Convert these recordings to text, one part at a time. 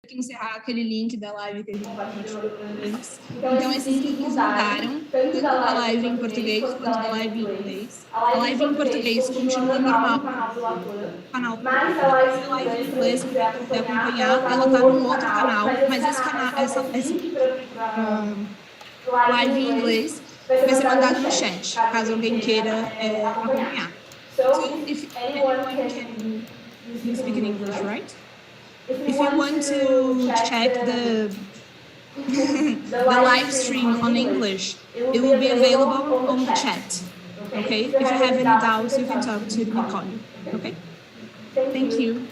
que encerrar aquele link da live que a gente compartilhou antes. Então, esses links mudaram, tanto da live em português quanto da live em inglês. A live em português continua normal no canal, mas a live em inglês, que você quiser acompanhar, ela está num outro canal, mas esse canal, essa live em inglês vai ser mandado no chat, caso alguém queira acompanhar. So, if anyone can speak in English, right? If you want to check the live stream on English, it will be available on the chat. Okay? If you have any doubts, you can talk to Nicole. Okay? Thank you.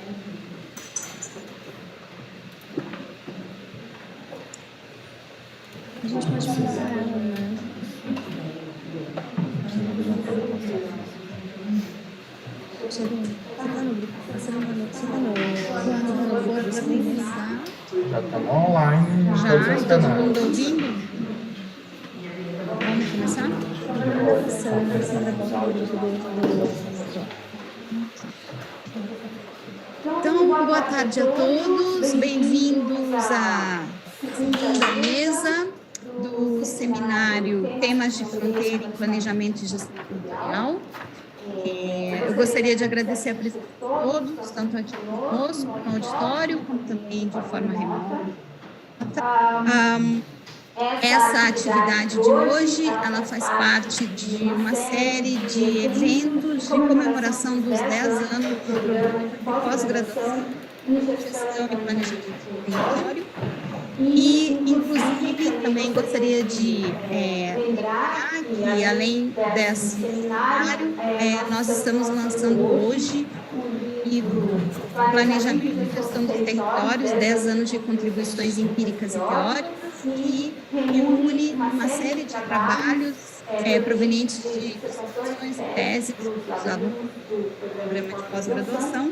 A gente pode começar, né? Você tá no grupo? Você tá no Já estamos online em todos os canais. Todo mundo ouvindo? Vamos começar? Então, boa tarde a todos. Bem-vindos à segunda mesa do seminário Temas de Fronteira em Planejamento e Gestão Territorial. Eu gostaria de agradecer a presença de todos, tanto aqui conosco, no auditório, como também de forma remota. Essa atividade de hoje, ela faz parte de uma série de eventos de comemoração dos 10 anos do programa de pós-graduação em Gestão e Planejamento do Território. E, inclusive, também gostaria de lembrar que, além desse seminário, nós estamos lançando hoje o livro Planejamento e Gestão dos Territórios, 10 anos de contribuições empíricas e teóricas, que reúne uma série de trabalhos provenientes de discussões e teses dos alunos do programa de pós-graduação,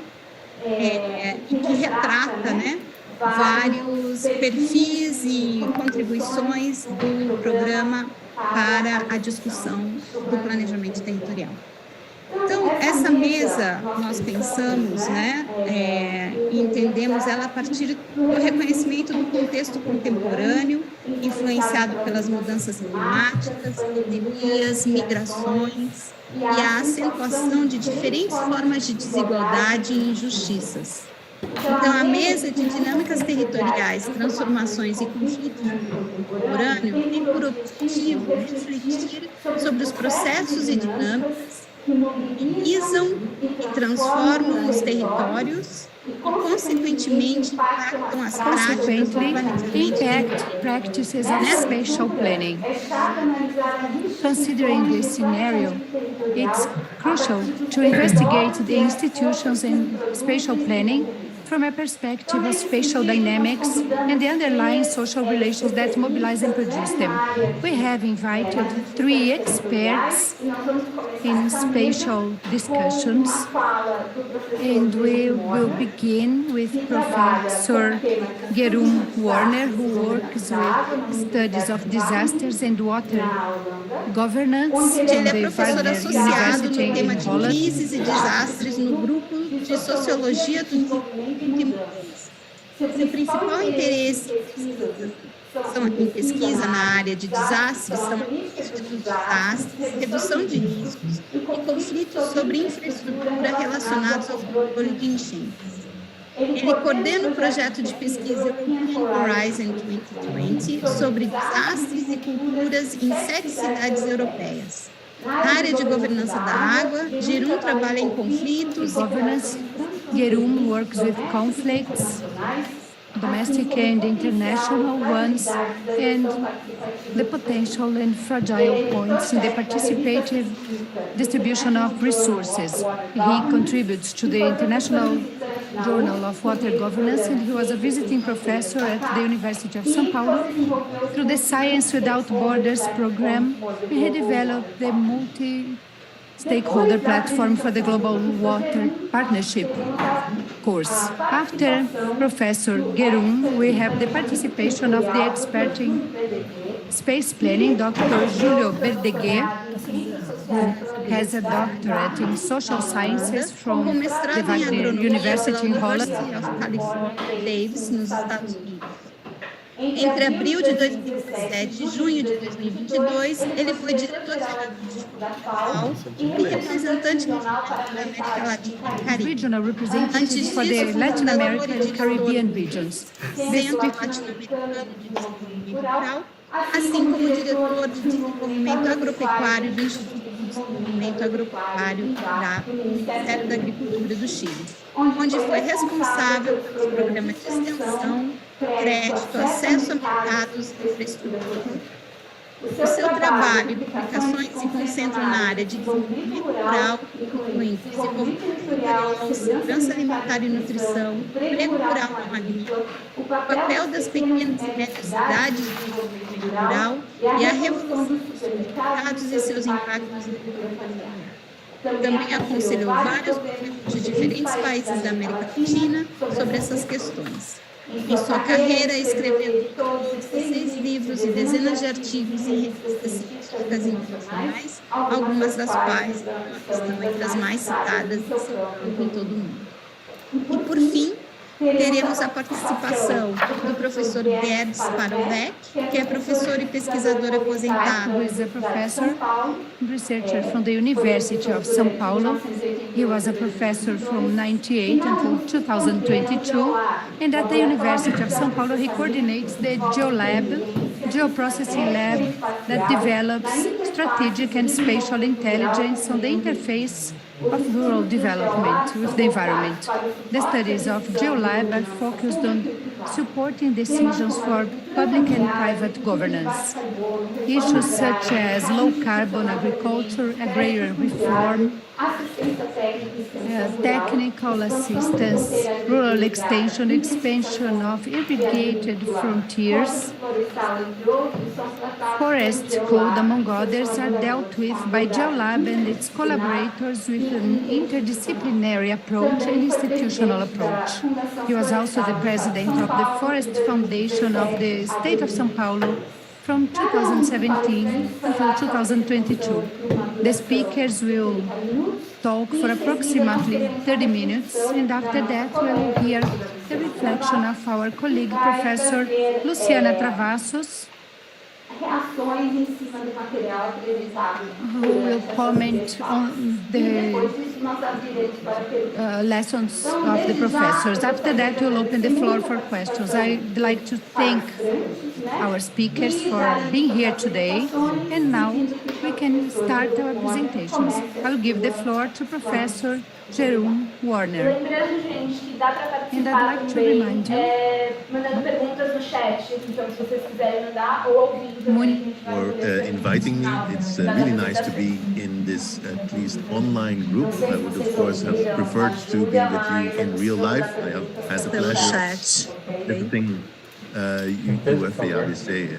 e que retrata, né, vários perfis e contribuições do programa para a discussão do planejamento territorial. Então, essa mesa, nós pensamos, né, e entendemos ela a partir do reconhecimento do contexto contemporâneo, influenciado pelas mudanças climáticas, pandemias, migrações e a acentuação de diferentes formas de desigualdade e injustiças. Então, a mesa de dinâmicas territoriais, transformações e conflitos contemporâneos tem por objetivo refletir sobre os processos e dinâmicas que mobilizam e transformam os territórios e, consequentemente, impactam as práticas do impact practices of spatial planning. Considering this scenario, it's crucial to investigate the institutions in spatial planning from a perspective of spatial dynamics and the underlying social relations that mobilize and produce them. We have invited 3 experts in spatial discussions, and we will begin with Professor Gerum Warner, who works with studies of disasters and water governance Ele é professor associado no tema de crises e desastres no grupo de Sociologia do Desenvolvimento em Timor-Leste. Seu principal interesse em pesquisa na área de desastres são a crítica dos desastres, redução de riscos e conflitos sobre infraestrutura relacionados ao controle de enchentes. Ele coordena o projeto de pesquisa Horizon 2020 sobre desastres e culturas em 7 cidades europeias. Na área de governança da água, Gerum trabalha em conflitos. Governance, Gerum works with conflicts, domestic and international ones, and the potential and fragile points in the participative distribution of resources. He contributes to the International Journal of Water Governance, and he was a visiting professor at the University of São Paulo. Through the Science Without Borders program, he developed the multi-stakeholder platform for the Global Water Partnership course. After Professor Gerum, we have the participation of the expert in space planning, Dr. Julio Verdeguer, who has a doctorate in social sciences from com the mestrado em Wagner agronomia pela University in Holland. University of California, Davis, nos Estados Unidos. Entre abril de 2017 e junho de 2022, ele foi diretor-geral do Instituto Atual e representante regional para a América Latina e Caribe. Regional representative Antes for the disso, Latin fundador America e and diretor Caribbean do regions. Centro Latino-Americano de Desenvolvimento Rural, assim como diretor de Desenvolvimento Agropecuário do Instituto de Desenvolvimento Agropecuário do Ministério da Agricultura do Chile, onde foi responsável pelos programas de extensão, crédito, acesso a mercados e infraestrutura. O seu trabalho e publicações se concentram na área de desenvolvimento rural, incluindo desenvolvimento territorial, segurança alimentar e nutrição, emprego rural não agrícola, o papel das pequenas e médias cidades no desenvolvimento rural e a revolução dos supermercados e seus impactos na economia familiar. Também aconselhou vários governos de diferentes países da América Latina sobre essas questões. Em sua carreira, escreveu todos 16 livros e dezenas de artigos em revistas científicas internacionais, algumas das quais estão entre as mais citadas em seu campo em todo o mundo. E, por fim, teremos a participação do professor Gerd Sparovec, que é professor e pesquisador aposentado. Who is a professor and researcher from the University of São Paulo. He was a professor from 98 until 2022, and at the University of São Paulo he coordinates the GeoLab, Geoprocessing Lab, that develops strategic and spatial intelligence on the interface of rural development with the environment. The studies of GeoLab are focused on supporting decisions for public and private governance. Issues such as low-carbon agriculture, agrarian reform, technical assistance, rural extension, expansion of irrigated frontiers, forest code, among others, are dealt with by GeoLab and its collaborators with an interdisciplinary approach and institutional approach. He was also the president of the Forest Foundation of the State of São Paulo from 2017 until 2022. The speakers will talk for approximately 30 minutes, and after that we will hear the reflection of our colleague, Professor Luciana Travassos, who will comment on the lessons of the professors. After that, we'll open the floor for questions. I'd like to thank our speakers for being here today, and now we can start our presentations. I'll give the floor to Professor Jerome Warner. And I'd like to remind you for inviting me. It's really nice to be in this at least online group. I would of course have preferred to be with you in real life. I have had the pleasure of everything UFABC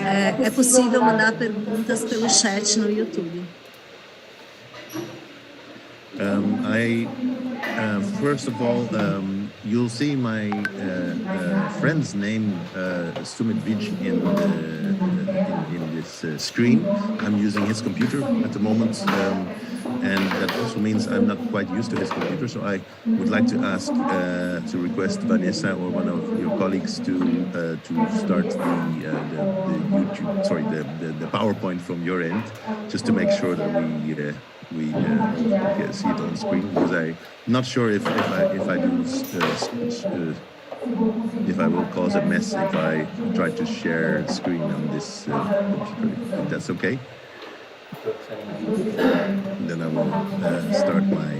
É possível mandar perguntas pelo chat no YouTube. First of all, you'll see my friend's name, Sumit Vij, in this screen. I'm using his computer at the moment, and that also means I'm not quite used to his computer. So I would like to ask, to request Vanessa or one of your colleagues to start the YouTube, sorry, the PowerPoint from your end, just to make sure that we see it on screen, because I'm not sure if I will cause a mess if I try to share screen on this computer. If that's okay. Then I will start my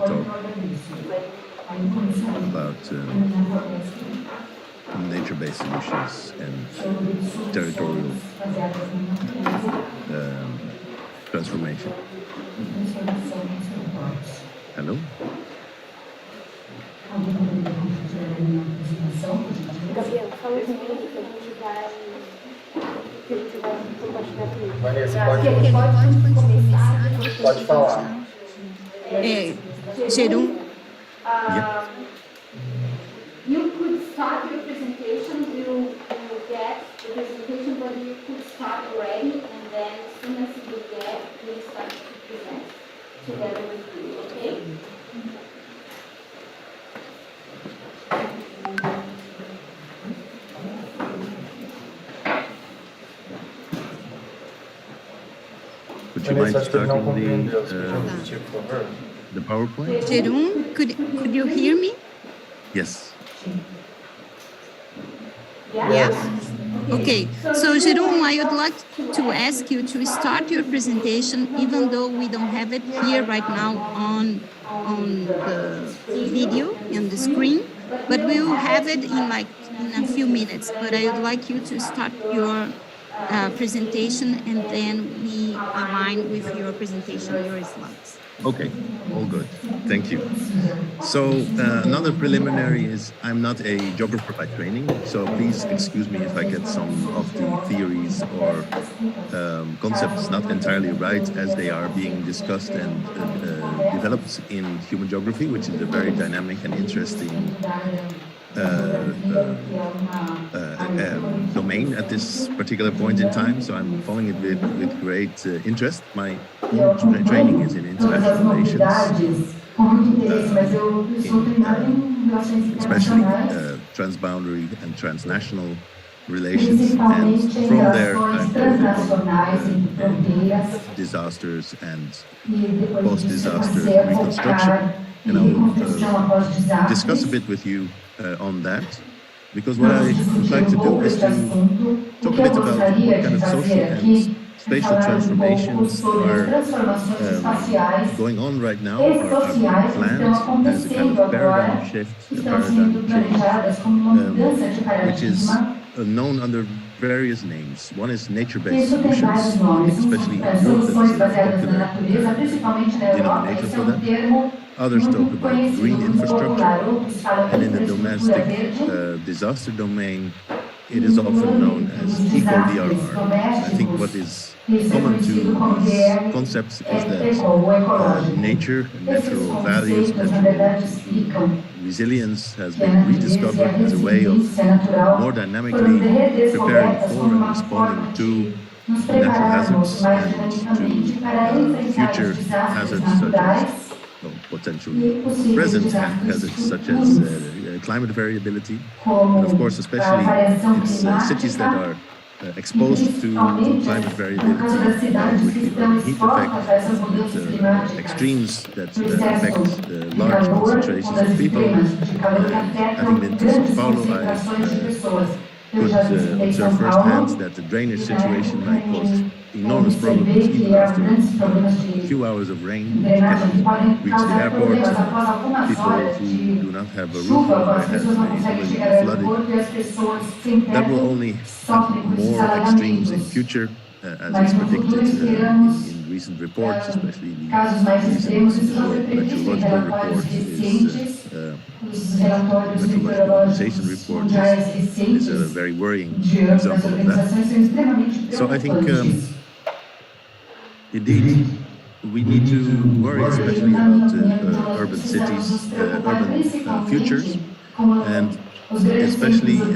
talk about nature-based solutions and territorial transformation. Hello? Vanessa, pode falar. Jerome. Yeah. You could start your presentation, you get the presentation, but you could start already, and then as soon as you get will start to present together with you, okay? Would you mind Vanessa, acho que ele não starting compreendeu. Você podia repetir, por favor? the PowerPoint? Jeroen, could you hear me? Yes. Yes. Okay. So, Jeroen, I would like to ask you to start your presentation, even though we don't have it here right now on the video and the screen, but we will have it in a few minutes. But I would like you to start your presentation, and then we align with your presentation, your slides. Okay, all good. Thank you. So another preliminary is I'm not a geographer by training, so please excuse me if I get some of the theories or concepts not entirely right as they are being discussed and developed in human geography, which is a very dynamic and interesting domain at this particular point in time, so I'm following it with great interest. My own training is in international relations, especially transboundary and transnational relations, and from there I've moved on disasters and post-disaster reconstruction, and I will discuss a bit with you on that, because what I would like to do is to talk a bit about what kind of social and spatial transformations are going on right now, are being planned as a kind of paradigm shift, a paradigm change, which is known under various names. One is nature-based solutions, I think especially in Europe that's a popular denominator for that. Others talk about green infrastructure, and in the domestic disaster domain, it is often known as eco-DRR. I think what is common to these concepts is that nature, natural values, natural resilience has been rediscovered as a way of more dynamically preparing for and responding to natural hazards and to future hazards such as potentially present hazards such as climate variability, and of course especially it's cities that are exposed to climate variability with the urban heat effect, with extremes that affect large concentrations of people. Having been to Sao Paulo, I could observe firsthand that the drainage situation might cause enormous problems even after a few hours of rain, which cannot reach the airport. People who do not have a roof over their heads may easily be flooded. That will only have more extremes in future, as is predicted in recent reports, especially the recent meteorological report meteorological organization report is a very worrying example of that. So I think indeed we need to worry especially about urban cities, urban futures, and especially in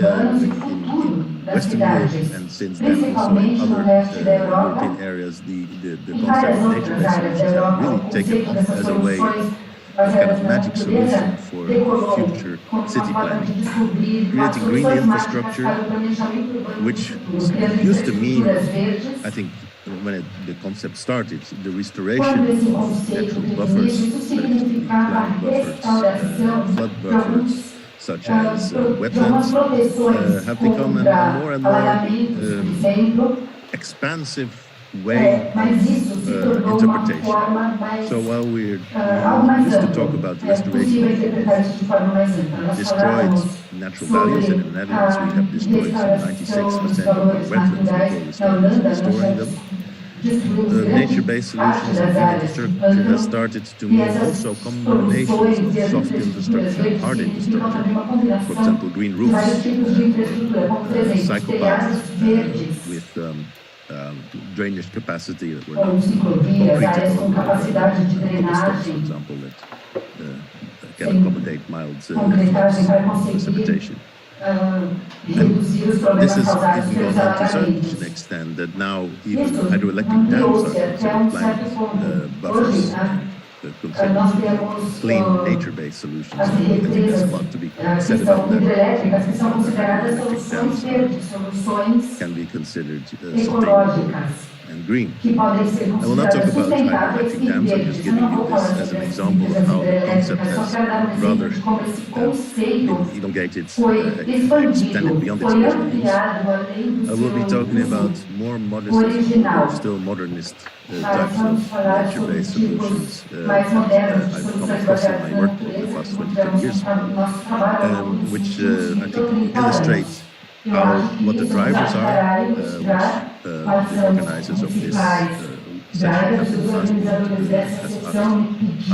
Western Europe, and since then also in other European areas, the concept of nature-based solutions have really taken off as a way of kind of magic solution for future city planning, creating green infrastructure, which used to mean, I think, when the concept started, the restoration of natural buffers, especially climate buffers, flood buffers, such as wetlands, have become a more and more expansive way of interpretation. So while we used to talk about the restoration of destroyed natural values, and in the Netherlands we have destroyed some 96% of our wetlands before we started restoring them, nature-based solutions and green infrastructure has started to mean also combinations of soft infrastructure and hard infrastructure. For example, green roofs, cyclepaths with drainage capacity that were not concreted all the way down, cobblestones, for example, that can accommodate mild floods, precipitation. And this is even gone on to such an extent that now even hydroelectric dams are set of climate buffers considered clean nature-based solutions. I think there's a lot to be said about that. Hydroelectric dams can be considered sustainable and green. I will not talk about hydroelectric dams. I'm just giving you this as an example of how the concept has rather elongated, extended beyond its original use. I will be talking about more modernist, still modernist types of nature-based solutions that I've come across in my work over the past 20 years, which I think illustrates what the drivers are, which the organizers of this session has asked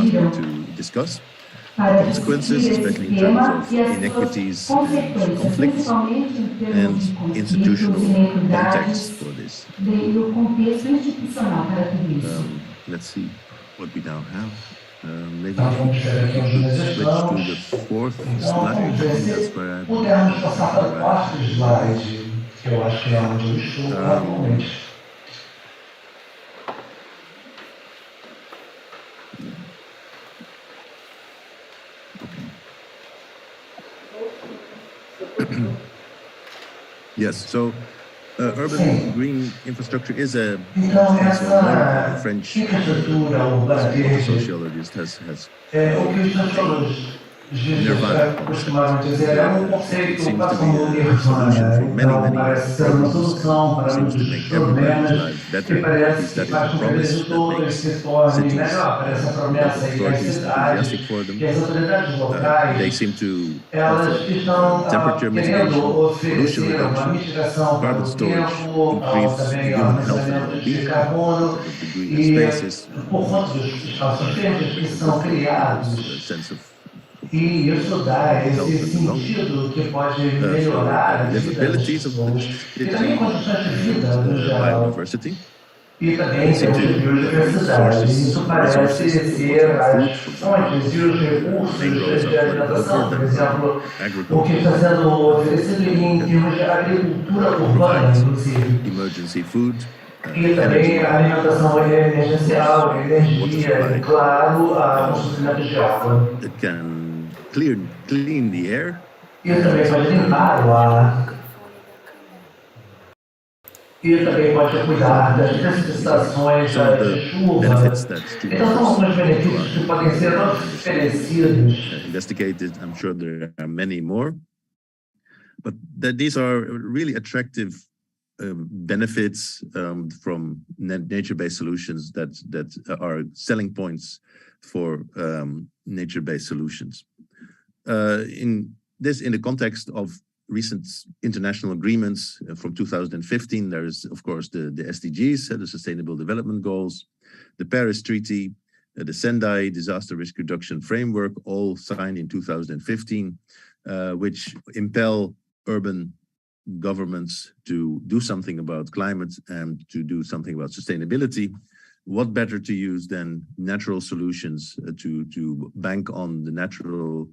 me to discuss. The consequences, especially in terms of inequities and conflicts, and institutional context for this. Let's see what we now have. Maybe if we could switch to the fourth slide. I think that's where yes, so urban green infrastructure is a French sociologist has nirvana concept. It seems to be a solution for many problems. It seems to make everybody's lives better. At least that is a promise that makes cities, local authorities enthusiastic for them. They seem to offer temperature mitigation, pollution reduction, carbon storage, increase human health and well-being, the greener spaces, a sense of isso dá esse sentido que pode melhorar a livabilities of the city and biodiversity. E também contribuir para a diversidade. Isso parece ser são aqueles recursos de alimentação, por exemplo, o que está sendo oferecido em termos de agricultura urbana, inclusive. Emergency food. E também a alimentação emergencial, energia, e claro, o suprimento de água. It can clean the air. Isso também pode limpar o ar. E também pode cuidar das precipitações de chuva. Então são alguns benefícios que podem ser oferecidos. Investigated, I'm sure there are many more, but these are really attractive benefits from nature-based solutions that are selling points for nature-based solutions. In the context of recent international agreements from 2015, there is, of course, the SDGs, the Sustainable Development Goals, the Paris Treaty, the Sendai Disaster Risk Reduction Framework, all signed in 2015, which impel urban governments to do something about climate and to do something about sustainability. What better to use than natural solutions to bank on the natural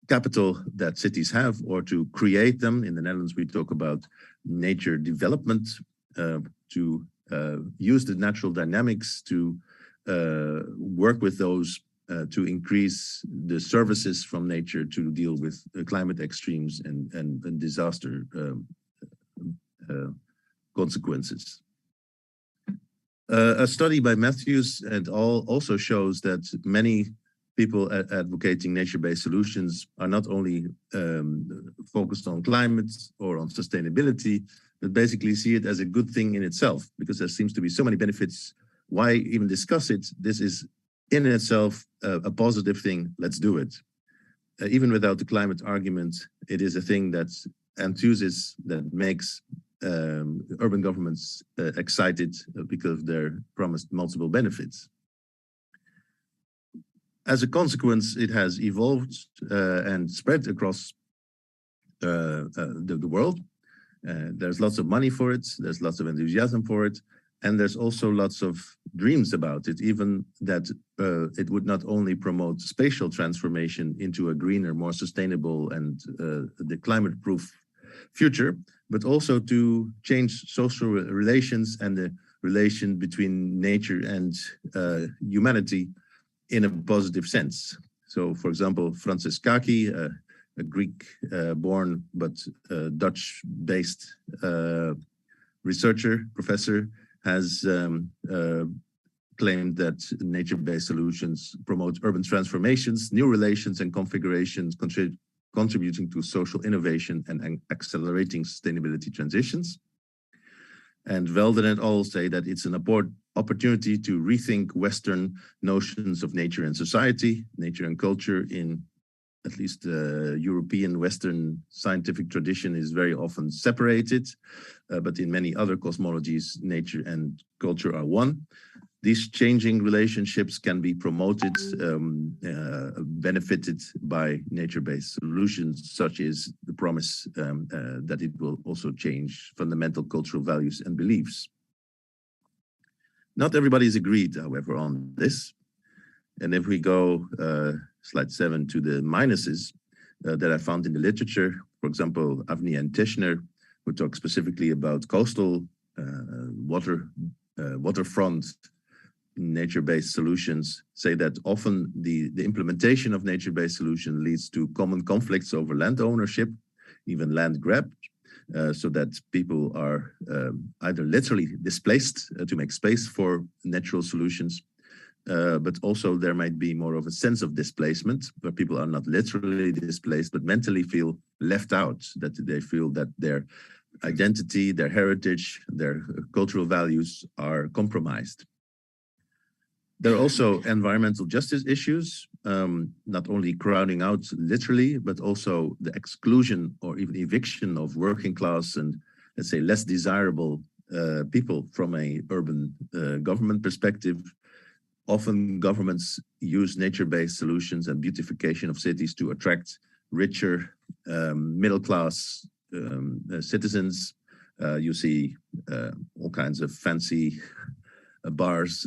capital that cities have, or to create them. In the Netherlands, we talk about nature development, to use the natural dynamics to work with those to increase the services from nature to deal with climate extremes and disaster consequences. A study by Matthews et al. Also shows that many people advocating nature-based solutions are not only focused on climate or on sustainability, but basically see it as a good thing in itself, because there seems to be so many benefits. Why even discuss it? This is in itself a positive thing. Let's do it. Even without the climate argument, it is a thing that enthuses, that makes urban governments excited because they're promised multiple benefits. As a consequence, it has evolved and spread across the world. There's lots of money for it, there's lots of enthusiasm for it, and there's also lots of dreams about it, even that it would not only promote spatial transformation into a greener, more sustainable and the climate-proof future, but also to change social relations and the relation between nature and humanity in a positive sense. So, for example, Francis Kaki, a Greek-born but Dutch-based researcher, professor, has claimed that nature-based solutions promote urban transformations, new relations and configurations, contributing to social innovation and accelerating sustainability transitions. And Velden et al. Say that it's an opportunity to rethink Western notions of nature and society, nature and culture. In at least the European Western scientific tradition is very often separated, but in many other cosmologies, nature and culture are one. These changing relationships can be promoted, benefited by nature-based solutions, such as the promise that it will also change fundamental cultural values and beliefs. Not everybody is agreed, however, on this. And if we go slide 7 to the minuses that I found in the literature, for example, Avni and Teschner, who talk specifically about coastal waterfront nature-based solutions, say that often the implementation of nature-based solution leads to common conflicts over land ownership, even land grab, so that people are either literally displaced to make space for natural solutions, but also there might be more of a sense of displacement where people are not literally displaced, but mentally feel left out, that they feel that their identity, their heritage, their cultural values are compromised. There are also environmental justice issues, not only crowding out literally, but also the exclusion or even eviction of working class and, let's say, less desirable people from a urban government perspective. Often governments use nature-based solutions and beautification of cities to attract richer, middle-class citizens. You see all kinds of fancy bars,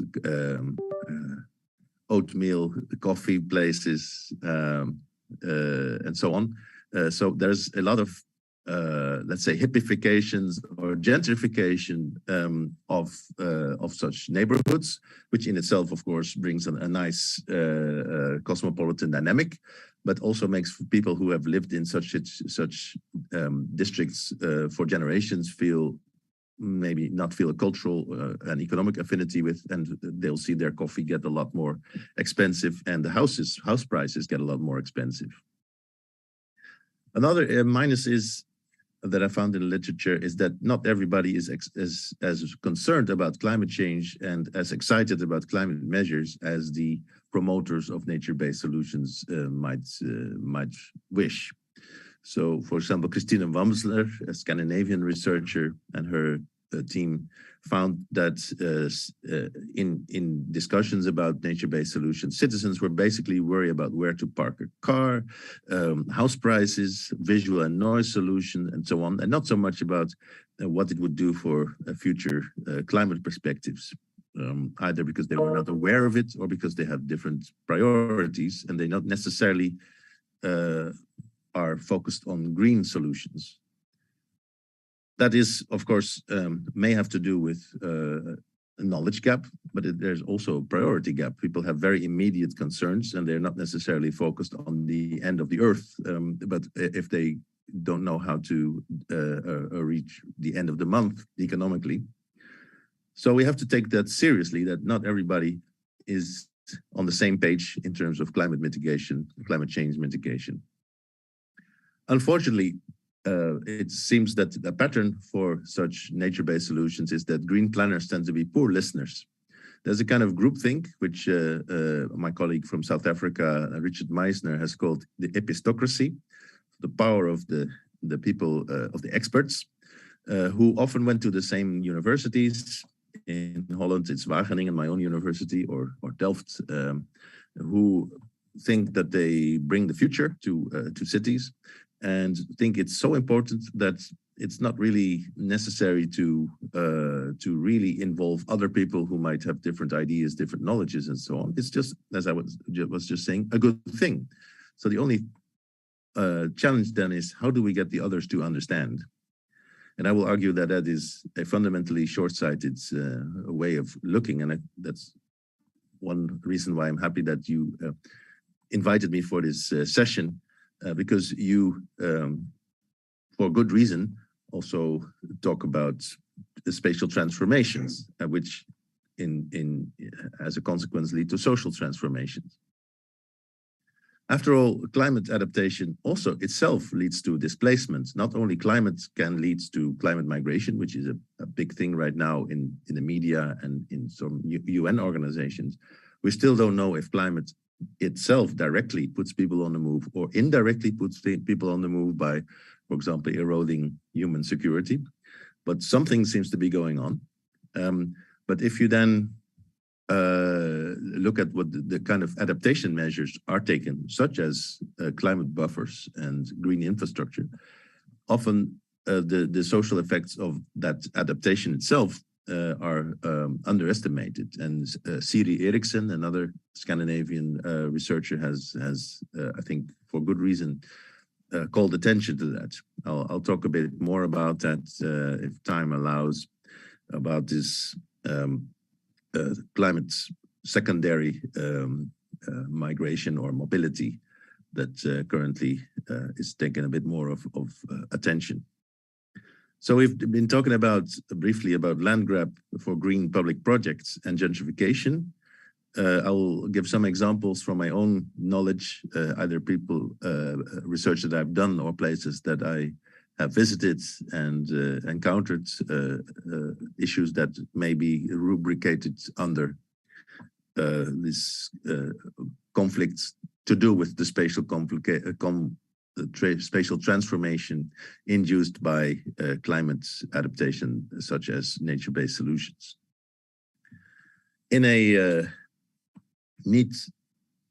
oatmeal coffee places, and so on. So there's a lot of, let's say, hippifications or gentrification of such neighborhoods, which in itself, of course, brings a nice cosmopolitan dynamic, but also makes people who have lived in such districts for generations maybe not feel a cultural and economic affinity with, and they'll see their coffee get a lot more expensive and the house prices get a lot more expensive. Another minus is that I found in the literature is that not everybody is as concerned about climate change and as excited about climate measures as the promoters of nature-based solutions might wish. So, for example, Christine Wamsler, a Scandinavian researcher, and her team found that in discussions about nature-based solutions, citizens were basically worried about where to park a car, house prices, visual and noise solution, and so on, and not so much about what it would do for future climate perspectives, either because they were not aware of it or because they have different priorities and they not necessarily are focused on green solutions. That is, of course, may have to do with a knowledge gap, but there's also a priority gap. People have very immediate concerns and they're not necessarily focused on the end of the earth, but if they don't know how to reach the end of the month economically. So we have to take that seriously, that not everybody is on the same page in terms of climate mitigation, climate change mitigation. Unfortunately, it seems that the pattern for such nature-based solutions is that green planners tend to be poor listeners. There's a kind of groupthink, which my colleague from South Africa, Richard Meisner, has called the epistocracy, the power of the people, of the experts, who often went to the same universities. In Holland, it's Wageningen, my own university, or Delft, who think that they bring the future to cities, and think it's so important that it's not really necessary to really involve other people who might have different ideas, different knowledges, and so on. It's just, as I was just saying, a good thing. So the only challenge then is, how do we get the others to understand? And I will argue that that is a fundamentally short-sighted way of looking. And that's one reason why I'm happy that you invited me for this session, because you, for good reason, also talk about the spatial transformations, which as a consequence lead to social transformations. After all, climate adaptation also itself leads to displacement. Not only climate can lead to climate migration, which is a big thing right now in the media and in some UN organizations. We still don't know if climate itself directly puts people on the move or indirectly puts people on the move by, for example, eroding human security. But something seems to be going on. But if you then look at what the kind of adaptation measures are taken, such as climate buffers and green infrastructure, often the social effects of that adaptation itself are underestimated. And Siri Eriksson, another Scandinavian researcher, has I think for good reason, called attention to that. I'll talk a bit more about that if time allows, about this climate secondary migration or mobility that currently is taking a bit more of attention. So we've been talking briefly about land grab for green public projects and gentrification. I will give some examples from my own knowledge, either research that I've done or places that I have visited and encountered issues that may be rubricated under this conflicts to do with the spatial transformation induced by climate adaptation, such as nature-based solutions. In a neat,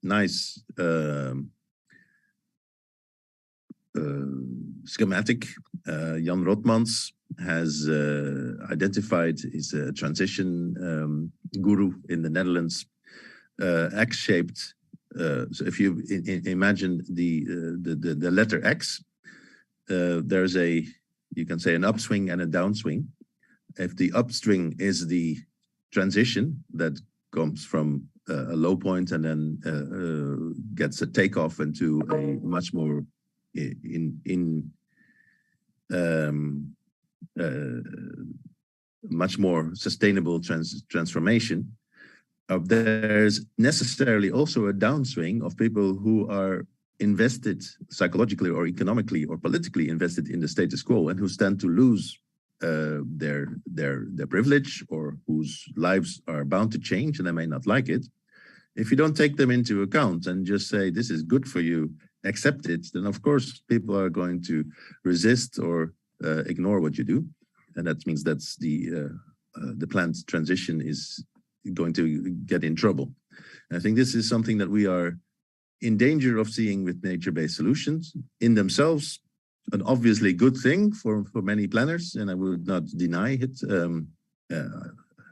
nice schematic, Jan Rotmans has identified, he's a transition guru in the Netherlands, X-shaped. So if you imagine the letter X, there's you can say an upswing and a downswing. If the upswing is the transition that comes from a low point and then gets a takeoff into a much more much more sustainable transformation. There's necessarily also a downswing of people who are invested psychologically or economically or politically invested in the status quo and who stand to lose their privilege, or whose lives are bound to change and they may not like it. If you don't take them into account and just say, this is good for you, accept it, then of course people are going to resist or ignore what you do. And that means that's the planned transition is going to get in trouble. And I think this is something that we are in danger of seeing with nature-based solutions, in themselves an obviously good thing for many planners, and I would not deny it.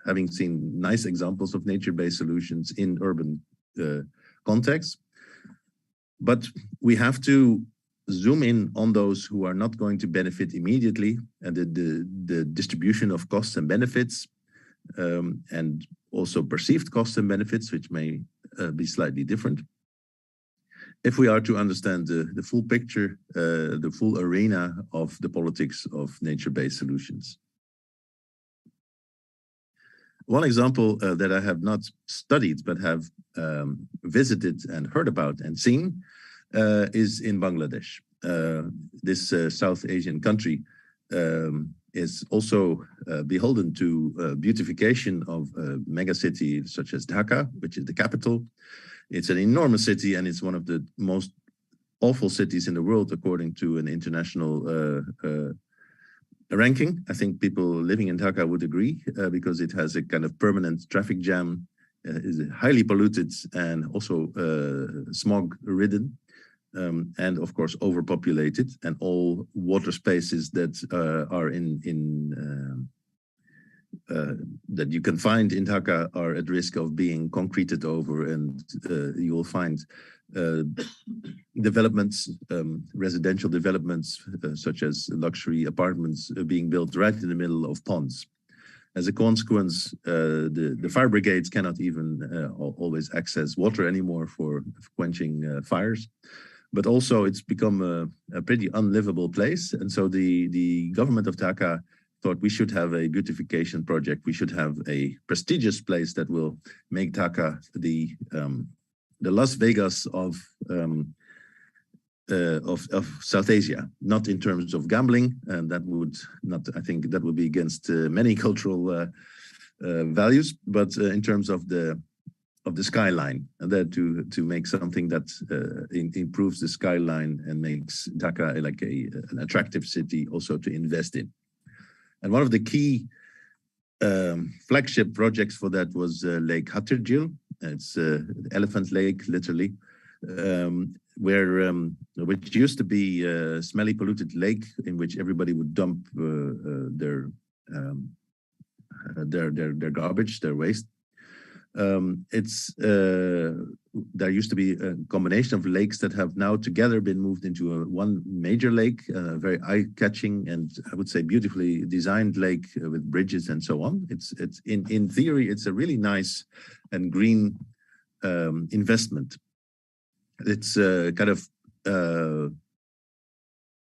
Having seen nice examples of nature-based solutions in urban contexts. But we have to zoom in on those who are not going to benefit immediately, and the distribution of costs and benefits, and also perceived costs and benefits, which may be slightly different. If we are to understand the full picture, the full arena of the politics of nature-based solutions. One example that I have not studied but have visited and heard about and seen is in Bangladesh. This South Asian country is also beholden to beautification of a megacity such as Dhaka, which is the capital. It's an enormous city, and it's one of the most awful cities in the world according to an international ranking. I think people living in Dhaka would agree, because it has a kind of permanent traffic jam, is highly polluted and also smog-ridden, and of course overpopulated, and all water spaces that are that you can find in Dhaka are at risk of being concreted over, and you will find developments, residential developments, such as luxury apartments being built right in the middle of ponds. As a consequence, the fire brigades cannot even always access water anymore for quenching fires. But also it's become a pretty unlivable place. And so the government of Dhaka thought we should have a beautification project. We should have a prestigious place that will make Dhaka the Las Vegas of South Asia, not in terms of gambling, and that would not, I think that would be against many cultural values, but in terms of the skyline, and that to make something that improves the skyline and makes Dhaka like an attractive city also to invest in. And one of the key flagship projects for that was Lake Hatterjil. It's Elephant Lake, literally, which used to be a smelly, polluted lake in which everybody would dump their garbage, their waste. There used to be a combination of lakes that have now together been moved into one major lake, very eye-catching and I would say beautifully designed lake with bridges and so on. It's in theory, it's a really nice and green investment. It's kind of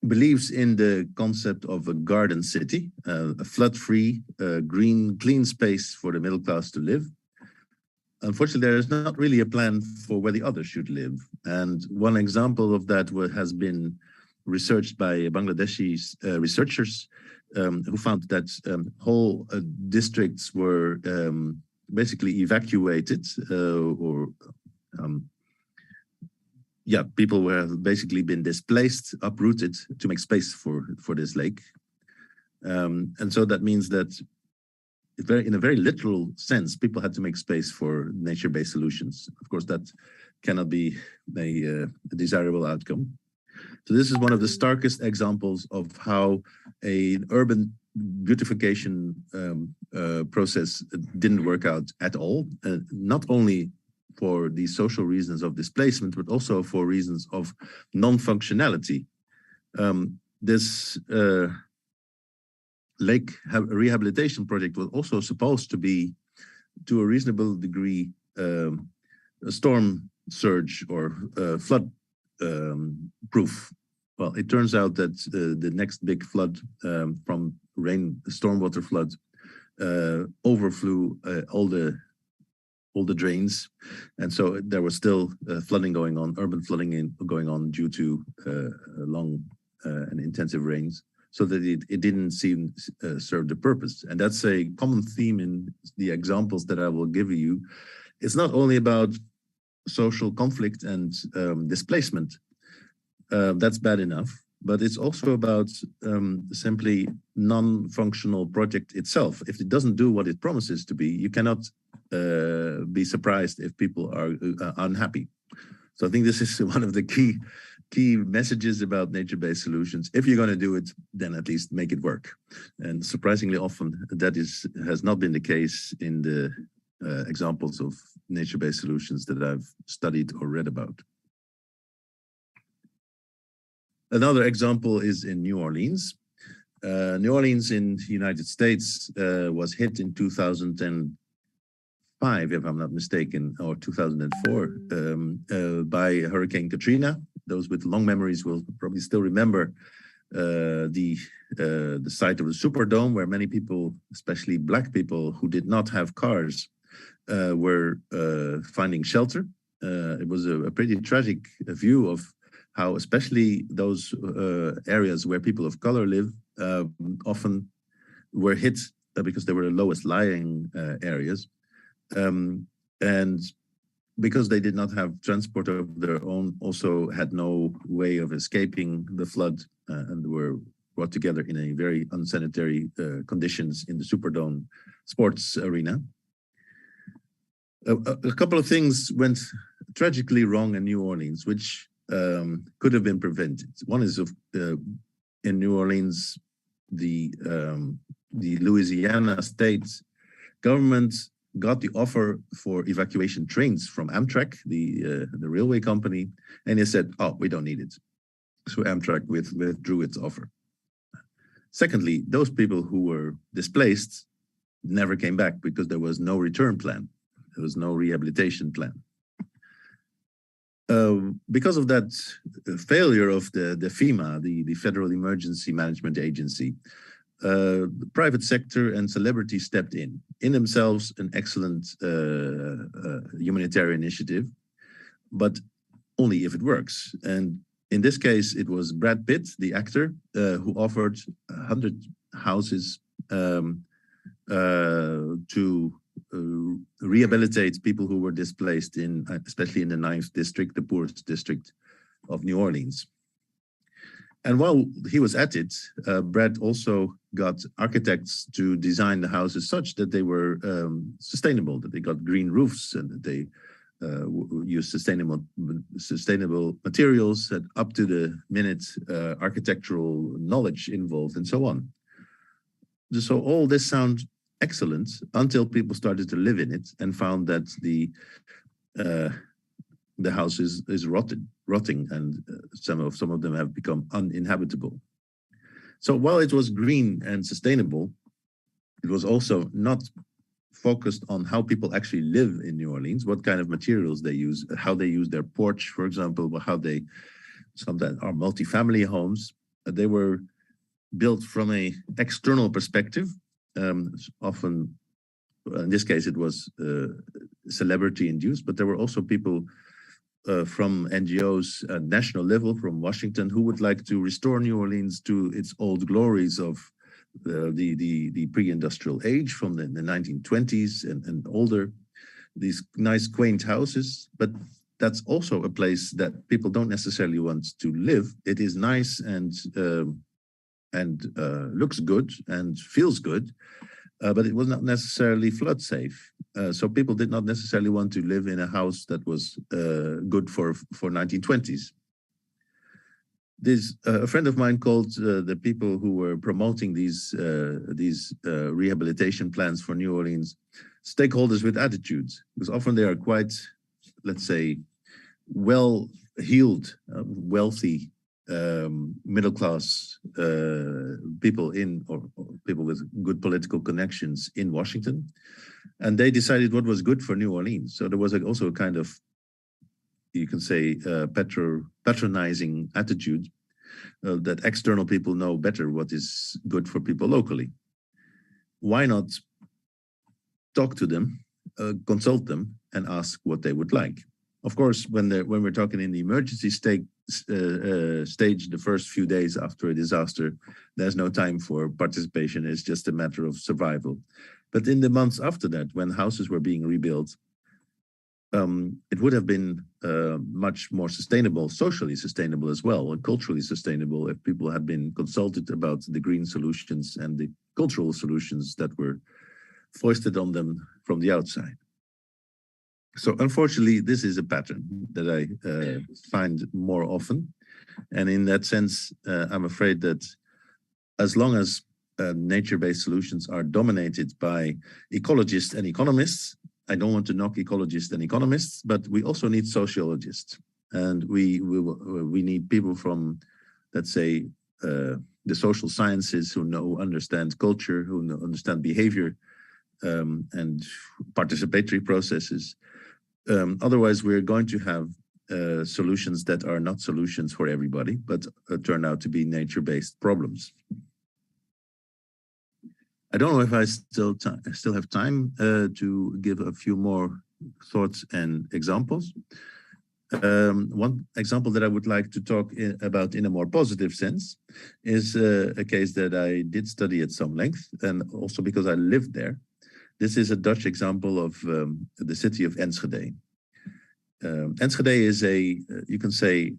believes in the concept of a garden city, a flood-free, green, clean space for the middle class to live. Unfortunately, there is not really a plan for where the others should live. And one example of that has been researched by Bangladeshi researchers who found that whole districts were basically evacuated people were basically been displaced, uprooted to make space for this lake. And so that means that in a very literal sense, people had to make space for nature-based solutions. Of course, that cannot be a desirable outcome. So this is one of the starkest examples of how an urban beautification process didn't work out at all, not only for the social reasons of displacement, but also for reasons of non-functionality. This lake rehabilitation project was also supposed to be, to a reasonable degree, a storm surge or flood proof. Well, it turns out that the next big flood from stormwater flood overflew all the drains, and so there was still flooding going on, urban flooding going on due to long and intensive rains, so that it didn't seem serve the purpose. And that's a common theme in the examples that I will give you. It's not only about social conflict and displacement, that's bad enough, but it's also about simply non-functional project itself. If it doesn't do what it promises to be, you cannot be surprised if people are unhappy. So I think this is one of the key messages about nature-based solutions. If you're going to do it, then at least make it work. And surprisingly often, that has not been the case in the examples of nature-based solutions that I've studied or read about. Another example is in New Orleans. New Orleans in the United States was hit in 2005, if I'm not mistaken, or 2004, by Hurricane Katrina. Those with long memories will probably still remember the site of the Superdome, where many people, especially Black people who did not have cars, were finding shelter. It was a pretty tragic view of how especially those areas where people of color live often were hit because they were the lowest lying areas. And because they did not have transport of their own, also had no way of escaping the flood and were brought together in a very unsanitary conditions in the Superdome sports arena. A couple of things went tragically wrong in New Orleans, which could have been prevented. One is in New Orleans, the Louisiana state government got the offer for evacuation trains from Amtrak, the railway company, and he said, "Oh, we don't need it." So Amtrak withdrew its offer. Secondly, those people who were displaced never came back because there was no return plan. There was no rehabilitation plan. Because of that failure of the FEMA, the Federal Emergency Management Agency, the private sector and celebrities stepped in themselves an excellent humanitarian initiative, but only if it works. And in this case, it was Brad Pitt, the actor, who offered 100 houses to rehabilitate people who were displaced especially in the 9th district, the poorest district of New Orleans. And while he was at it, Brad also got architects to design the houses such that they were sustainable, that they got green roofs and that they used sustainable materials and up to the minute architectural knowledge involved and so on. So all this sounds excellent until people started to live in it and found that the house is rotting, and some of them have become uninhabitable. So while it was green and sustainable, it was also not focused on how people actually live in New Orleans, what kind of materials they use, how they use their porch, for example, how they sometimes are multifamily homes. They were built from an external perspective. Often, in this case, it was celebrity induced, but there were also people from NGOs at national level, from Washington, who would like to restore New Orleans to its old glories of the pre-industrial age from the 1920s and older. These nice quaint houses, but that's also a place that people don't necessarily want to live. It is nice and looks good and feels good, but it was not necessarily flood safe. So people did not necessarily want to live in a house that was good for 1920s. A friend of mine called the people who were promoting these rehabilitation plans for New Orleans stakeholders with attitudes, because often they are quite, let's say, well-heeled, wealthy, middle-class people or people with good political connections in Washington, and they decided what was good for New Orleans. So there was also a kind of, you can say, patronizing attitude that external people know better what is good for people locally. Why not talk to them, consult them, and ask what they would like? Of course, when we're talking in the emergency stage, the first few days after a disaster, there's no time for participation. It's just a matter of survival. But in the months after that, when houses were being rebuilt, it would have been much more sustainable, socially sustainable as well, and culturally sustainable if people had been consulted about the green solutions and the cultural solutions that were foisted on them from the outside. So unfortunately, this is a pattern that I find more often. And in that sense, I'm afraid that as long as nature-based solutions are dominated by ecologists and economists, I don't want to knock ecologists and economists, but we also need sociologists. And we need people from, let's say, the social sciences who understand culture, who understand behavior and participatory processes. Otherwise, we're going to have solutions that are not solutions for everybody, but turn out to be nature-based problems. I don't know if I still have time to give a few more thoughts and examples. One example that I would like to talk about in a more positive sense is a case that I did study at some length, and also because I lived there. This is a Dutch example of the city of Enschede. Enschede is you can say,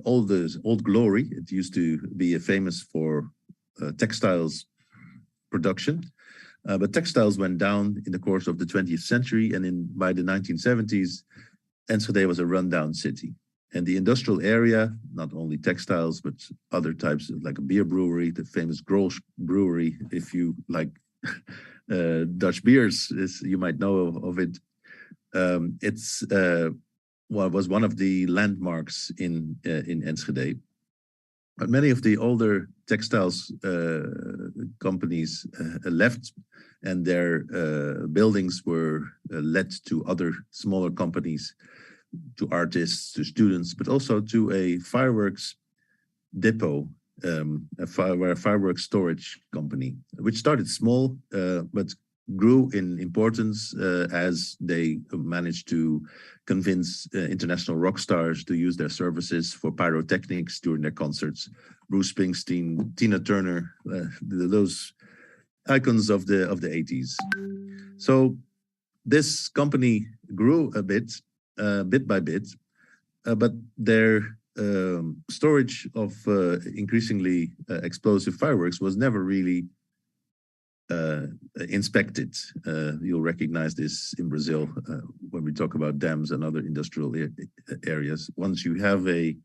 old glory. It used to be famous for textiles production, but textiles went down in the course of the 20th century, and by the 1970s, Enschede was a rundown city. And the industrial area, not only textiles, but other types, like a beer brewery, the famous Grolsch brewery, if you like Dutch beers, you might know of it. It's was one of the landmarks in Enschede. But many of the older textiles companies left, and their buildings were let to other smaller companies, to artists, to students, but also to a fireworks depot, a fireworks storage company, which started small but grew in importance as they managed to convince international rock stars to use their services for pyrotechnics during their concerts. Bruce Springsteen, Tina Turner, those icons of the 80s. So this company grew a bit by bit, but their storage of increasingly explosive fireworks was never really inspected. You'll recognize this in Brazil when we talk about dams and other industrial areas. Once you have a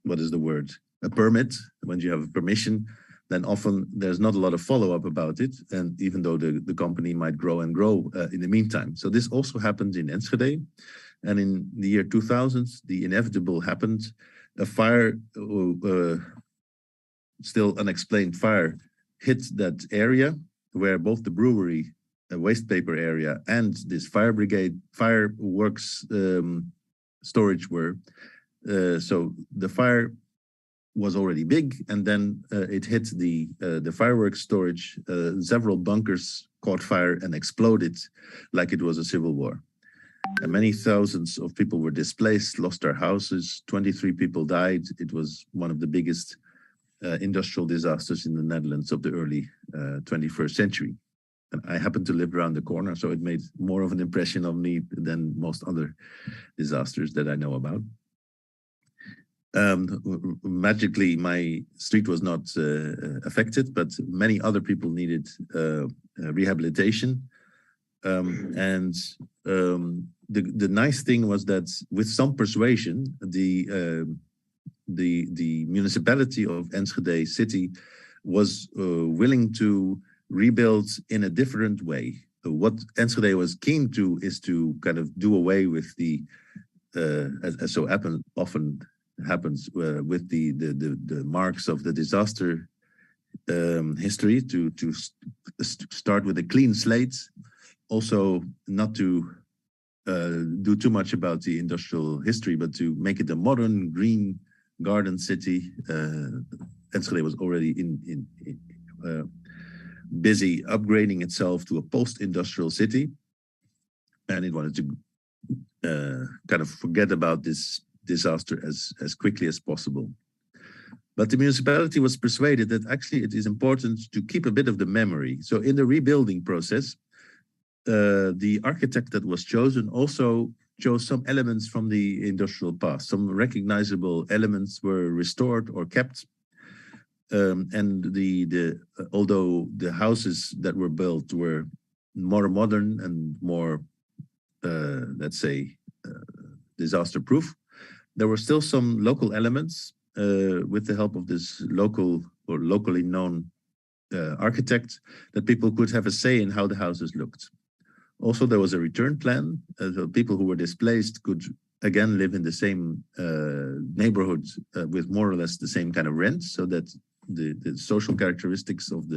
what is the word? A permit, when you have a permission, then often there's not a lot of follow-up about it. And even though the company might grow and grow in the meantime. So this also happened in Enschede. And in the year 2000, the inevitable happened. A fire, still unexplained fire, hit that area where both the brewery, waste paper area, and this fire brigade, fireworks storage were. So the fire was already big, and then it hit the fireworks storage. Several bunkers caught fire and exploded like it was a civil war. And many thousands of people were displaced, lost their houses. 23 people died. It was one of the biggest industrial disasters in the Netherlands of the early 21st century. And I happened to live around the corner, so it made more of an impression on me than most other disasters that I know about. Magically, my street was not affected, but many other people needed rehabilitation. The nice thing was that with some persuasion, the municipality of Enschede city was willing to rebuild in a different way. What Enschede was keen to is to kind of do away with the, as so often happens with the marks of the disaster history, to start with a clean slate. Also, not to do too much about the industrial history, but to make it a modern green garden city. Enschede was already busy upgrading itself to a post-industrial city, and it wanted to kind of forget about this disaster as quickly as possible. But the municipality was persuaded that actually it is important to keep a bit of the memory. So in the rebuilding process, the architect that was chosen also chose some elements from the industrial past. Some recognizable elements were restored or kept. And although the houses that were built were more modern and more, let's say, disaster-proof, there were still some local elements with the help of this local or locally known architect that people could have a say in how the houses looked. Also, there was a return plan. So people who were displaced could again live in the same neighborhood with more or less the same kind of rent, so that the social characteristics of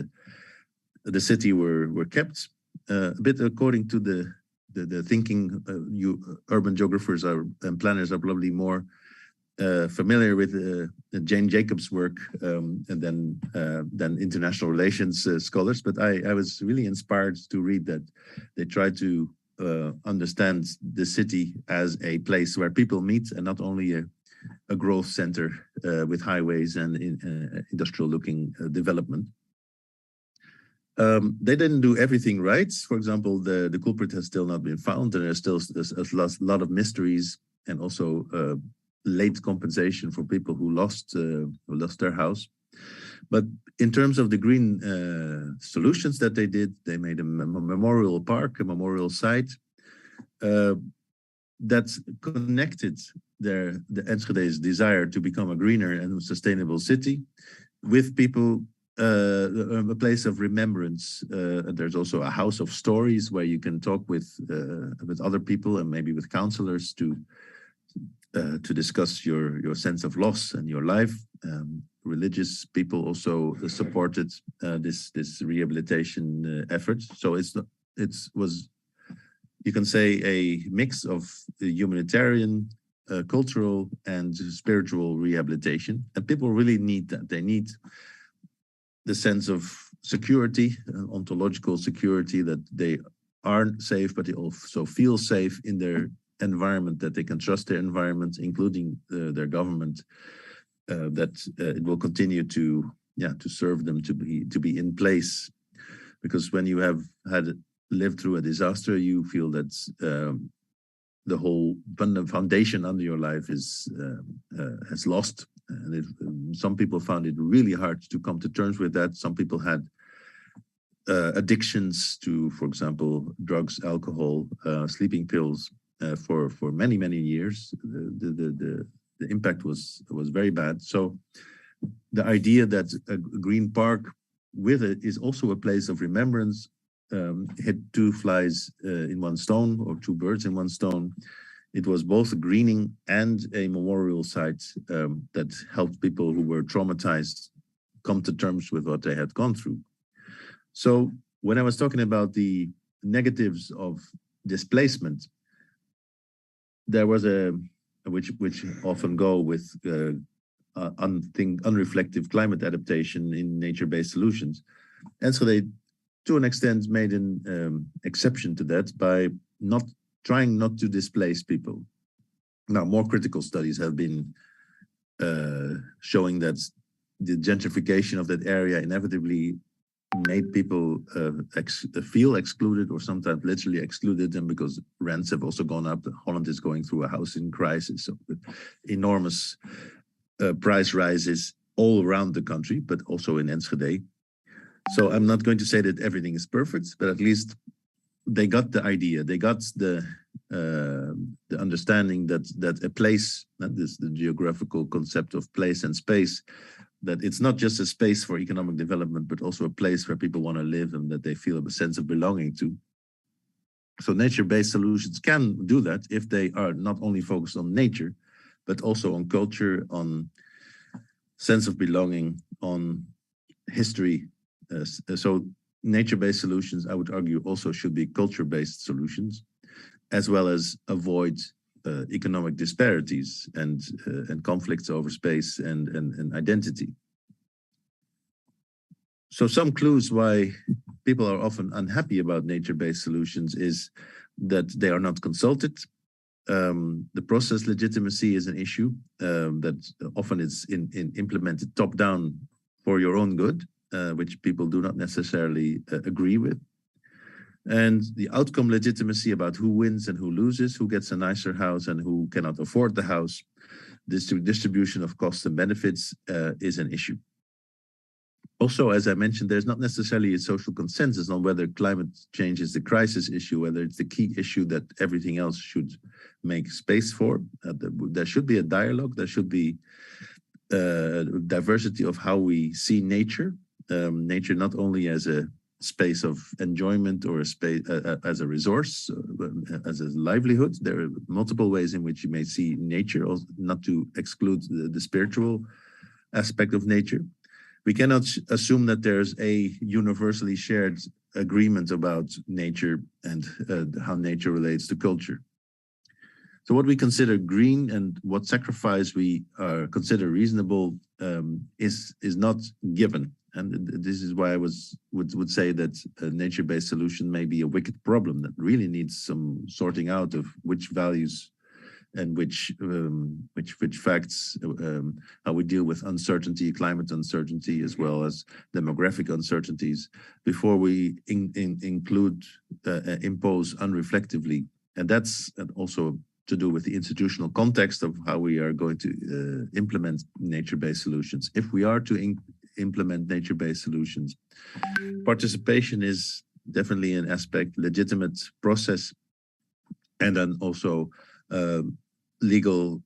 the city were kept. A bit according to the thinking, urban geographers and planners are probably more familiar with Jane Jacobs' work than international relations scholars. But I was really inspired to read that they tried to understand the city as a place where people meet, and not only a growth center with highways and industrial-looking development. They didn't do everything right. For example, the culprit has still not been found, and there's still a lot of mysteries, and also late compensation for people who lost their house. But in terms of the green solutions that they did, they made a memorial park, a memorial site that connected the Enschede's desire to become a greener and sustainable city with people a place of remembrance. There's also a house of stories where you can talk with other people and maybe with counselors to discuss your sense of loss and your life. Religious people also supported this rehabilitation effort. So it was, you can say, a mix of humanitarian, cultural, and spiritual rehabilitation. And people really need that. They need the sense of security, ontological security, that they aren't safe, but they also feel safe in their environment, that they can trust their environment, including their government, that it will continue to serve them, to be in place. Because when you have lived through a disaster, you feel that the whole foundation under your life has lost. And some people found it really hard to come to terms with that. Some people had addictions to, for example, drugs, alcohol, sleeping pills for many, many years. The impact was very bad. So the idea that a green park with it is also a place of remembrance hit two flies in one stone, or two birds in one stone. It was both a greening and a memorial site that helped people who were traumatized come to terms with what they had gone through. So when I was talking about the negatives of displacement, there was which often go with unreflective climate adaptation in nature-based solutions. And so they, to an extent, made an exception to that by trying not to displace people. Now, more critical studies have been showing that the gentrification of that area inevitably made people feel excluded, or sometimes literally excluded them, because rents have also gone up. Holland is going through a housing crisis, so enormous price rises all around the country, but also in Enschede. So I'm not going to say that everything is perfect, but at least they got the idea. They got the understanding that a place, that is the geographical concept of place and space, that it's not just a space for economic development, but also a place where people want to live and that they feel a sense of belonging to. So nature-based solutions can do that if they are not only focused on nature, but also on culture, on sense of belonging, on history. So nature-based solutions, I would argue, also should be culture-based solutions, as well as avoid economic disparities and conflicts over space and identity. So some clues why people are often unhappy about nature-based solutions is that they are not consulted. The process legitimacy is an issue that often is implemented top-down for your own good, which people do not necessarily agree with. And the outcome legitimacy about who wins and who loses, who gets a nicer house and who cannot afford the house, this distribution of costs and benefits is an issue. Also, as I mentioned, there's not necessarily a social consensus on whether climate change is the crisis issue, whether it's the key issue that everything else should make space for. There should be a dialogue. There should be diversity of how we see nature. Nature not only as a space of enjoyment or a space as a resource, as a livelihood. There are multiple ways in which you may see nature, not to exclude the spiritual aspect of nature. We cannot assume that there's a universally shared agreement about nature and how nature relates to culture. So what we consider green and what sacrifice we consider reasonable is not given. And this is why I would say that a nature-based solution may be a wicked problem that really needs some sorting out of which values and which facts, how we deal with uncertainty, climate uncertainty, as well as demographic uncertainties, before we impose unreflectively. And that's also to do with the institutional context of how we are going to implement nature-based solutions. If we are to implement nature-based solutions, participation is definitely an aspect, legitimate process, and then also legal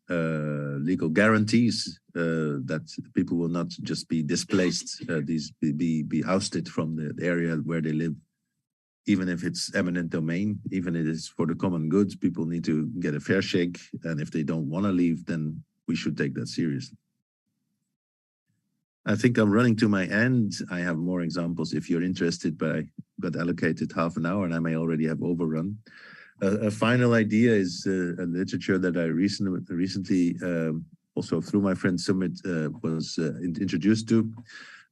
legal guarantees that people will not just be displaced, be ousted from the area where they live, even if it's eminent domain, even if it is for the common goods. People need to get a fair shake, and if they don't want to leave, then we should take that seriously. I think I'm running to my end. I have more examples if you're interested, but I got allocated half an hour and I may already have overrun. A final idea is a literature that I recently also through my friend Sumit was introduced to,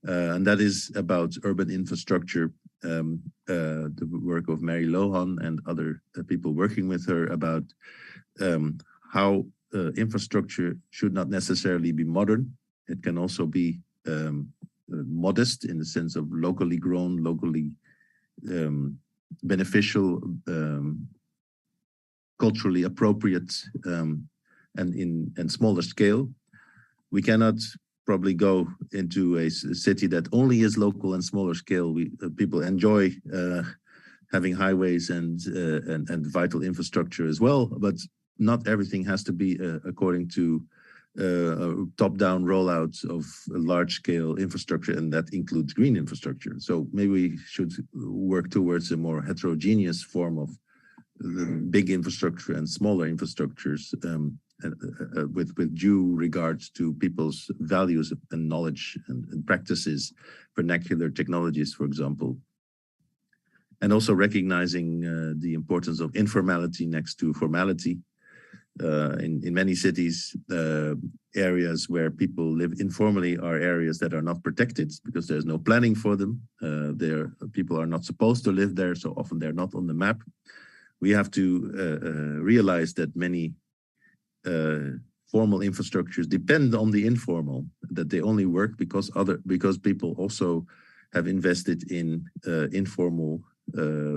and that is about urban infrastructure. The work of Mary Lohan and other people working with her about how infrastructure should not necessarily be modern. It can also be modest in the sense of locally grown, locally beneficial, culturally appropriate, and smaller scale. We cannot probably go into a city that only is local and smaller scale. People enjoy having highways and vital infrastructure as well, but not everything has to be according to top-down rollouts of large-scale infrastructure, and that includes green infrastructure. So maybe we should work towards a more heterogeneous form of big infrastructure and smaller infrastructures, with due regards to people's values and knowledge and practices, vernacular technologies, for example. And also recognizing the importance of informality next to formality. In many cities, areas where people live informally are areas that are not protected because there's no planning for them. People are not supposed to live there, so often they're not on the map. We have to realize that many formal infrastructures depend on the informal, that they only work because people also have invested in informal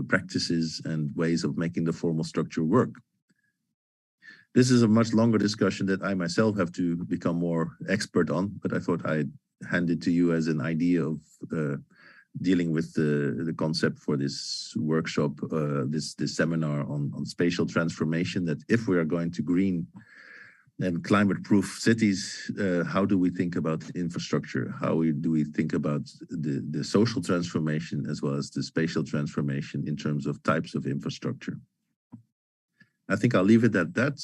practices and ways of making the formal structure work. This is a much longer discussion that I myself have to become more expert on, but I thought I'd hand it to you as an idea of dealing with the concept for this workshop, this seminar on spatial transformation, that if we are going to green and climate-proof cities, how do we think about infrastructure? How do we think about the social transformation as well as the spatial transformation in terms of types of infrastructure? I think I'll leave it at that.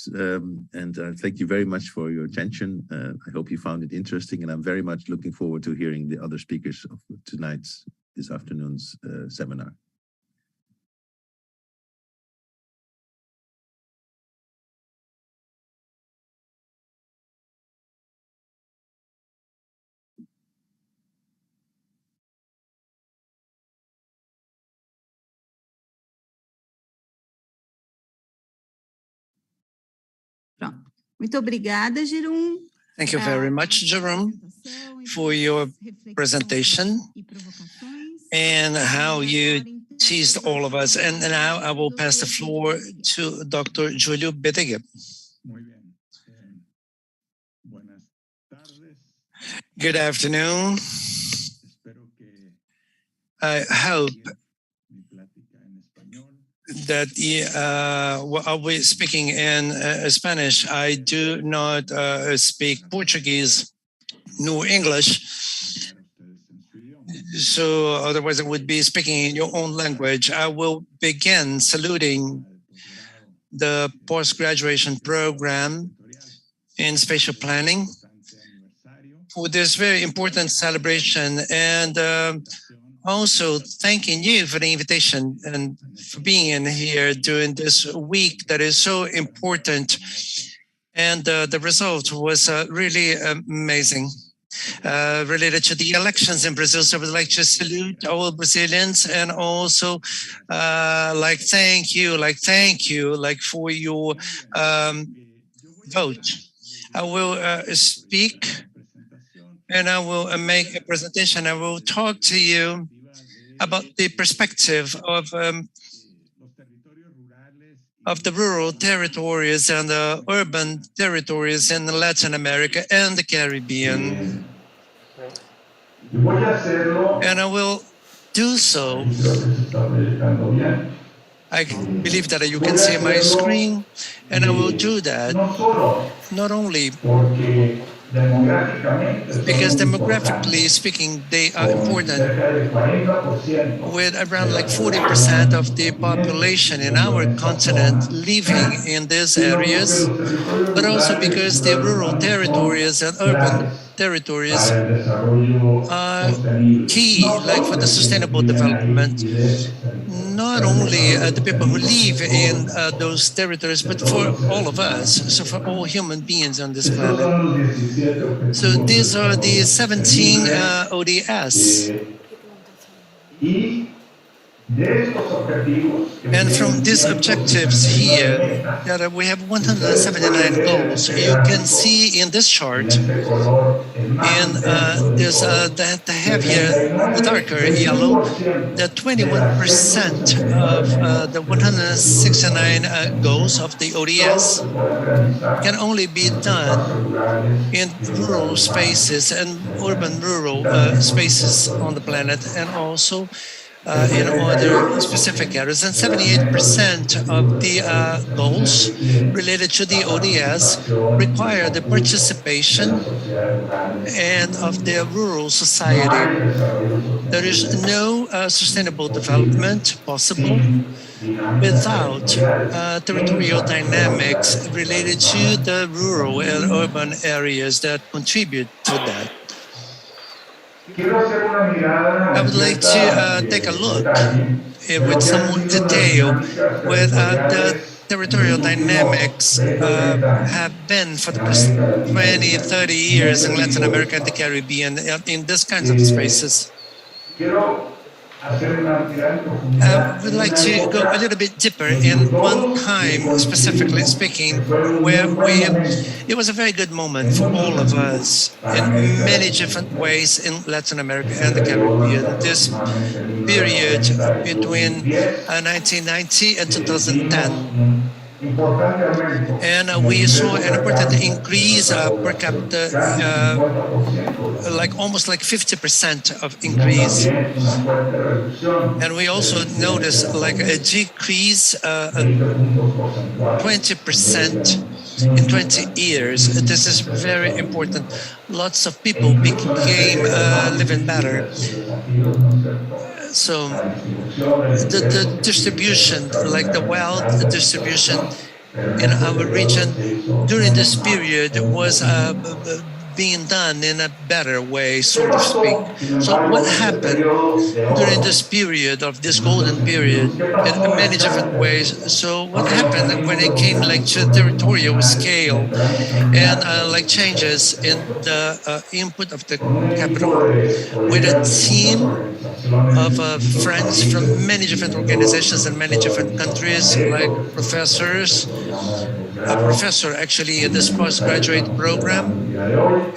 And thank you very much for your attention. I hope you found it interesting, and I'm very much looking forward to hearing the other speakers of this afternoon's seminar. Pronto. Muito obrigada, Jeroen. Thank you very much, Jerome, for your presentation and how you teased all of us. And now I will pass the floor to Dr. Julio Bedegue. Good afternoon. I hope that I'll be speaking in Spanish. I do not speak Portuguese nor English, so otherwise I would be speaking in your own language. I will begin saluting the post-graduation program in spatial planning for this very important celebration, and also thanking you for the invitation and for being in here during this week that is so important. And the result was really amazing. Related to the elections in Brazil, so I would like to salute all Brazilians and also thank you for your vote. I will speak and I will make a presentation. I will talk to you about the perspective of the rural territories and the urban territories in Latin America and the Caribbean. And I will do so. I believe that you can see my screen, and I will do that not only because demographically speaking, they are important, with around like 40% of the population in our continent living in these areas, but also because the rural territories and urban territories are key, like for the sustainable development, not only the people who live in those territories, but for all of us, so for all human beings on this planet. So these are the 17 ODS. And from these objectives here, that we have 179 goals. You can see in this chart, in this the heavier, the darker yellow, that 21% of the 169 goals of the ODS can only be done in rural spaces and urban rural spaces on the planet, and also in other specific areas. And 78% of the goals related to the ODS require the participation and of the rural society. There is no sustainable development possible without territorial dynamics related to the rural and urban areas that contribute to that. I would like to take a look with some more detail with the territorial dynamics have been for the past 20, 30 years in Latin America and the Caribbean in these kinds of spaces. I would like to go a little bit deeper in one time, specifically speaking, where it was a very good moment for all of us in many different ways in Latin America and the Caribbean. This period between 1990 and 2010. And we saw an important increase per capita, like almost like 50% of increase. And we also noticed like a decrease 20% in 20 years. This is very important. Lots of people became living better. So the distribution, like the wealth distribution in our region during this period was being done in a better way, so to speak. So what happened during this period of this golden period in many different ways? So what happened when it came like to territorial scale and like changes in the input of the capital with a team of friends from many different organizations and many different countries, like professors, a professor actually in this postgraduate program,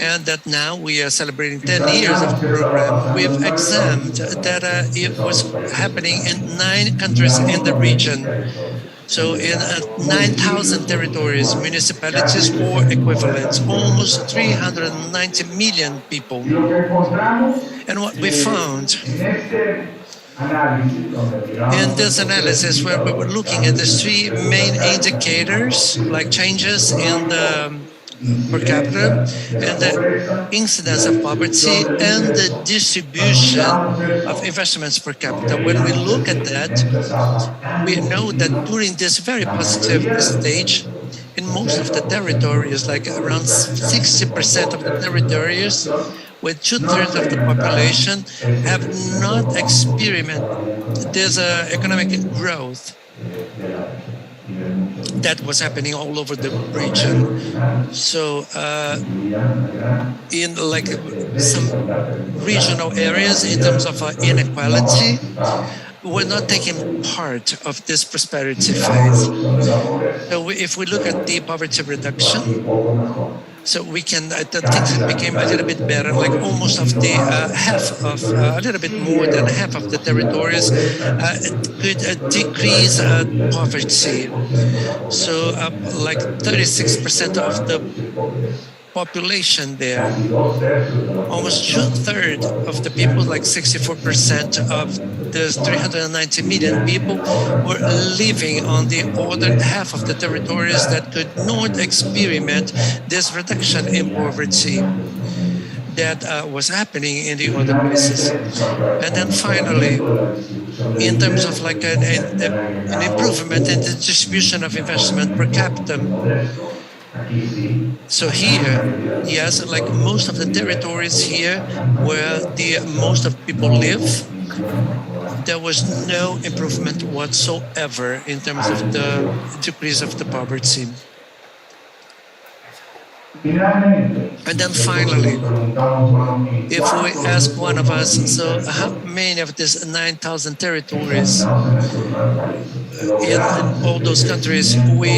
and that now we are celebrating 10 years of the program. We've examined that it was happening in 9 countries in the region. So in 9,000 territories, municipalities or equivalents, almost 390 million people. And what we found in this analysis, where we were looking at the 3 main indicators, like changes in the per capita and the incidence of poverty and the distribution of investments per capita. When we look at that, we know that during this very positive stage, in most of the territories, like around 60% of the territories, with 2/3 of the population, have not experienced this economic growth that was happening all over the region. So in like some regional areas, in terms of inequality, we're not taking part of this prosperity phase. So if we look at the poverty reduction, so we can, things became a little bit better, like almost of the half of, a little bit more than half of the territories could decrease poverty. So like 36% of the population there. Almost 2/3 of the people, like 64% of the 390 million people, were living on the other half of the territories that could not experiment this reduction in poverty that was happening in the other places. And then finally, in terms of like an improvement in the distribution of investment per capita. So here, yes, like most of the territories here where the most of people live, there was no improvement whatsoever in terms of the decrease of the poverty. And then finally, if we ask one of us, so how many of these 9,000 territories in all those countries we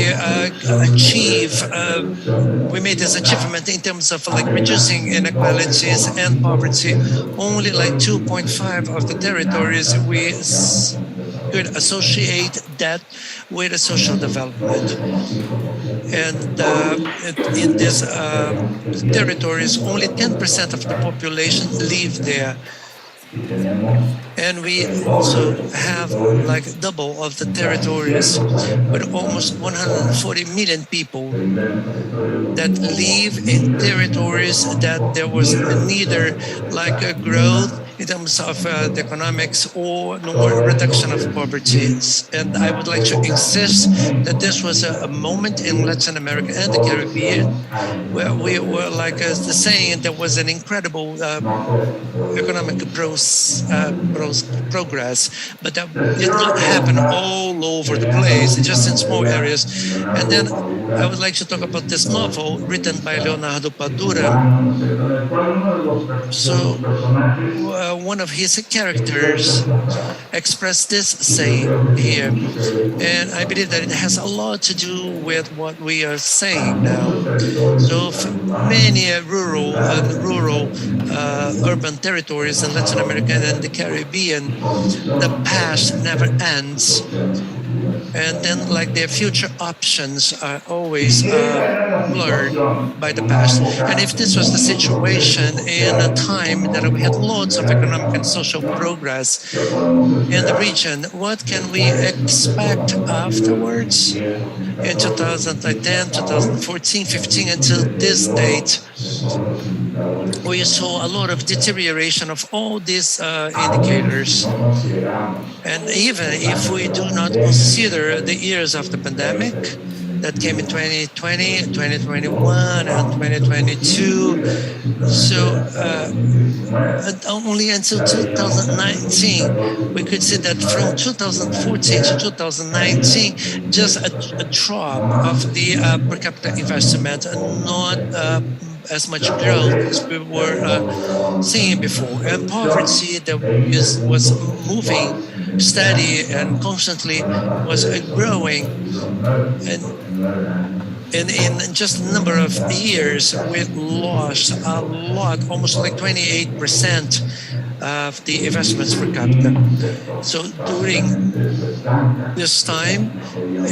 we made this achievement in terms of like reducing inequalities and poverty? Only like 2.5 of the territories we could associate that with a social development. And in these territories, only 10% of the population live there. And we also have like double of the territories with almost 140 million people that live in territories that there was neither like a growth in terms of the economics or nor reduction of poverty. And I would like to insist that this was a moment in Latin America and the Caribbean where we were like saying there was an incredible economic progress, but that did not happen all over the place, just in small areas. And then I would like to talk about this novel written by Leonardo Padura. So one of his characters expressed this saying here, and I believe that it has a lot to do with what we are saying now. So for many rural urban territories in Latin America and the Caribbean, the past never ends. And then like their future options are always blurred by the past. And if this was the situation in a time that we had lots of economic and social progress in the region, what can we expect afterwards? In 2010, 2014, 15, until this date, we saw a lot of deterioration of all these indicators. And even if we do not consider the years of the pandemic that came in 2020, 2021, and 2022, so only until 2019, we could see that from 2014 to 2019, just a drop of the per capita investment, and not as much growth as we were seeing before. And poverty that was moving steady and constantly was growing. And in just a number of years, we lost a lot, almost like 28% of the investments per capita. So during this time,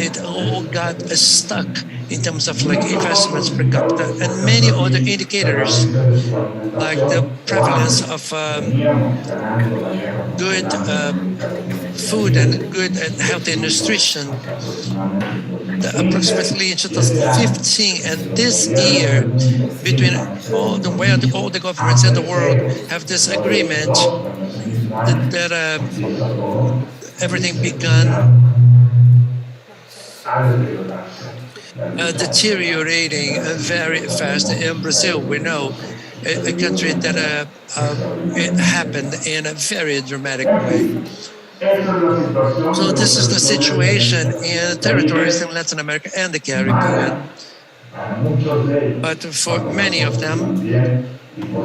it all got stuck in terms of like investments per capita, and many other indicators like the prevalence of good food and good and healthy nutrition. Approximately in 2015 and this year, between all the governments in the world have this agreement that everything began deteriorating very fast. In Brazil, we know a country that it happened in a very dramatic way. So this is the situation in territories in Latin America and the Caribbean. But for many of them,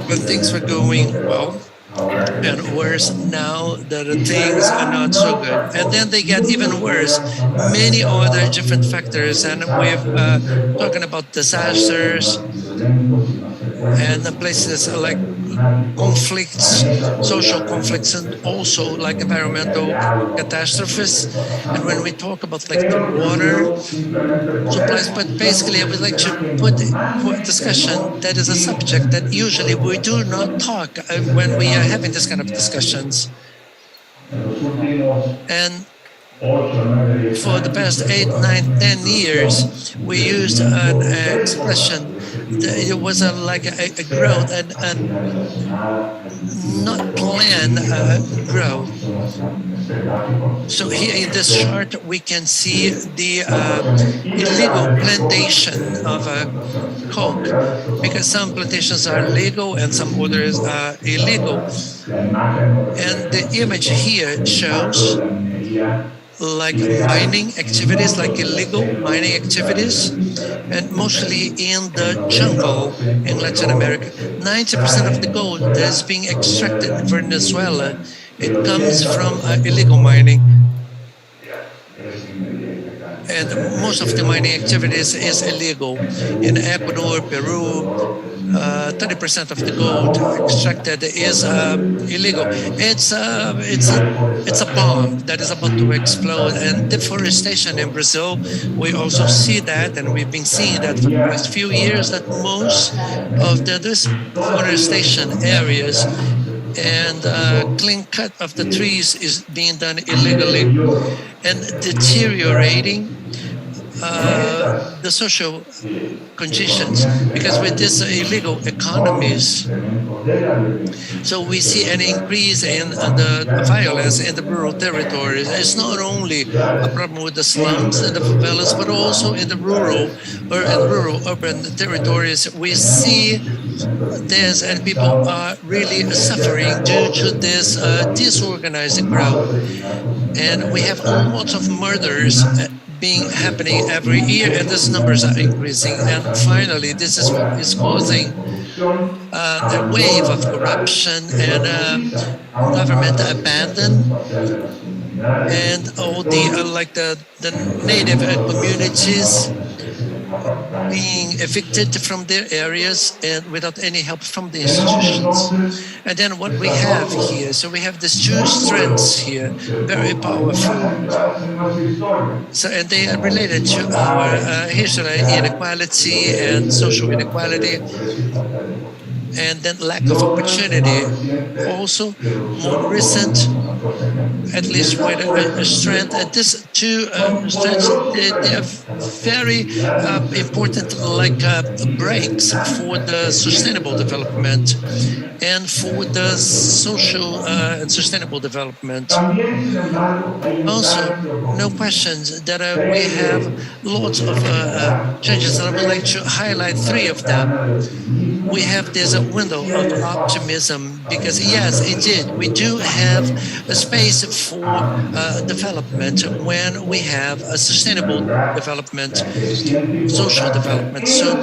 when things were going well, and worse now that things are not so good. And then they get even worse. Many other different factors, and we've talking about disasters and the places like conflicts, social conflicts, and also like environmental catastrophes. And when we talk about like the water supplies, but basically I would like to put for discussion that is a subject that usually we do not talk when we are having this kind of discussions. And for the past 8, 9, 10 years, we used an expression. It was like a growth and not planned growth. So here in this chart, we can see the illegal plantation of coke, because some plantations are legal and some others are illegal. And the image here shows like mining activities, like illegal mining activities, and mostly in the jungle in Latin America. 90% of the gold that is being extracted in Venezuela, it comes from illegal mining. And most of the mining activities is illegal. In Ecuador, Peru, 30% of the gold extracted is illegal. It's a bomb that is about to explode. And deforestation in Brazil, we also see that, and we've been seeing that for the past few years, that most of the deforestation areas and clean cut of the trees is being done illegally and deteriorating the social conditions, because with these illegal economies, so we see an increase in the violence in the rural territories. It's not only a problem with the slums and the favelas, but also in the rural urban territories. We see this, and people are really suffering due to this disorganized growth. And we have lots of murders happening every year, and these numbers are increasing. And finally, this is causing a wave of corruption and government abandon, and all the like the native communities being evicted from their areas and without any help from the institutions. And then what we have here, so we have these two strengths here, very powerful. So, and they are related to our history, inequality and social inequality, and then lack of opportunity. Also, more recent, at least with a strength, and these two strengths, they are very important, like breaks for the sustainable development and for the social and sustainable development. Also, no questions that we have lots of changes, and I would like to highlight three of them. We have this window of optimism, because yes, indeed, we do have a space for development when we have a sustainable development, social development. So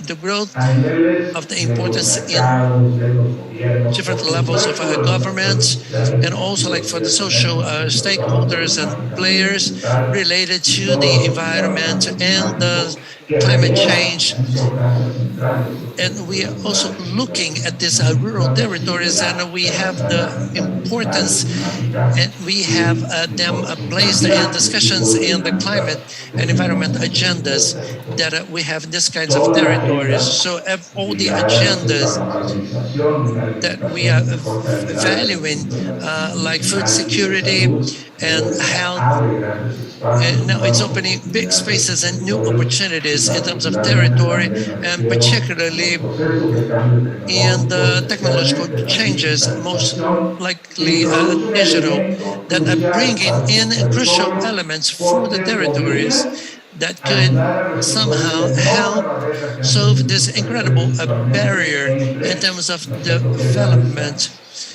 the growth of the importance in different levels of government, and also like for the social stakeholders and players related to the environment and the climate change. And we are also looking at these rural territories, and we have the importance, and we have them placed in discussions in the climate and environment agendas that we have in these kinds of territories. So all the agendas that we are valuing, like food security and health, and now it's opening big spaces and new opportunities in terms of territory, and particularly in the technological changes, most likely digital, that are bringing in crucial elements for the territories that could somehow help solve this incredible barrier in terms of development.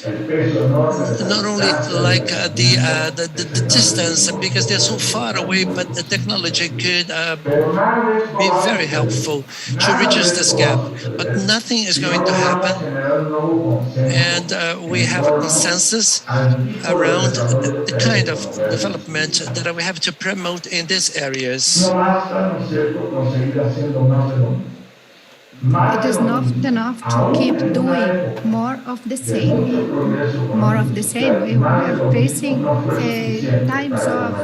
Not only like the distance, because they're so far away, but the technology could be very helpful to reduce this gap. But nothing is going to happen, and we have a consensus around the kind of development that we have to promote in these areas. It is not enough to keep doing more of the same. More of the same. We are facing times of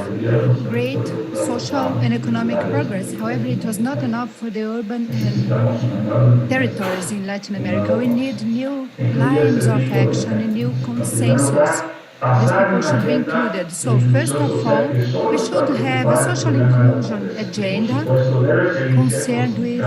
great social and economic progress. However, it was not enough for the urban and territories in Latin America. We need new lines of action and new consensus. These people should be included. So first of all, we should have a social inclusion agenda concerned with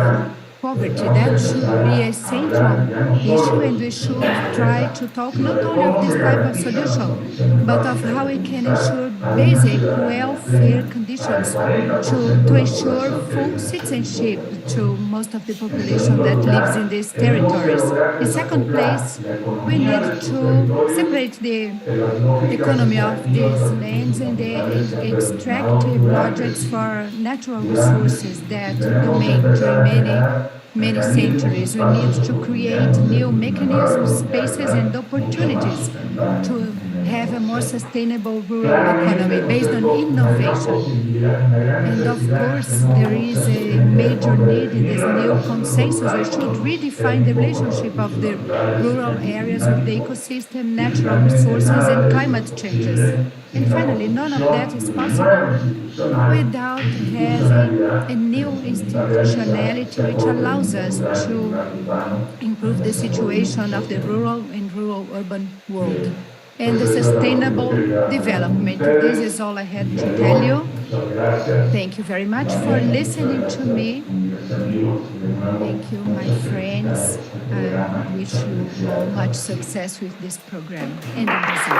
poverty. That should be a central issue, and we should try to talk not only of this type of solution, but of how we can ensure basic welfare conditions to ensure full citizenship to most of the population that lives in these territories. In second place, we need to separate the economy of these lands and the extractive projects for natural resources that domain during many centuries. We need to create new mechanisms, spaces, and opportunities to have a more sustainable rural economy based on innovation. And of course, there is a major need in this new consensus. We should redefine the relationship of the rural areas with the ecosystem, natural resources, and climate changes. And finally, none of that is possible without having a new institutionality which allows us to improve the situation of the rural and rural-urban world and the sustainable development. This is all I had to tell you. Thank you very much for listening to me. Thank you, my friends. I wish you all much success with this program and in Brazil.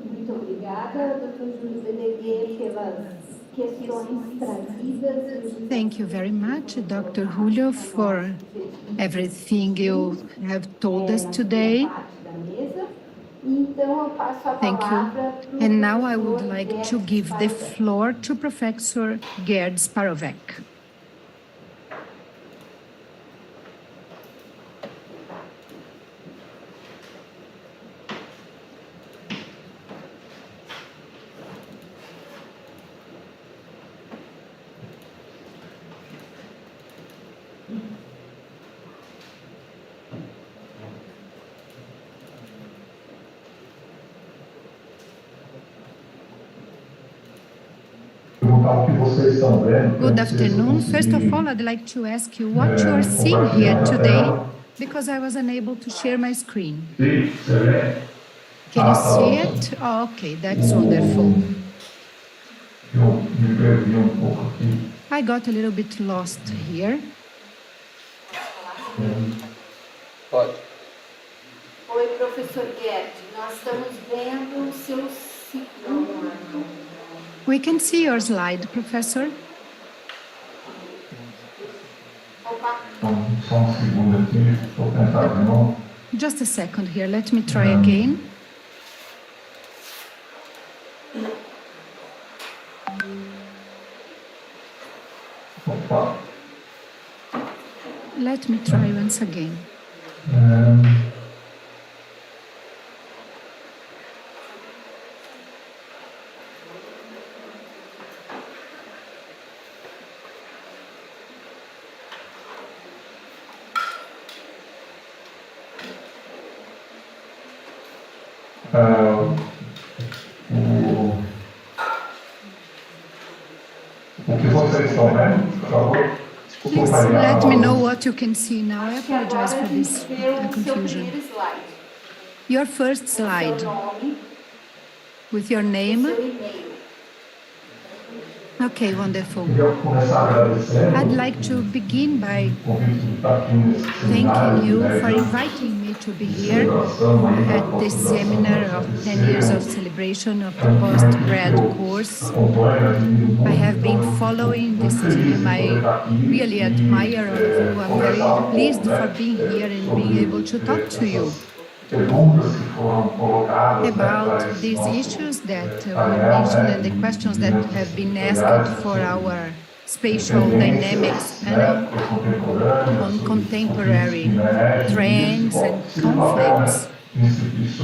Muito obrigada, Dr. Júlio Beneguet, pelas questões trazidas. Thank you very much, Dr. Julio, for everything you have told us today. Thank you. And now I would like to give the floor to Professor Gerd Sparovec. Good afternoon. First of all, I'd like to ask you what you are seeing here today, because I was unable to share my screen. Can you see it? Oh, okay, that's wonderful. I got a little bit lost here. Pode. Oi, professor Gerd, nós estamos vendo o seu ciclo. We can see your slide, Professor. Just a second here, let me try again. Let me try once again. Please let me know what you can see now. I apologize for this confusion. Your first slide with your name. Okay, wonderful. I'd like to begin by thanking you for inviting me to be here at this seminar of 10 years of celebration of the postgrad course. I have been following this team. I really admire all of you. I'm very pleased for being here and being able to talk to you about these issues that were mentioned and the questions that have been asked for our spatial dynamics panel on contemporary trends and conflicts,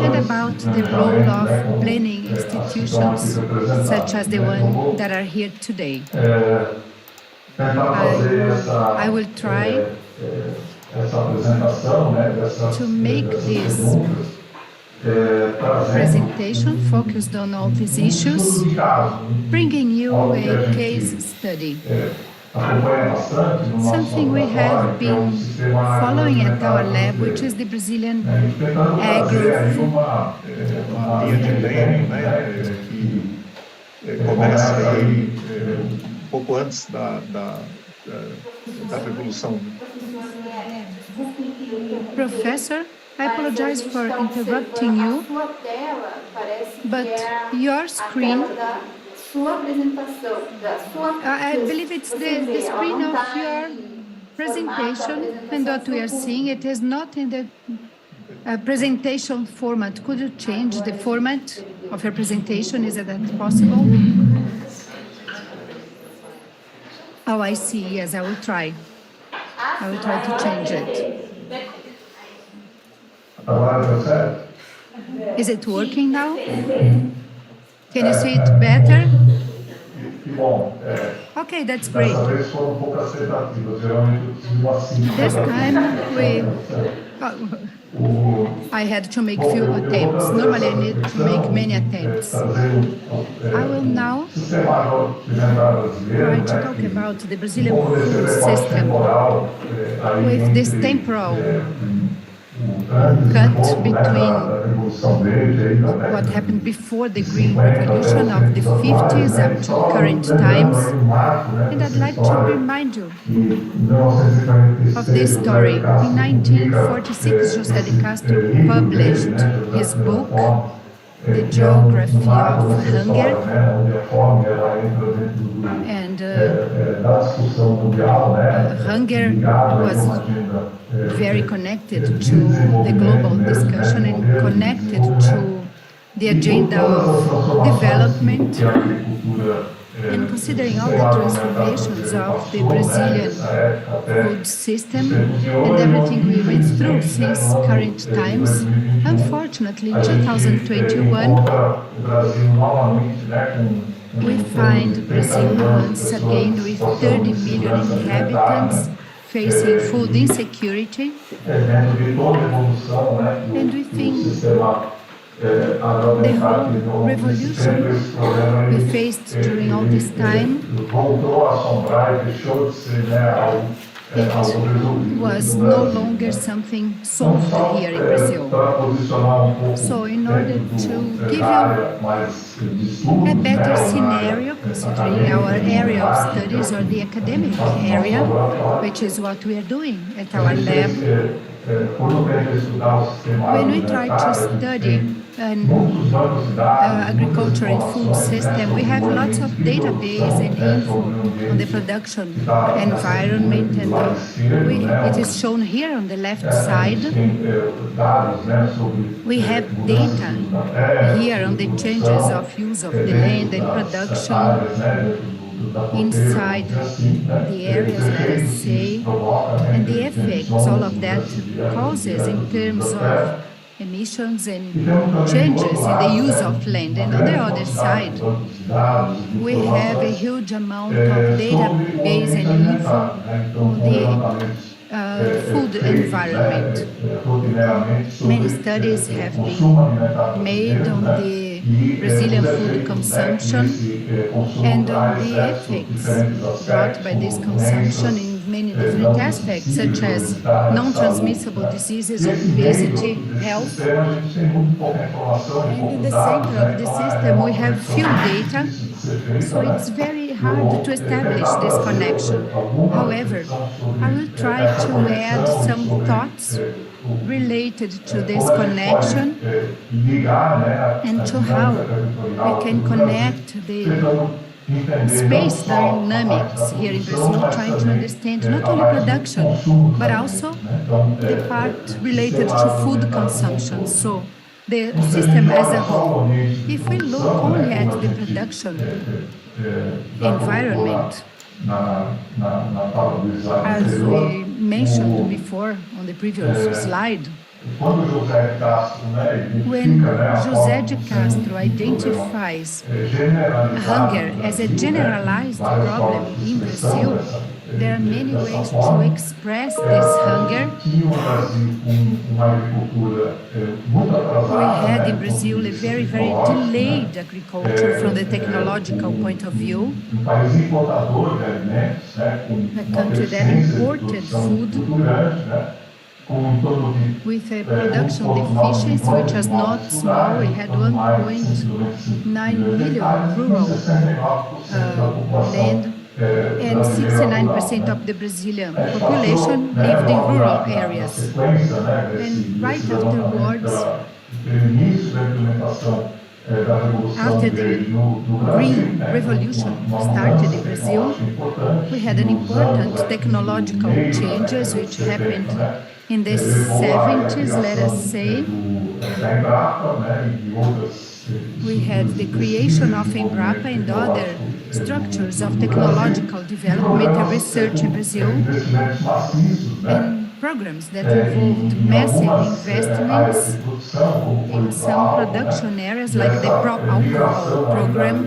and about the role of planning institutions such as the one that are here today. I will try to make this presentation focused on all these issues, bringing you a case study. Something we have been following at our lab, which is the Brazilian agro-food. Uma linha de tempo, né, que começa aí pouco antes da Revolução. Professor, I apologize for interrupting you, but your screen, I believe it's the screen of your presentation, and what we are seeing, it is not in the presentation format. Could you change the format of your presentation? Is that possible? Oh, I see. Yes, I will try. I will try to change it. Is it working now? Can you see it better? Okay, that's great. This time I had to make few attempts. Normally I need to make many attempts. I will now try to talk about the Brazilian food system with this temporal cut between what happened before the Green Revolution of the 50s up to current times. And I'd like to remind you of this story. In 1946, José de Castro published his book, The Geography of Hunger, and hunger was very connected to the global discussion and connected to the agenda of development, and considering all the transformations of the Brazilian food system and everything we went through since current times. Unfortunately, in 2021, we find Brazil once again with 30 million inhabitants facing food insecurity, and we think the whole revolution we faced during all this time, it was no longer something solved here in Brazil. So in order to give you a better scenario, considering our area of studies or the academic area, which is what we are doing at our lab, when we try to study an agriculture and food system, we have lots of database and info on the production environment, and it is shown here on the left side. We have data here on the changes of use of the land and production inside the areas, let us say, and the effects all of that causes in terms of emissions and changes in the use of land. And on the other side, we have a huge amount of database and info on the food environment. Many studies have been made on the Brazilian food consumption and on the effects brought by this consumption in many different aspects, such as non-transmissible diseases, obesity, health. And in the center of the system, we have few data, so it's very hard to establish this connection. However, I will try to add some thoughts related to this connection and to how we can connect the space dynamics here in Brazil, trying to understand not only production, but also the part related to food consumption. So the system as a whole. If we look only at the production environment, As we mentioned before on the previous slide, when José de Castro identifies hunger as a generalized problem in Brazil, there are many ways to express this hunger. We had in Brazil a very, very delayed agriculture from the technological point of view, a country that imported food with a production deficiency which was not small. We had 1.9 million rural land, and 69% of the Brazilian population lived in rural areas. And right afterwards, after the Green Revolution started in Brazil, we had an important technological changes which happened in the 70s, let us say. We had the creation of Embrapa and other structures of technological development and research in Brazil, and programs that involved massive investments in some production areas like the pro-alcohol program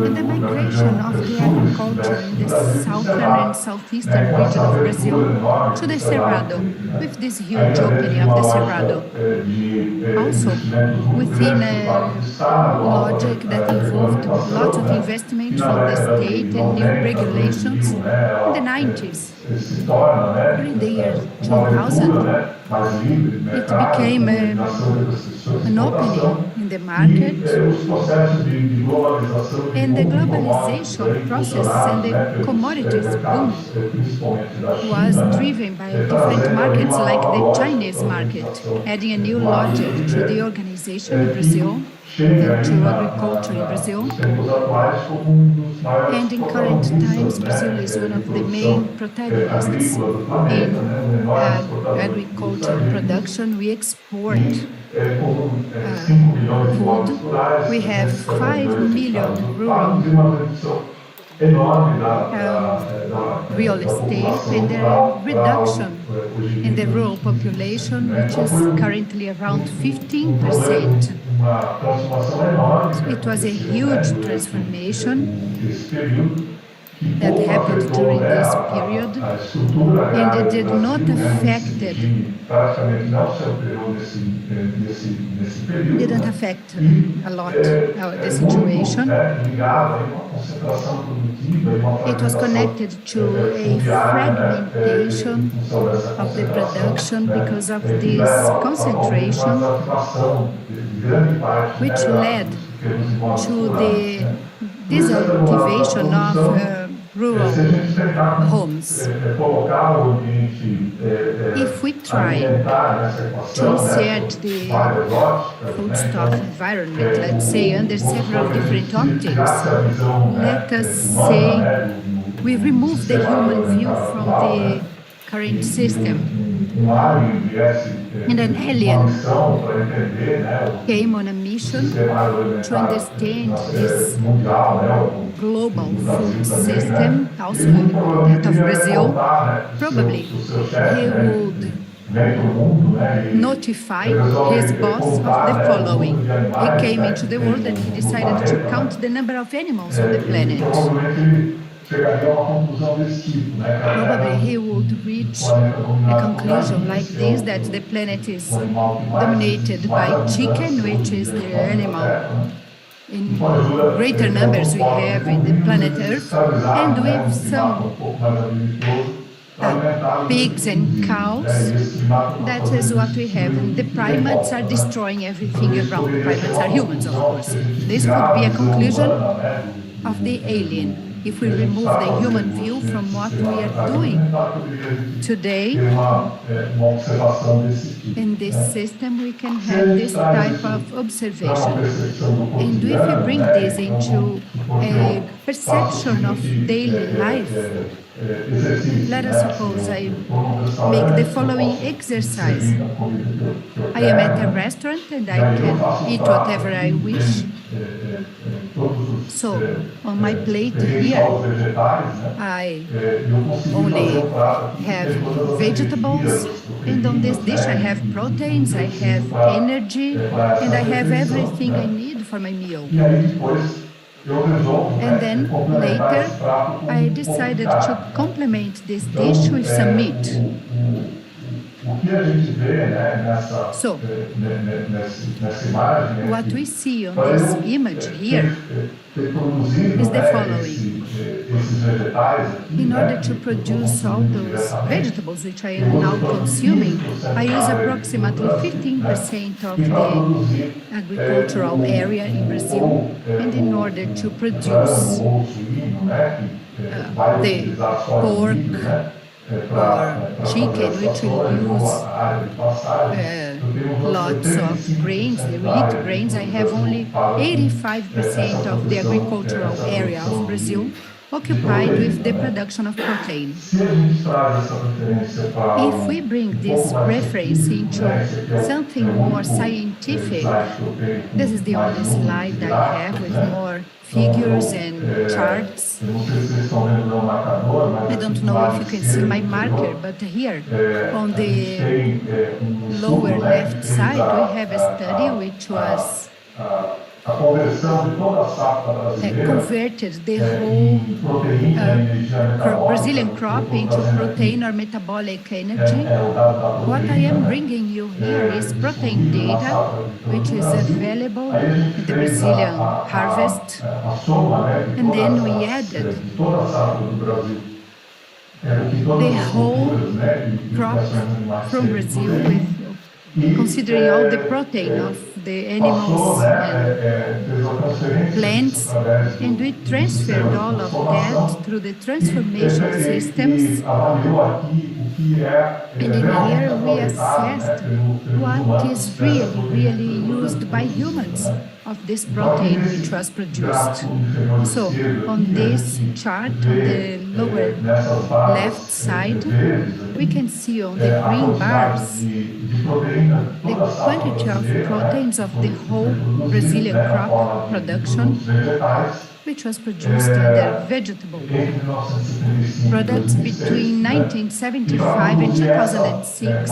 and the migration of the agriculture in the southern and southeastern region of Brazil to the Cerrado, with this huge opening of the Cerrado. Also, within a logic that involved lots of investment from the state and new regulations in the 90s. During the year 2000, it became an opening in the market, and the globalization process and the commodities boom was driven by different markets like the Chinese market, adding a new logic to the organization in Brazil and to agriculture in Brazil. And in current times, Brazil is one of the main protagonists in agricultural production. We export food. We have 5 million rural real estate, and there is reduction in the rural population, which is currently around 15%. It was a huge transformation that happened during this period, and it did not didn't affect a lot the situation. It was connected to a fragmentation of the production because of this concentration, which led to the disaltivation of rural homes. If we try to insert the foodstuff environment, let's say, under several different optics, let us say we remove the human view from the current system, and an alien came on a mission to understand this global food system, also that of Brazil. Probably he would notify his boss of the following. He came into the world and he decided to count the number of animals on the planet. Probably he would reach a conclusion like this, that the planet is dominated by chicken, which is the animal in greater numbers we have in the planet Earth, and with some pigs and cows. That is what we have. And the primates are destroying everything around. The primates are humans, of course. This could be a conclusion of the alien. If we remove the human view from what we are doing today in this system, we can have this type of observation. And if we bring this into a perception of daily life. Let us suppose I make the following exercise. I am at a restaurant and I can eat whatever I wish. So, on my plate here, I only have vegetables, and on this dish I have proteins, I have energy, and I have everything I need for my meal. And then later, I decided to complement this dish with some meat. So, what we see on this image here is the following. In order to produce all those vegetables which I am now consuming, I use approximately 15% of the agricultural area in Brazil. And in order to produce the pork, or chicken, which will use lots of grains, the wheat grains, I have only 85% of the agricultural area of Brazil occupied with the production of protein. If we bring this reference into something more scientific, this is the only slide I have with more figures and charts. I don't know if you can see my marker, but here on the lower left side, we have a study which was converted the whole Brazilian crop into protein or metabolic energy. What I am bringing you here is protein data, which is available in the Brazilian harvest. And then we added the whole crop from Brazil with considering all the protein of the animals and plants, and we transferred all of that through the transformation systems. And in here we assessed what is really used by humans of this protein which was produced. So on this chart, on the lower left side, we can see on the green bars the quantity of proteins of the whole Brazilian crop production, which was produced under vegetable products between 1975 and 2006.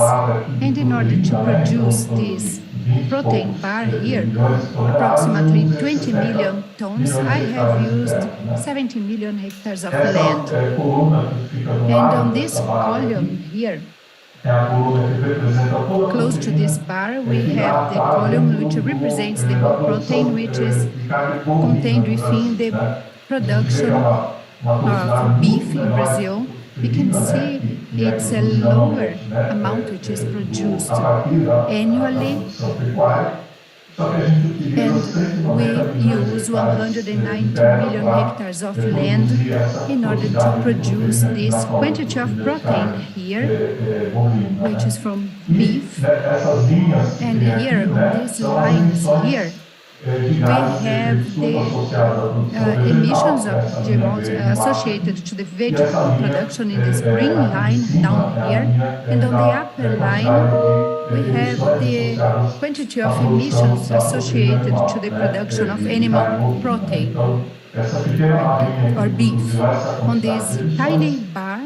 And in order to produce this protein bar here, approximately 20 million tons, I have used 70 million hectares of land. And on this column here, close to this bar, we have the column which represents the whole protein, which is contained within the production of beef in Brazil. We can see it's a lower amount which is produced annually, and we use 190 million hectares of land in order to produce this quantity of protein here, which is from beef. And here, on these lines here, we have the emissions of GMOs associated to the vegetable production in this green line down here, and on the upper line we have the quantity of emissions associated to the production of animal protein or beef. On this tiny bar,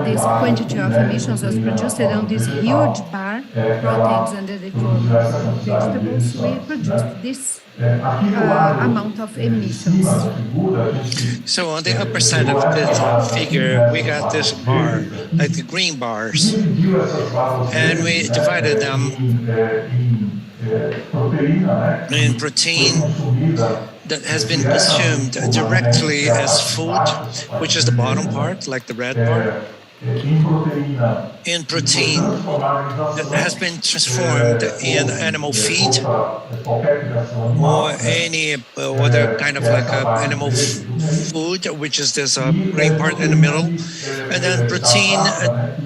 this quantity of emissions was produced, and on this huge bar, proteins under the form of vegetables, we produced this amount of emissions. So on the upper side of this figure, we got this bar, like the green bars, and we divided them in protein that has been consumed directly as food, which is the bottom part, like the red part, in protein that has been transformed in animal feed or any other kind of like animal food, which is this green part in the middle, and then protein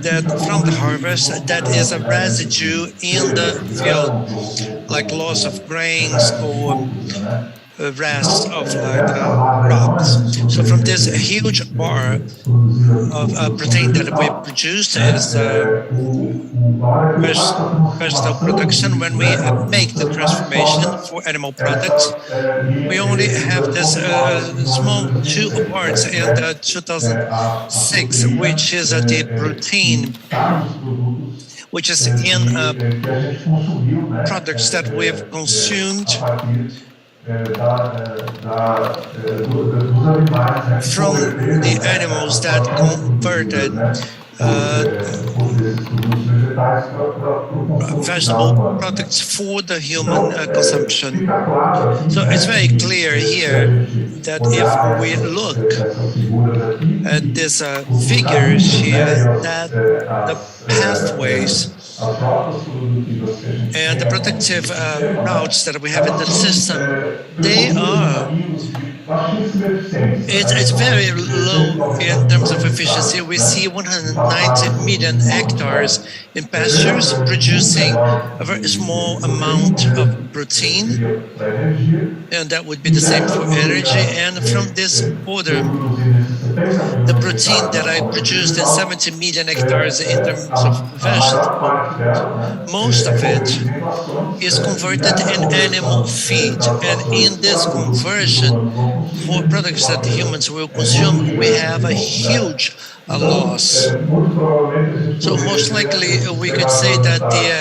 that from the harvest that is a residue in the field, like loss of grains or rest of crops. So from this huge bar of protein that we produced is vegetable production. When we make the transformation for animal products, we only have this small 2 parts in the 2006, which is the protein, which is in products that we've consumed from the animals that converted vegetable products for the human consumption. So it's very clear here that if we look at these figures here, that the pathways and the productive routes that we have in the system, they are, it's very low in terms of efficiency. We see 190 million hectares in pastures producing a very small amount of protein, and that would be the same for energy. And from this order, the protein that I produced in 70 million hectares in terms of vegetable, most of it is converted in animal feed. And in this conversion for products that humans will consume, we have a huge loss. So most likely we could say that the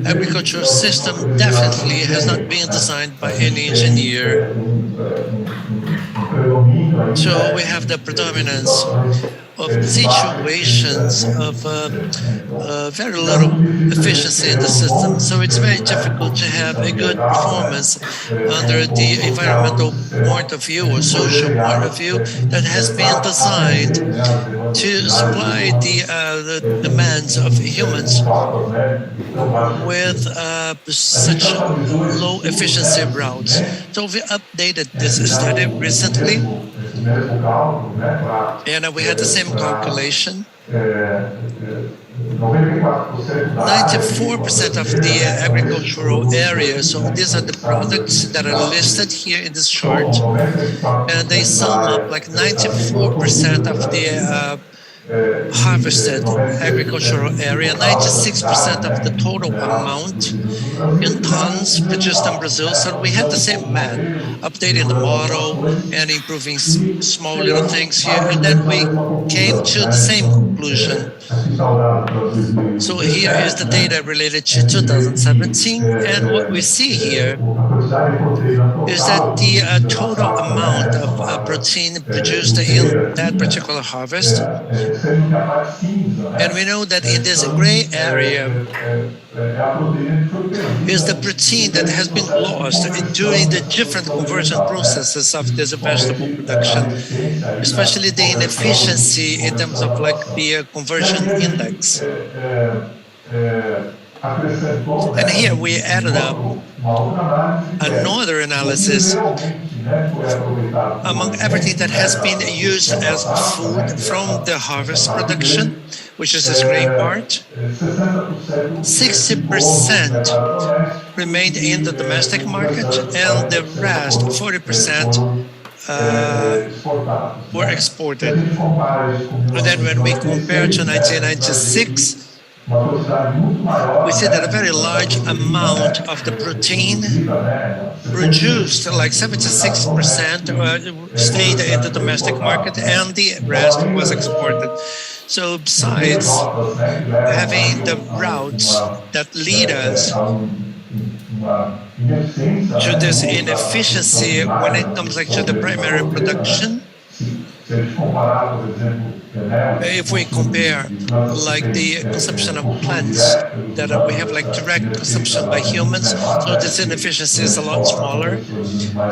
agricultural system definitely has not been designed by any engineer. So we have the predominance of situations of very little efficiency in the system. So it's very difficult to have a good performance under the environmental point of view or social point of view that has been designed to supply the demands of humans with such low efficiency routes. So we updated this study recently, and we had the same calculation. 94% of the agricultural area, so these are the products that are listed here in this chart, and they sum up like 94% of the harvested agricultural area, 96% of the total amount in tons produced in Brazil. So we had the same math, updating the model and improving small little things here, and then we came to the same conclusion. So here is the data related to 2017, and what we see here is that the total amount of protein produced in that particular harvest. And we know that in this gray area is the protein that has been lost during the different conversion processes of this vegetable production, especially the inefficiency in terms of like the conversion index. And here we added up another analysis among everything that has been used as food from the harvest production, which is this gray part. 60% remained in the domestic market, and the rest, 40%, were exported. And then when we compare to 1996, we see that a very large amount of the protein produced, like 76%, stayed in the domestic market, and the rest was exported. So besides having the routes that lead us to this inefficiency when it comes like to the primary production, if we compare like the consumption of plants that we have like direct consumption by humans, so this inefficiency is a lot smaller.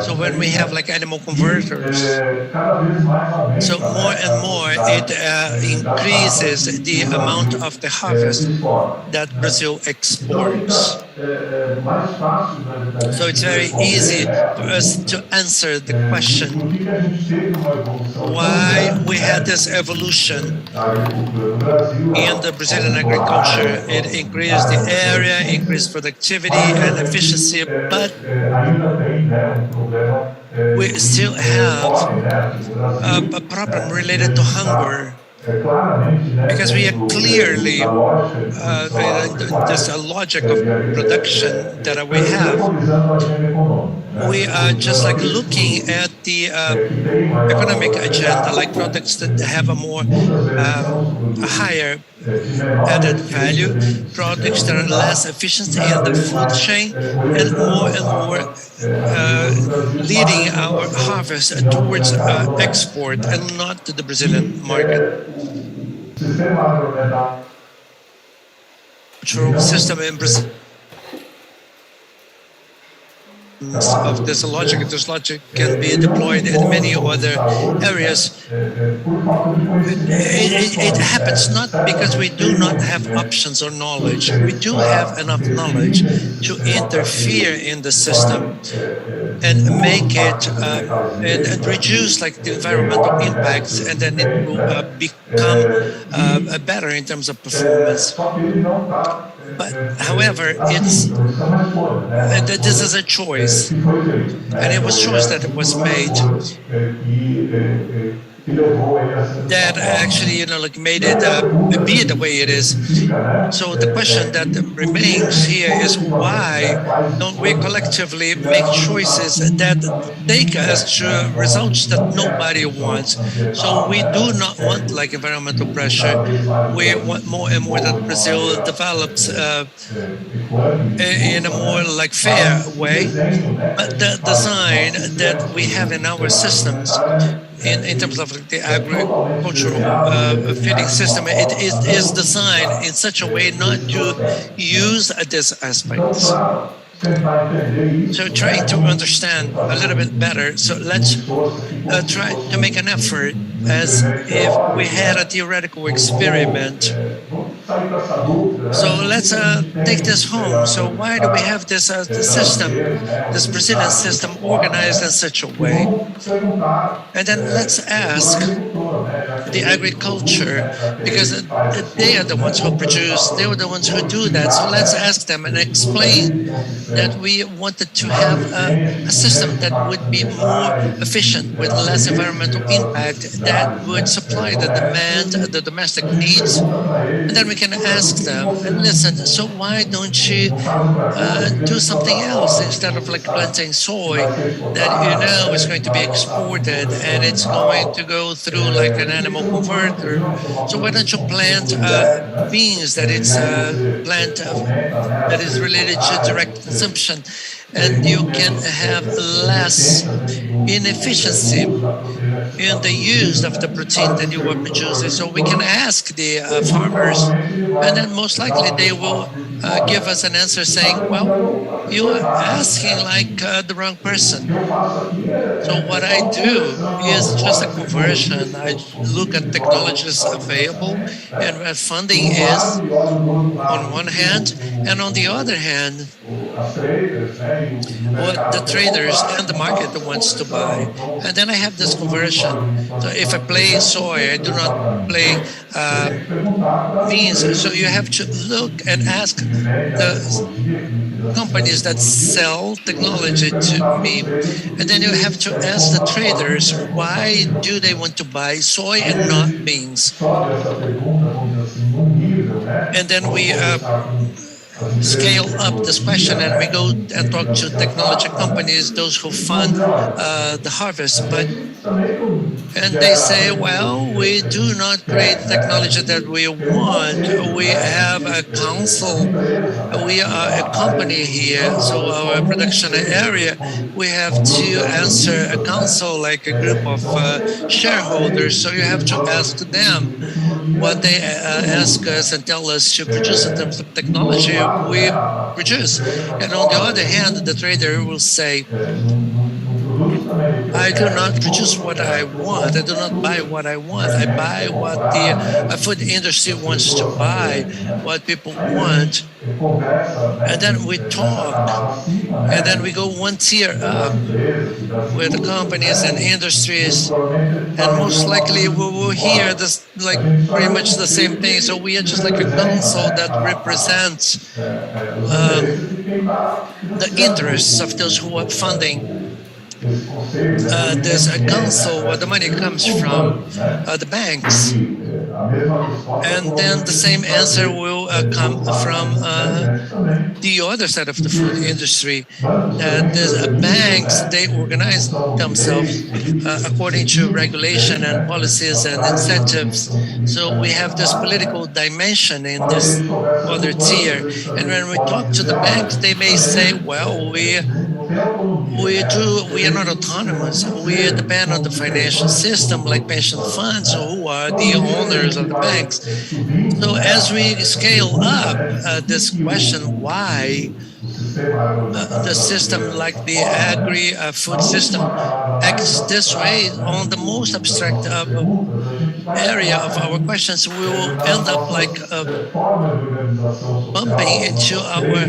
So when we have like animal converters, so more and more it increases the amount of the harvest that Brazil exports. So it's very easy for us to answer the question why we had this evolution in the Brazilian agriculture. It increased the area, increased productivity and efficiency, but we still have a problem related to hunger, because we are clearly there's a logic of production that we have. We are just like looking at the economic agenda, like products that have a more a higher added value, products that are less efficient in the food chain, and more leading our harvest towards export and not to the Brazilian market. System in Brazil of this logic can be deployed in many other areas. It happens not because we do not have options or knowledge. We do have enough knowledge to interfere in the system and make it and reduce like the environmental impacts, and then it will become better in terms of performance. But however, this is a choice, and it was a choice that was made that actually, like made it be the way it is. So the question that remains here is, why don't we collectively make choices that take us to results that nobody wants? So we do not want like environmental pressure. We want more and more that Brazil develops in a more like fair way. But the design that we have in our systems in terms of the agricultural feeding system, it is designed in such a way not to use these aspects. So trying to understand a little bit better, so let's try to make an effort as if we had a theoretical experiment. So let's take this home. So why do we have this system, this Brazilian system organized in such a way? And then let's ask the agriculture, because they are the ones who produce, they are the ones who do that. So let's ask them and explain that we wanted to have a system that would be more efficient with less environmental impact, that would supply the demand, the domestic needs. And then we can ask them, and listen, so why don't you do something else instead of like planting soy that you know is going to be exported and it's going to go through like an animal converter? So why don't you plant beans that it's plant that is related to direct consumption, and you can have less inefficiency in the use of the protein that you are producing. So we can ask the farmers, and then most likely they will give us an answer saying, well, you are asking like the wrong person. So what I do is just a conversion. I look at technologies available and where funding is on one hand, and on the other hand, what the traders and the market wants to buy. And then I have this conversion. So if I play soy, I do not play beans. So you have to look and ask the companies that sell technology to me. And then you have to ask the traders, why do they want to buy soy and not beans? And then we scale up this question, and we go and talk to technology companies, those who fund the harvest. And they say, well, we do not create technology that we want. We have a council. We are a company here. So our production area, we have to answer a council, like a group of shareholders. So you have to ask them what they ask us and tell us to produce in terms of technology, we produce. And on the other hand, the trader will say, I do not produce what I want. I do not buy what I want. I buy what the food industry wants to buy, what people want. And then we talk, and then we go one tier up with the companies and industries, and most likely we will hear this like pretty much the same thing. So we are just like a council that represents the interests of those who are funding. There's a council where the money comes from, the banks, and then the same answer will come from the other side of the food industry. There's banks, they organize themselves according to regulation and policies and incentives. So we have this political dimension in this other tier. And when we talk to the banks, they may say, well, we are not autonomous. We depend on the financial system, like pension funds, who are the owners of the banks. So as we scale up this question, why the system like the agri-food system acts this way, on the most abstract area of our questions, we will end up like bumping into our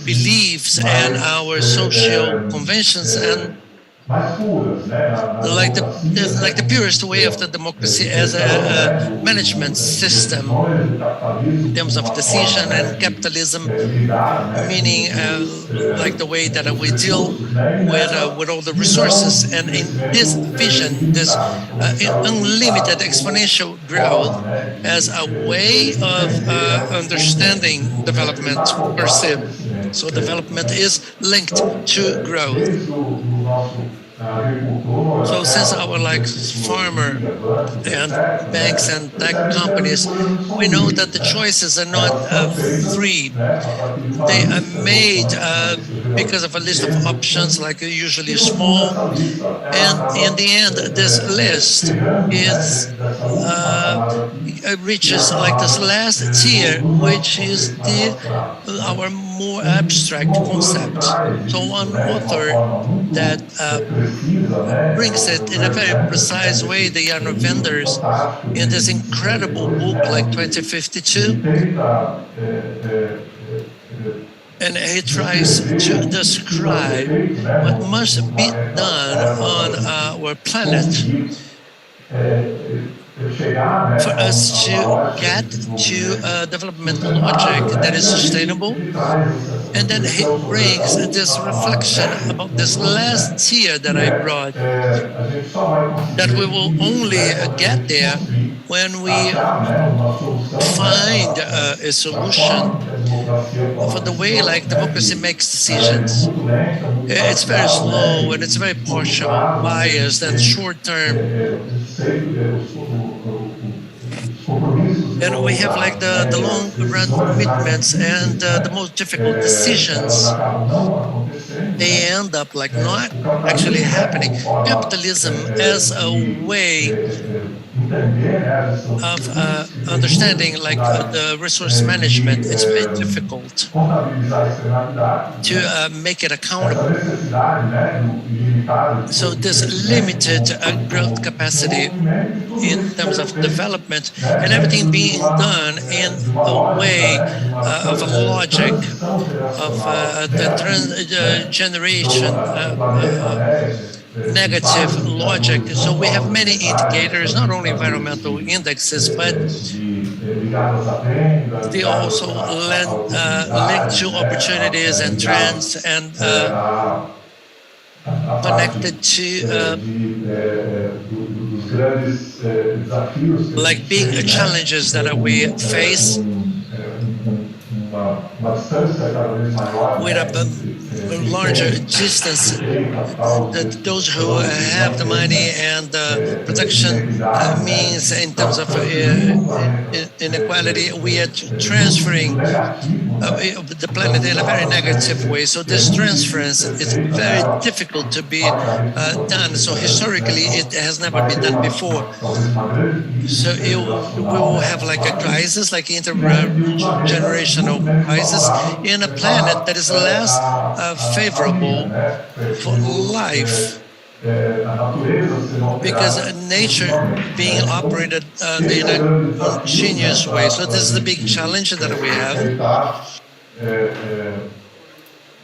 beliefs and our social conventions, and like the purest way of the democracy as a management system in terms of decision, and capitalism meaning like the way that we deal with all the resources. And in this vision, this unlimited exponential growth as a way of understanding development per se. So development is linked to growth. So since our like farmer and banks and tech companies, we know that the choices are not free. They are made because of a list of options, like usually small. And in the end, this list is reaches like this last tier, which is our more abstract concept. So one author that brings it in a very precise way, the Yarno vendors, in this incredible book like 2052. And he tries to describe what must be done on our planet for us to get to a development logic that is sustainable. And then he brings this reflection about this last tier that I brought, that we will only get there when we find a solution for the way like democracy makes decisions. It's very slow and it's very partial, biased and short-term. And we have like the long-run commitments and the most difficult decisions. They end up like not actually happening. Capitalism as a way of understanding like the resource management, it's very difficult to make it accountable. So this limited growth capacity in terms of development, and everything being done in a way of a logic of the generation negative logic. So we have many indicators, not only environmental indexes, but they also link to opportunities and trends and connected to like big challenges that we face with a larger distance, that those who have the money and the production means in terms of inequality, we are transferring the planet in a very negative way. So this transference is very difficult to be done. So historically, it has never been done before. So we will have like a crisis, like intergenerational crisis, in a planet that is less favorable for life. because nature being operated in a continuous way. So this is the big challenge that we have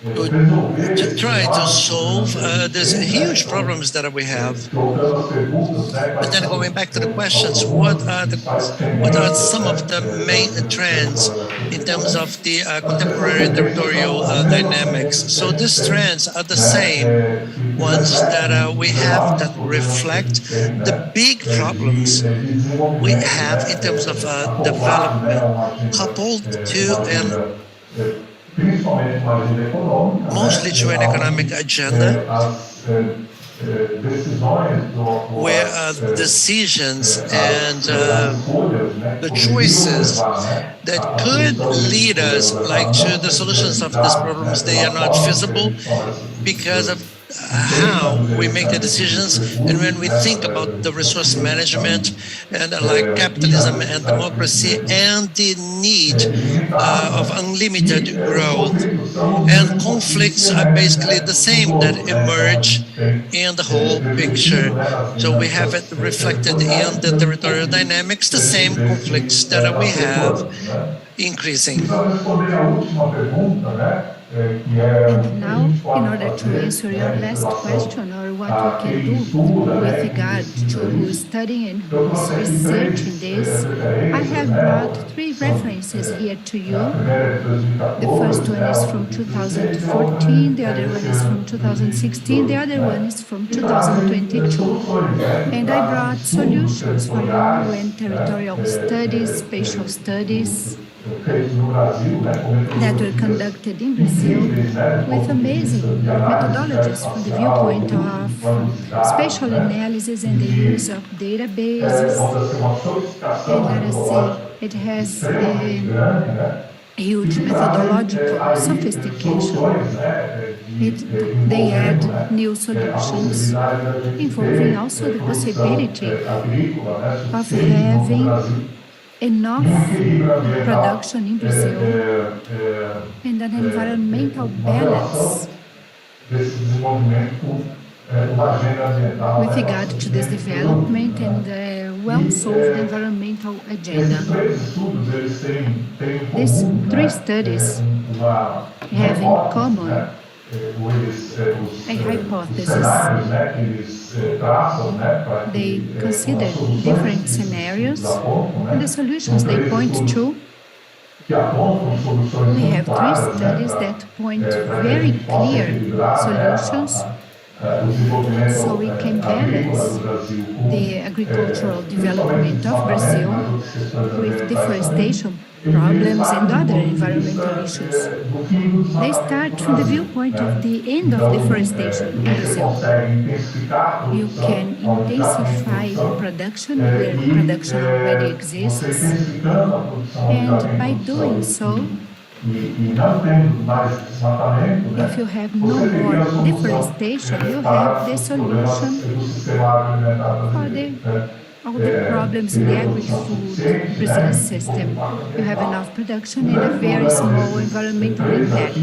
to try to solve these huge problems that we have. But then going back to the questions, what are some of the main trends in terms of the contemporary territorial dynamics? So these trends are the same ones that we have that reflect the big problems we have in terms of development, coupled to and mostly to an economic agenda where decisions and the choices that could lead us like to the solutions of these problems, they are not feasible because of how we make the decisions. And when we think about the resource management and like capitalism and democracy and the need of unlimited growth, and conflicts are basically the same that emerge in the whole picture. So we have it reflected in the territorial dynamics, the same conflicts that we have increasing. And now, in order to answer your last question, or what we can do with regard to who's studying and who's researching this, I have brought 3 references here to you. The first one is from 2014, the other one is from 2016, the other one is from 2022. And I brought solutions for you in territorial studies, spatial studies, that were conducted in Brazil with amazing methodologies from the viewpoint of spatial analysis and the use of databases. And let us say it has a huge methodological sophistication. They add new solutions, involving also the possibility of having enough production in Brazil and an environmental balance with regard to this development and well-solved environmental agenda. These 3 studies have in common a hypothesis. They consider different scenarios, and the solutions they point to. We have 3 studies that point very clear solutions, so we can balance the agricultural development of Brazil with deforestation problems and other environmental issues. They start from the viewpoint of the end of deforestation in Brazil. You can intensify production where production already exists, and by doing so, if you have no more deforestation, you have the solution for all the problems in the agri-food Brazilian system. You have enough production and a very small environmental impact.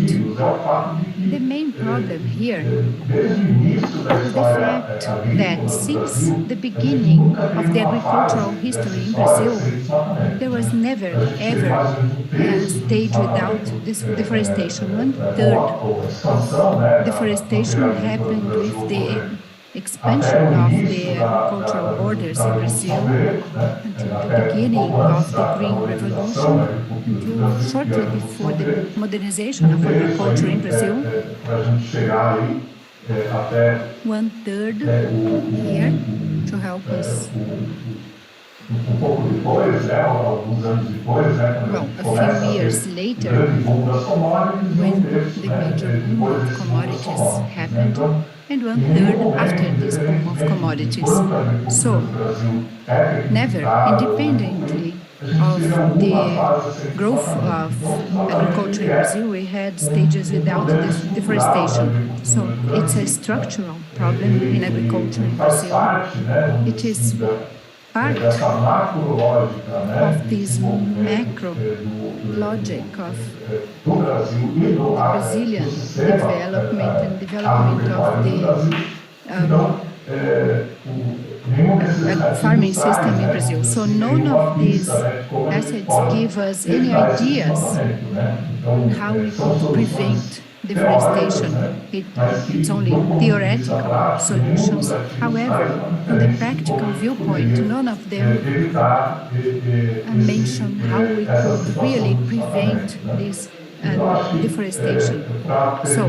The main problem here is the fact that since the beginning of the agricultural history in Brazil, there was never, ever a stage without this deforestation. 1/3 of deforestation happened with the expansion of the agricultural borders in Brazil until the beginning of the Green Revolution, until shortly before the modernization of agriculture in Brazil. 1/3 here to help us. Well, a few years later, when the major boom of commodities happened, and 1/3 after this boom of commodities. So, never, independently of the growth of agriculture in Brazil, we had stages without deforestation. So, it's a structural problem in agriculture in Brazil. It is part of this macro logic of the Brazilian development and development of the farming system in Brazil. So none of these assets give us any ideas how we could prevent deforestation. It's only theoretical solutions. However, from the practical viewpoint, none of them mention how we could really prevent this deforestation. So,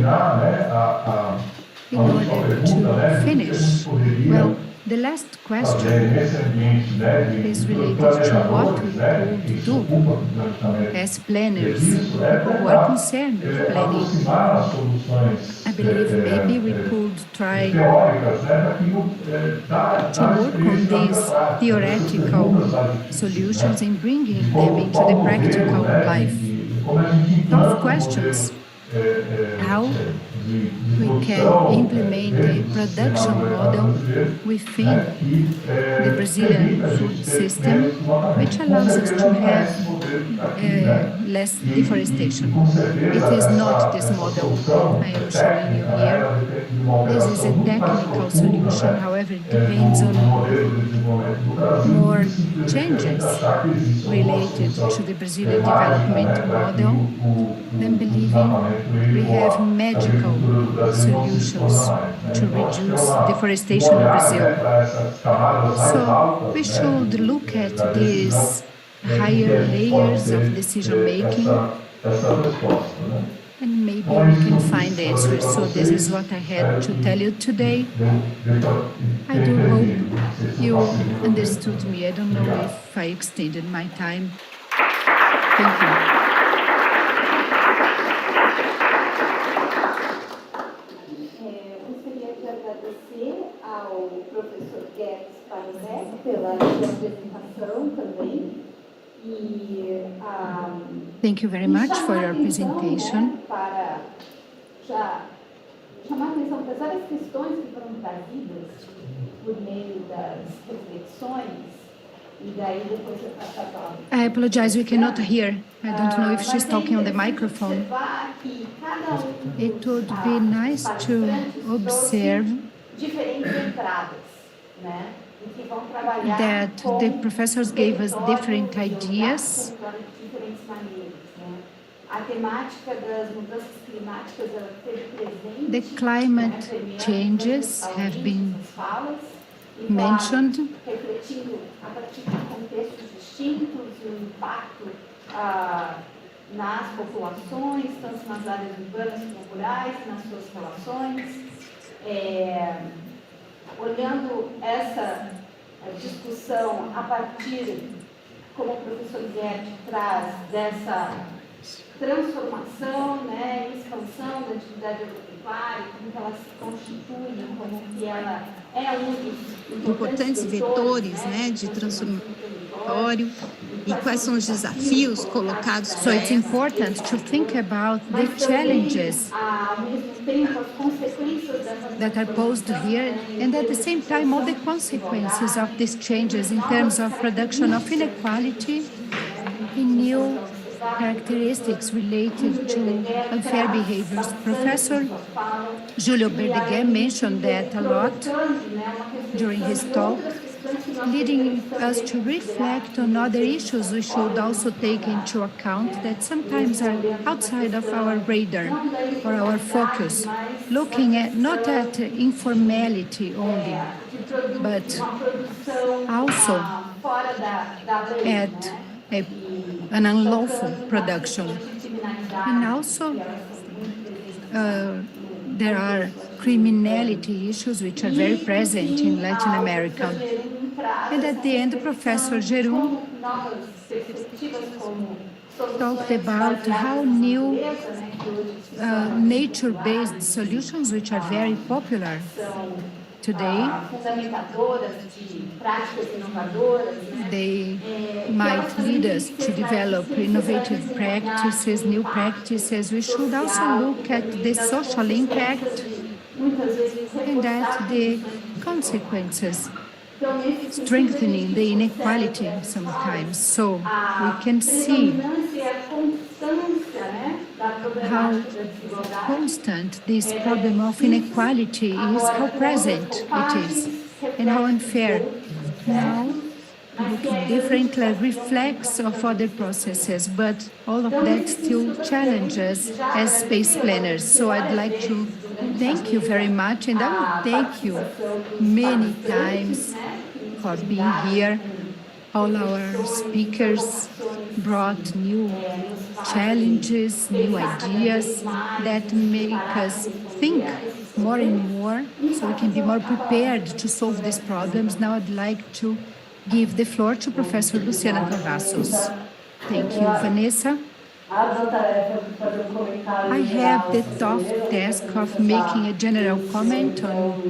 in order to finish, well, the last question is related to what we could do as planners, people who are concerned with planning. I believe maybe we could try to work on these theoretical solutions and bringing them into the practical life. Tough questions. How we can implement a production model within the Brazilian food system, which allows us to have less deforestation. It is not this model I am showing you here. This is a technical solution, however, it depends on more changes related to the Brazilian development model than believing we have magical solutions to reduce deforestation in Brazil. So we should look at these higher layers of decision-making and maybe we can find answers. So this is what I had to tell you today. I do hope you understood me. I don't know if I extended my time. Thank you. Ao professor Guedes pela sua apresentação também. Thank you very much for your presentation. Para já chamar a atenção para várias questões que foram trazidas por meio das reflexões e daí depois eu passo a palavra. I apologize, we cannot hear. I don't know if she's talking on the microphone. It would be nice to observe that the professors gave us different ideas. The climate changes have been mentioned. Nas populações, tanto nas áreas urbanas como rurais, nas suas relações. Olhando essa discussão a partir, como o professor Guedes traz, dessa transformação, né, expansão da atividade agropecuária, como que ela se constitui, como que ela é um dos importantes vetores, né, de transformação do território e quais são os desafios colocados. So it's important to think about the challenges that are posed here and at the same time all the consequences of these changes in terms of reduction of inequality and new characteristics related to unfair behaviors. Professor Júlio Berdeguer mentioned that a lot during his talk, leading us to reflect on other issues we should also take into account that sometimes are outside of our radar or our focus, looking at not at informality only, but also at an unlawful production. And also there are criminality issues which are very present in Latin America. And at the end, Professor Gerum talked about how new nature-based solutions, which are very popular today, they might lead us to develop innovative practices, new practices. We should also look at the social impact and at the consequences strengthening the inequality sometimes. So we can see how constant this problem of inequality is, how present it is, and how unfair. Now, looking differently reflects of other processes, but all of that still challenges as space planners. So I'd like to thank you very much, and I will thank you many times for being here. All our speakers brought new challenges, new ideas that make us think more and more so we can be more prepared to solve these problems. Now I'd like to give the floor to Professor Luciana Cavazos. Thank you, Vanessa. I have the tough task of making a general comment on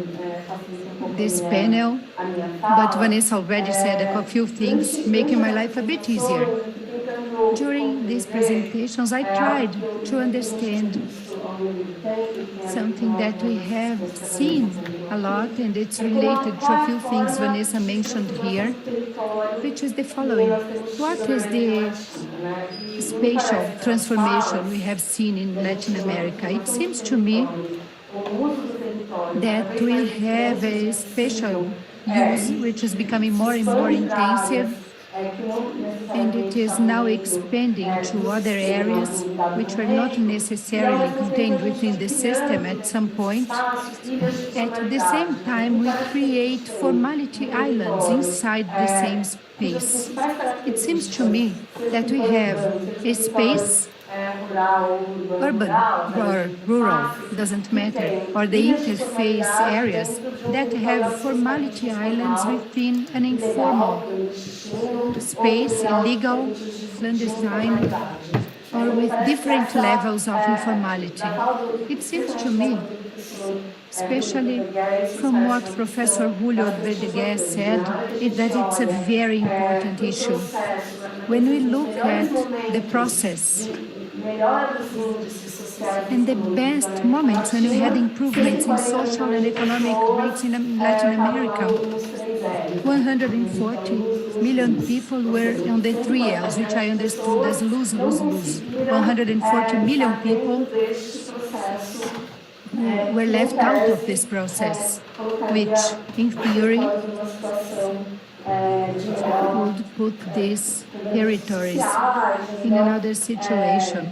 this panel, but Vanessa already said a few things, making my life a bit easier. During these presentations, I tried to understand something that we have seen a lot, and it's related to a few things Vanessa mentioned here, which is the following. What is the spatial transformation we have seen in Latin America? It seems to me that we have a spatial use which is becoming more and more intensive, and it is now expanding to other areas which were not necessarily contained within the system at some point. At the same time, we create formality islands inside the same space. It seems to me that we have a space, urban or rural, doesn't matter, or the interface areas that have formality islands within an informal space, illegal, clandestine, or with different levels of informality. It seems to me, especially from what Professor Julio Verdeguer said, that it's a very important issue. When we look at the process and the best moments when we had improvements in social and economic rates in Latin America, 140 million people were on the 3 Ls, which I understood as lose, lose, lose. 140 million people were left out of this process, which, in theory, would put these territories in another situation,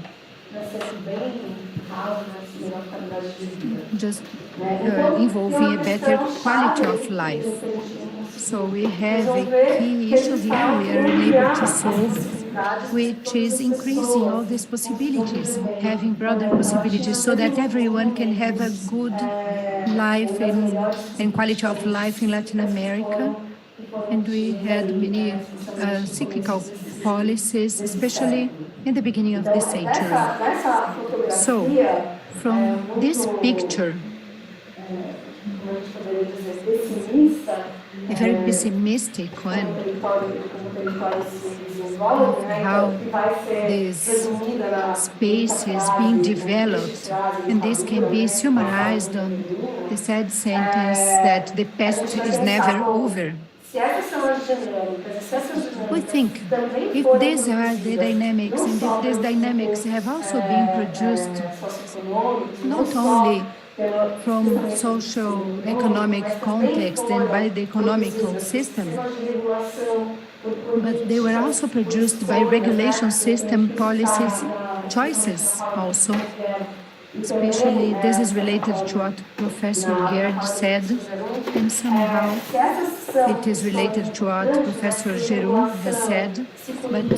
just involving a better quality of life. So we have a key issue here we are unable to solve, which is increasing all these possibilities, having broader possibilities so that everyone can have a good life and quality of life in Latin America. And we had many cyclical policies, especially in the beginning of the century. So, from this picture, a very pessimistic one, of how this space is being developed, and this can be summarized on the sad sentence that the past is never over. We think if these are the dynamics, and if these dynamics have also been produced not only from social economic context and by the economical system, but they were also produced by regulation system policies, choices also. Especially this is related to what Professor Gerd said, and somehow it is related to what Professor Geroum has said, but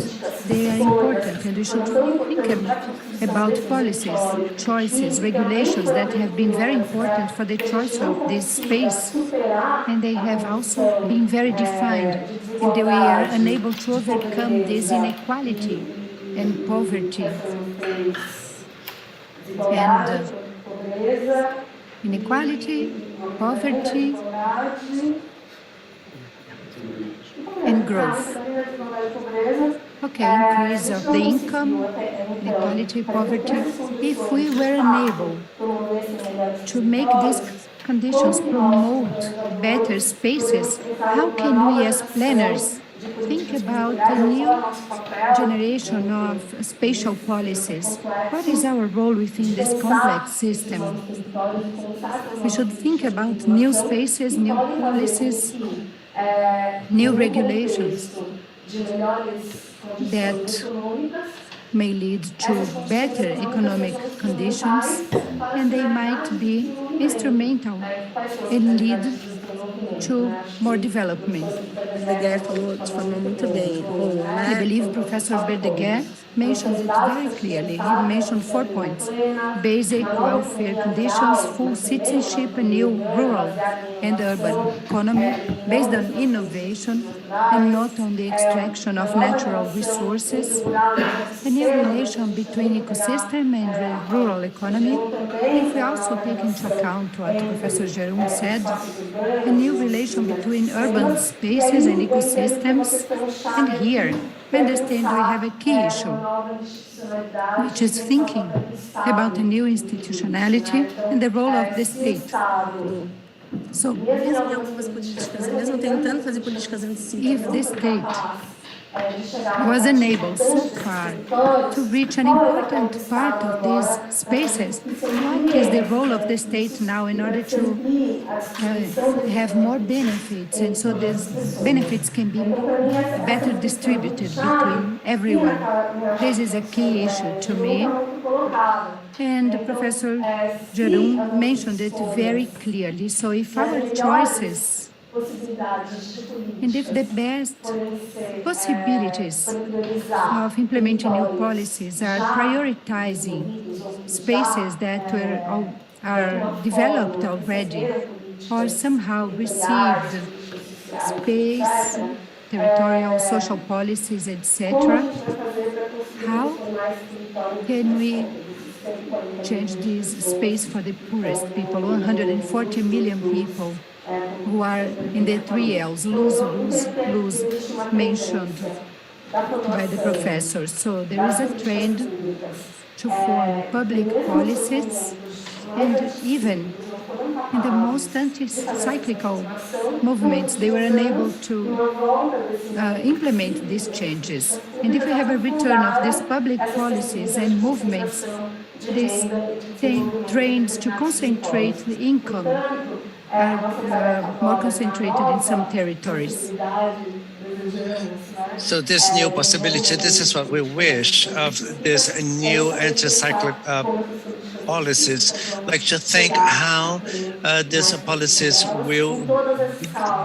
they are important, and we should think about policies, choices, regulations that have been very important for the choice of this space, and they have also been very defined, and we are unable to overcome this inequality and poverty and inequality, poverty, and growth. Okay, increase of the income, inequality, poverty. If we were unable to make these conditions promote better spaces, how can we as planners think about a new generation of spatial policies? What is our role within this complex system? We should think about new spaces, new policies, new regulations that may lead to better economic conditions, and they might be instrumental and lead to more development. Verdeguer falou de forma muito bem. I believe Professor Verdeguer mentioned it very clearly. He mentioned 4 points: basic welfare conditions, full citizenship, a new rural and urban economy based on innovation and not on the extraction of natural resources, a new relation between ecosystem and the rural economy. If we also take into account what Professor Jerome said, a new relation between urban spaces and ecosystems. And here, I understand we have a key issue, which is thinking about a new institutionality and the role of the state. So, mesmo tentando fazer políticas if the state was unable so far to reach an important part of these spaces, what is the role of the state now in order to have more benefits, and so these benefits can be better distributed between everyone? This is a key issue to me, and Professor Jerome mentioned it very clearly. So if our choices and if the best possibilities of implementing new policies are prioritizing spaces that are developed already or somehow received space, territorial, social policies, etc., how can we change this space for the poorest people, 140 million people who are in the 3 L's, lose, lose, lose, mentioned by the professors. So there is a trend to form public policies, and even in the most anti-cyclical movements, they were unable to implement these changes. And if we have a return of these public policies and movements, these trends to concentrate the income are more concentrated in some territories. So this new possibility, this is what we wish of this new anti-cyclic policies, like to think how these policies will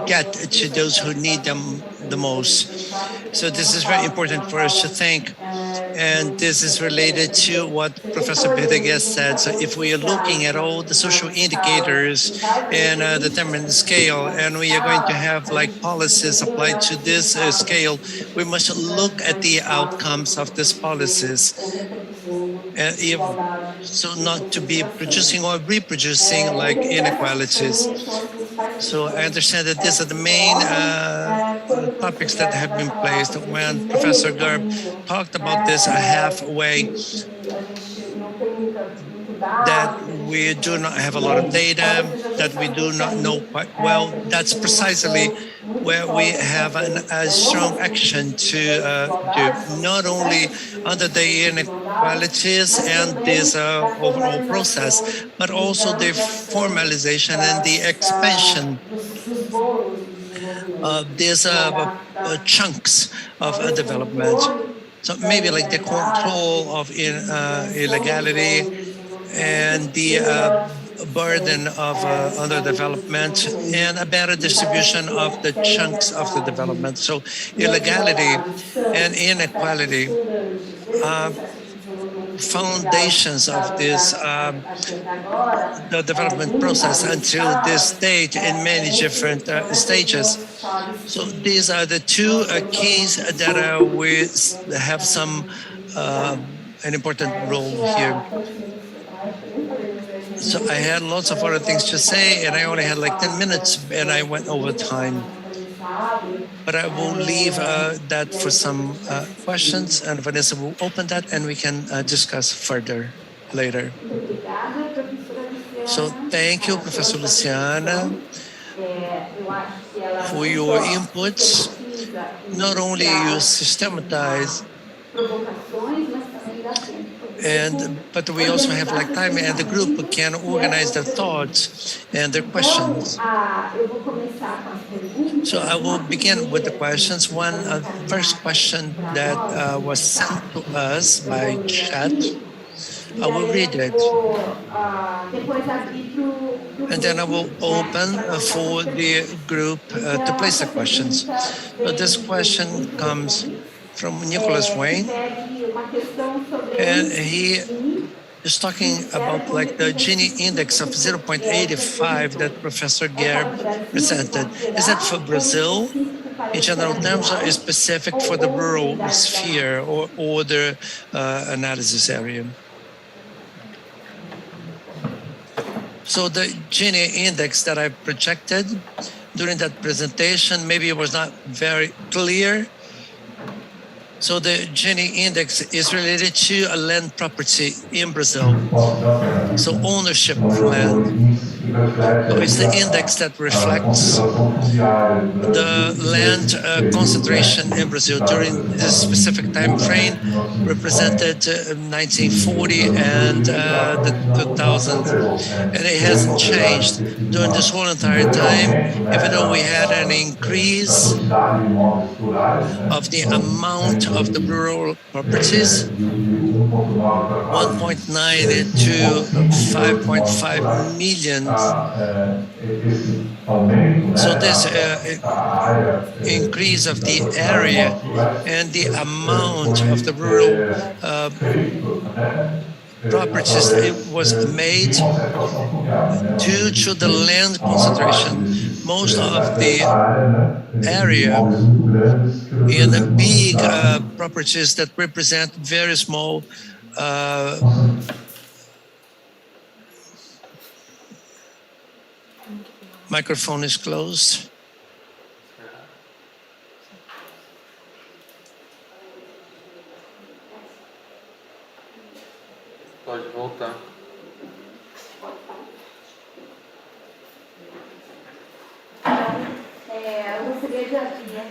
get to those who need them the most. So this is very important for us to think, and this is related to what Professor Verdeguer said. So if we are looking at all the social indicators and determine the scale, and we are going to have like policies applied to this scale, we must look at the outcomes of these policies. So not to be producing or reproducing like inequalities. So I understand that these are the main topics that have been placed. When Professor Garb talked about this halfway, that we do not have a lot of data, that we do not know quite well, that's precisely where we have a strong action to do, not only under the inequalities and this overall process, but also the formalization and the expansion of these chunks of development. So maybe like the control of illegality and the burden of underdevelopment and a better distribution of the chunks of the development. So illegality and inequality are foundations of this the development process until this date in many different stages. So these are the two keys that we have some an important role here. So I had lots of other things to say, and I only had like 10 minutes, and I went over time. But I will leave that for some questions, and Vanessa will open that, and we can discuss further later. So thank you, Professor Luciana, for your inputs. Not only you systematize, but we also have like time, and the group can organize their thoughts and their questions. So I will begin with the questions. One first question that was sent to us by chat. I will read it. And then I will open for the group to place the questions. So this question comes from Nicholas Wayne, and he is talking about like the Gini index of 0.85 that Professor Gerb presented. Is that for Brazil in general terms, or is specific for the rural sphere or the analysis area? So the Gini index that I projected during that presentation, maybe it was not very clear. So the Gini index is related to a land property in Brazil. So ownership of land. So it's the index that reflects the land concentration in Brazil during this specific time frame, represented 1940 and the 2000s. And it hasn't changed during this whole entire time, even though we had an increase of the amount of the rural properties, 1.9 to 5.5 million. So this increase of the area and the amount of the rural properties was made due to the land concentration. Most of the area in the big properties that represent very small microphone is closed. Pode voltar.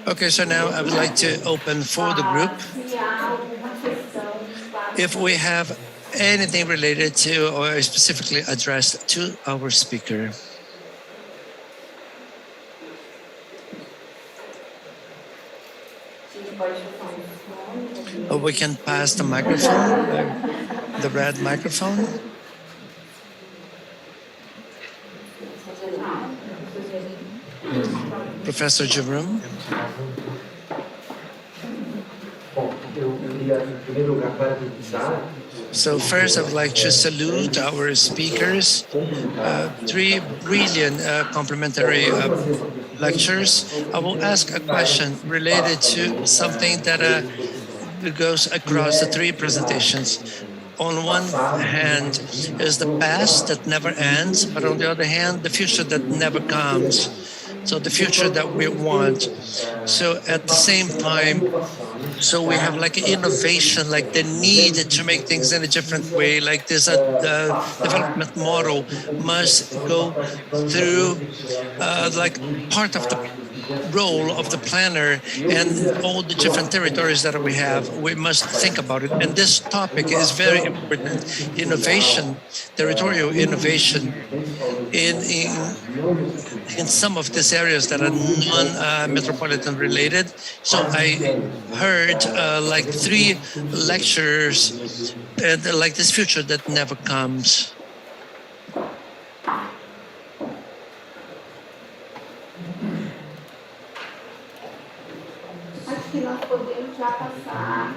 Okay, so now I would like to open for the group. If we have anything related to or specifically addressed to our speaker. Or we can pass the microphone, the red microphone. Professor Jerome. So first, I would like to salute our speakers, three brilliant complementary lectures. I will ask a question related to something that goes across the three presentations. On one hand is the past that never ends, but on the other hand, the future that never comes. So the future that we want. So at the same time, so we have like innovation, like the need to make things in a different way, like this development model must go through like part of the role of the planner and all the different territories that we have. We must think about it. And this topic is very important. Innovation, territorial innovation in some of these areas that are non-metropolitan related. So I heard like three lectures and like this future that never comes. Acho que nós podemos já passar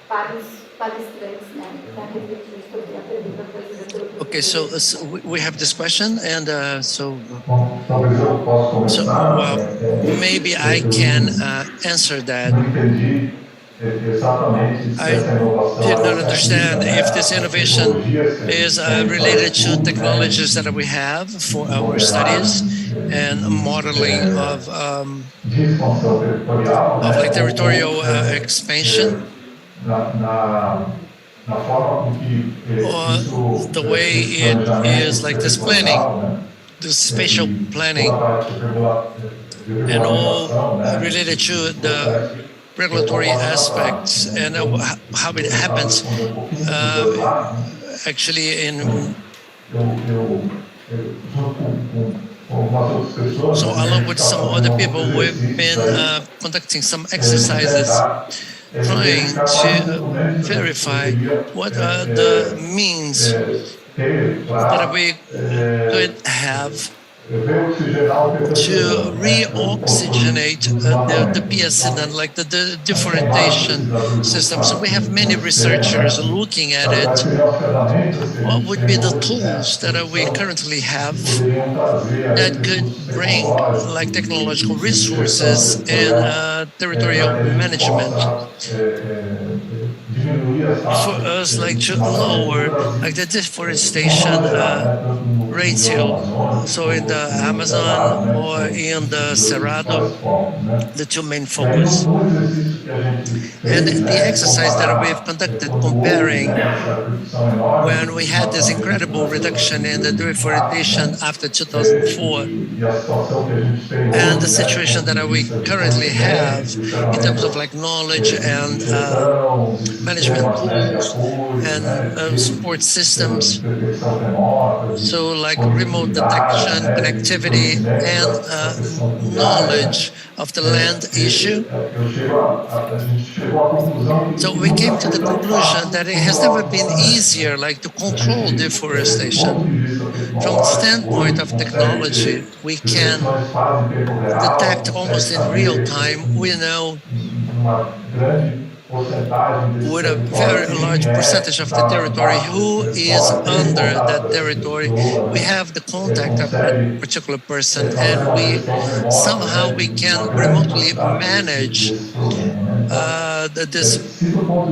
para os palestrantes, né, para refletir sobre a pergunta que foi feita pelo. Okay, so we have this question, and maybe I can answer that. I did not understand if this innovation is related to technologies that we have for our studies and modeling of like territorial expansion. or the way it is like this planning, the spatial planning, and all related to the regulatory aspects and how it happens actually in. So along with some other people, we've been conducting some exercises trying to verify what are the means that we could have to re-oxygenate the PSN and like the differentiation system. So we have many researchers looking at it. What would be the tools that we currently have that could bring like technological resources and territorial management for us like to lower like the deforestation ratio. So in the Amazon or in the Cerrado, the two main focus. And the exercise that we've conducted comparing when we had this incredible reduction in the deforestation after 2004 and the situation that we currently have in terms of like knowledge and management tools and support systems. So like remote detection, connectivity, and knowledge of the land issue. So we came to the conclusion that it has never been easier like to control deforestation. From the standpoint of technology, we can detect almost in real time. We know with a very large percentage of the territory who is under that territory. We have the contact of that particular person, and we can remotely manage this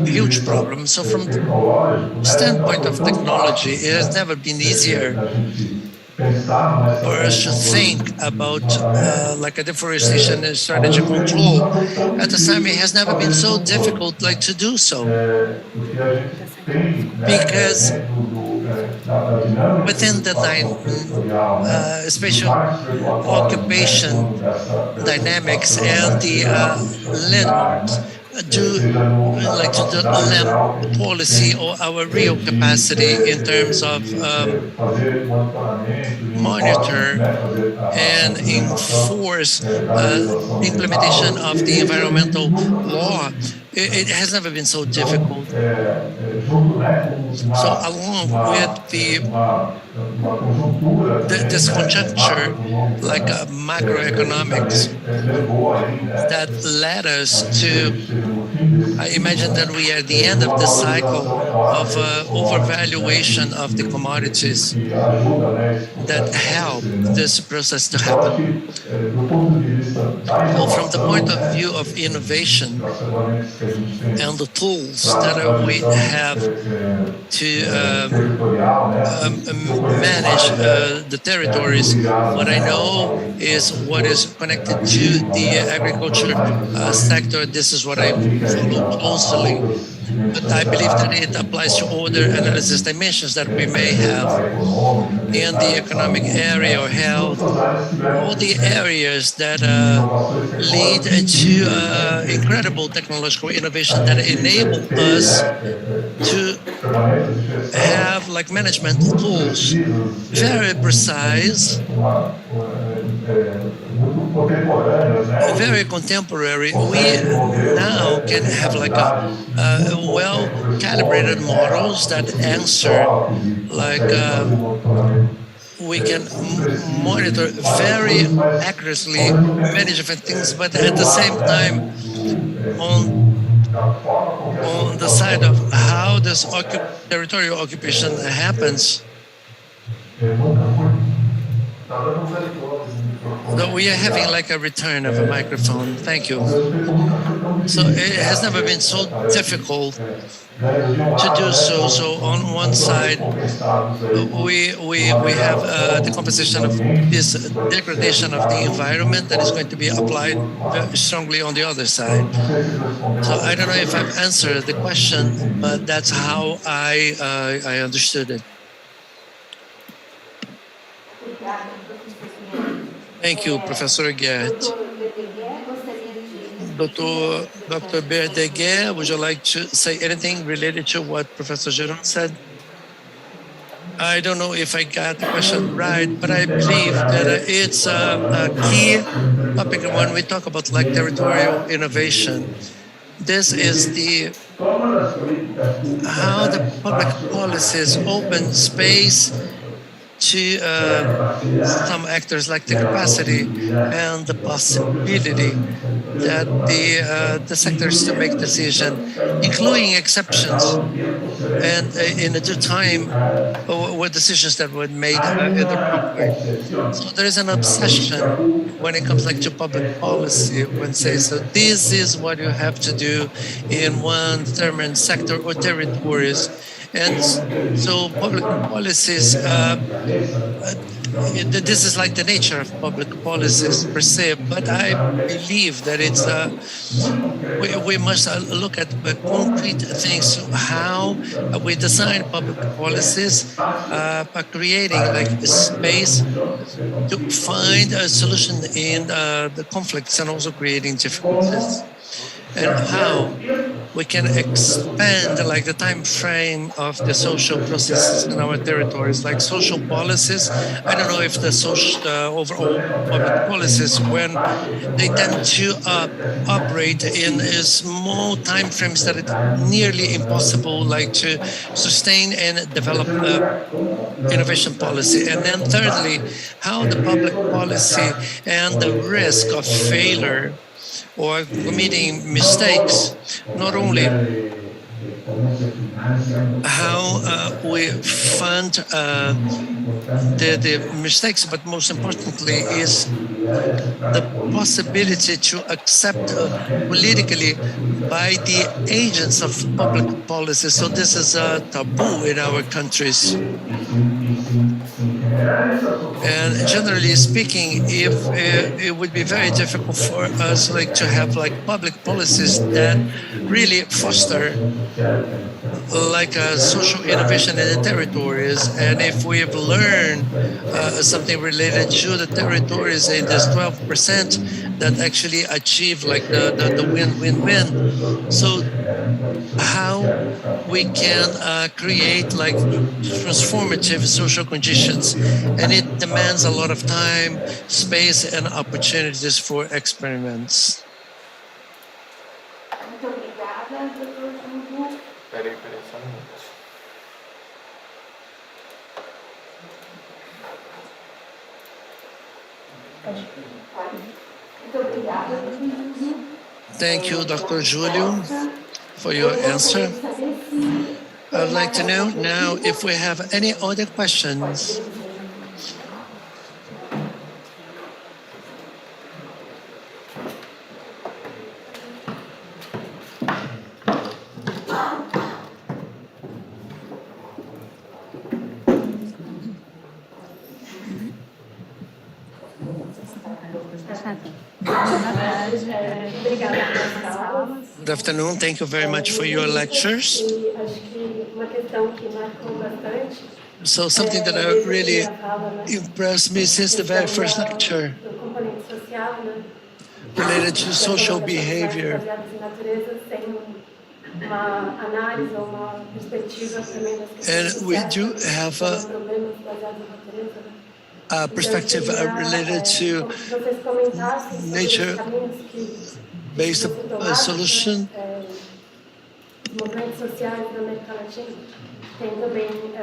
huge problem. So from the standpoint of technology, it has never been easier for us to think about like a deforestation and strategy control. At the same time, it has never been so difficult like to do so, because within the spatial occupation dynamics and the landmarks due like to the LAMP policy or our real capacity in terms of monitor and enforce the implementation of the environmental law. It has never been so difficult. So along with this conjuncture, like macroeconomics, that led us to I imagine that we are at the end of the cycle of overvaluation of the commodities that help this process to happen. So from the point of view of innovation and the tools that we have to manage the territories, what I know is what is connected to the agriculture sector. This is what I follow closely. But I believe that it applies to other analysis dimensions that we may have in the economic area or health, all the areas that lead to incredible technological innovation that enable us to have like management tools very precise, very contemporary. We now can have like a well-calibrated models that answer like we can monitor very accurately many different things, but at the same time on the side of how this territorial occupation happens, so we are having like a return of a microphone. Thank you. So it has never been so difficult to do so. So on one side, we have the composition of this degradation of the environment that is going to be applied very strongly on the other side. So I don't know if I've answered the question, but that's how I understood it. Thank you, Professor Gert. Dr. Berdeguer, would you like to say anything related to what Professor Geron said? I don't know if I got the question right, but I believe that it's a key topic when we talk about like territorial innovation. This is how the public policies open space to some actors, like the capacity and the possibility that the sectors to make decision, including exceptions, and in a due time, were decisions that were made in the wrong way. So there is an obsession when it comes like to public policy, when say, so this is what you have to do in one determined sector or territories. And so public policies, this is like the nature of public policies per se, but I believe that it's we must look at concrete things, how we design public policies by creating like a space to find a solution in the conflicts and also creating difficulties, and how we can expand like the time frame of the social processes in our territories, like social policies. I don't know if the social overall public policies, when they tend to operate in small time frames that it's nearly impossible like to sustain and develop innovation policy. And then thirdly, how the public policy and the risk of failure or committing mistakes, not only how we fund the mistakes, but most importantly is the possibility to accept politically by the agents of public policy. So this is a taboo in our countries. And generally speaking, if it would be very difficult for us like to have like public policies that really foster like a social innovation in the territories. And if we've learned something related to the territories in this 12% that actually achieve like the win-win-win. So how we can create like transformative social conditions, and it demands a lot of time, space, and opportunities for experiments. Thank you, Dr. Julio, for your answer. I'd like to know now if we have any other questions. Good afternoon. Thank you very much for your lectures. So something that really impressed me since the very first lecture related to social behavior. And we do have a perspective related to nature-based solution.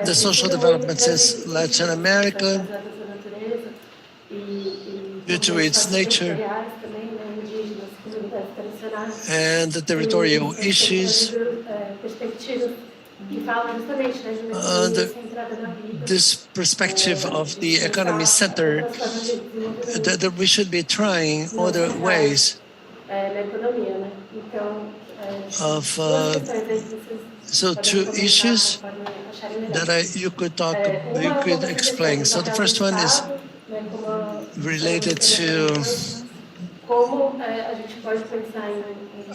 The social developments in Latin America, due to its nature, and the territorial issues. This perspective of the economy center, that we should be trying other ways. of so two issues that you could explain. So the first one is related to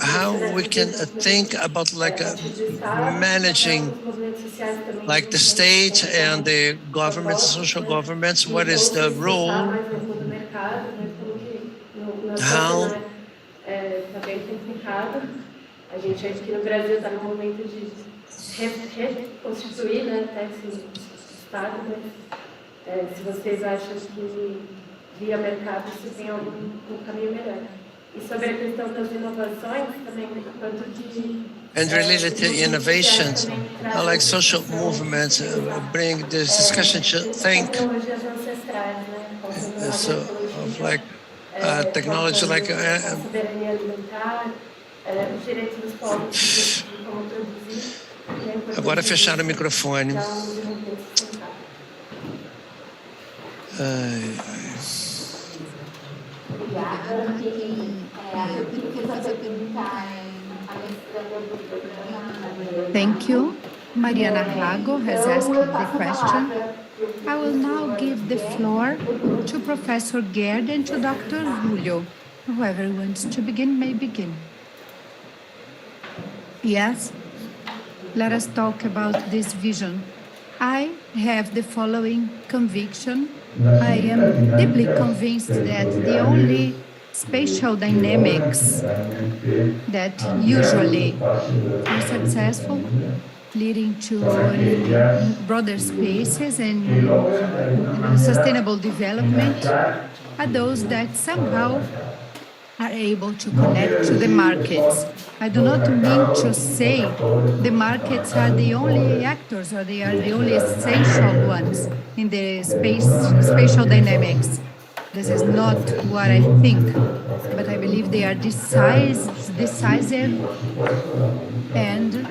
how we can think about like managing like the state and the governments, social governments. What is the role? How? A gente aqui no Brasil está no momento de reconstituir, né, até esse Estado, mas se vocês acham que via mercado isso tem algum caminho melhor. E sobre a questão das inovações, também quanto de... And related to innovations, like social movements, bring this discussion to think. So, of like technology, like soberania alimentar, os direitos dos povos, como produzir. Agora fecharam o microfone. Thank you. Mariana Rago has asked the question. I will now give the floor to Professor Gerd and to Dr. Julio. Whoever wants to begin may begin. Yes, let us talk about this vision. I have the following conviction. I am deeply convinced that the only spatial dynamics that usually are successful, leading to broader spaces and sustainable development, are those that somehow are able to connect to the markets. I do not mean to say the markets are the only actors or they are the only essential ones in the spatial dynamics. This is not what I think, but I believe they are decisive and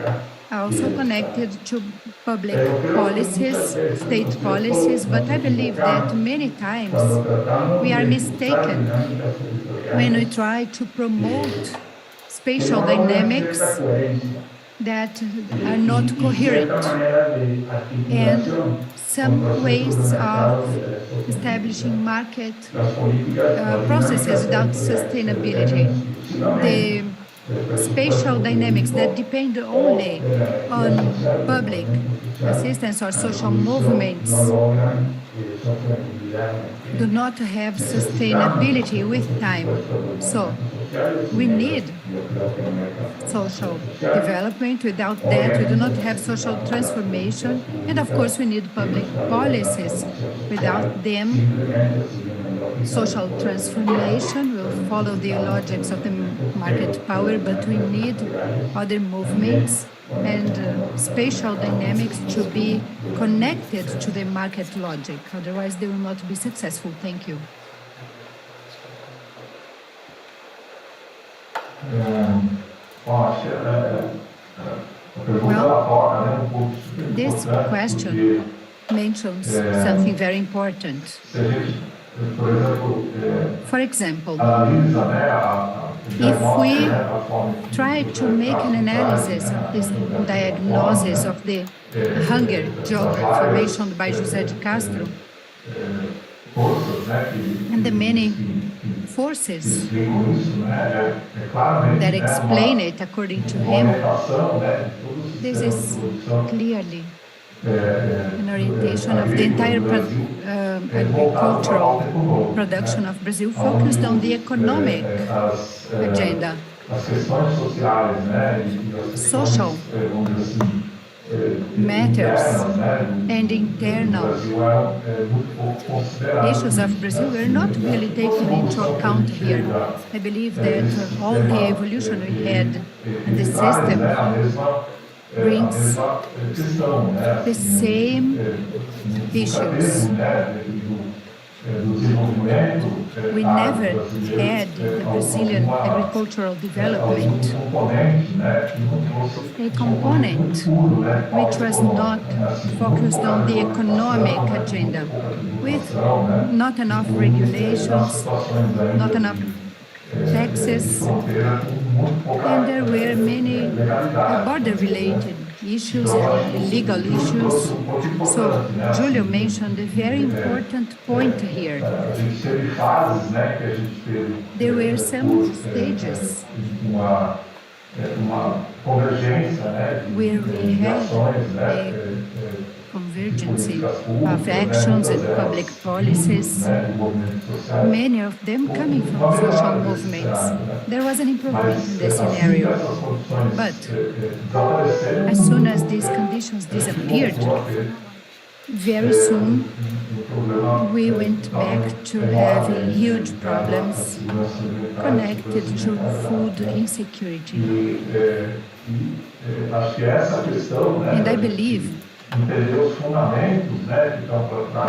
also connected to public policies, state policies, but I believe that many times we are mistaken when we try to promote spatial dynamics that are not coherent and some ways of establishing market processes without sustainability. The spatial dynamics that depend only on public assistance or social movements do not have sustainability with time. So we need social development. Without that, we do not have social transformation. And of course, we need public policies. Without them, social transformation will follow the logics of the market power, but we need other movements and spatial dynamics to be connected to the market logic. Otherwise, they will not be successful. Thank you. Well, this question mentions something very important. For example, if we try to make an analysis of this diagnosis of the hunger geography mentioned by José de Castro, and the many forces that explain it according to him, this is clearly an orientation of the entire agricultural production of Brazil focused on the economic agenda. Social matters and internal issues of Brazil were not really taken into account here. I believe that all the evolution we had in the system brings the same issues. We never had the Brazilian agricultural development, a component which was not focused on the economic agenda, with not enough regulations, not enough taxes, and there were many border-related issues and legal issues. So Julio mentioned a very important point here. There were some stages where we had a convergence of actions and public policies, many of them coming from social movements. There was an improvement in the scenario. But as soon as these conditions disappeared, very soon we went back to having huge problems connected to food insecurity. And I believe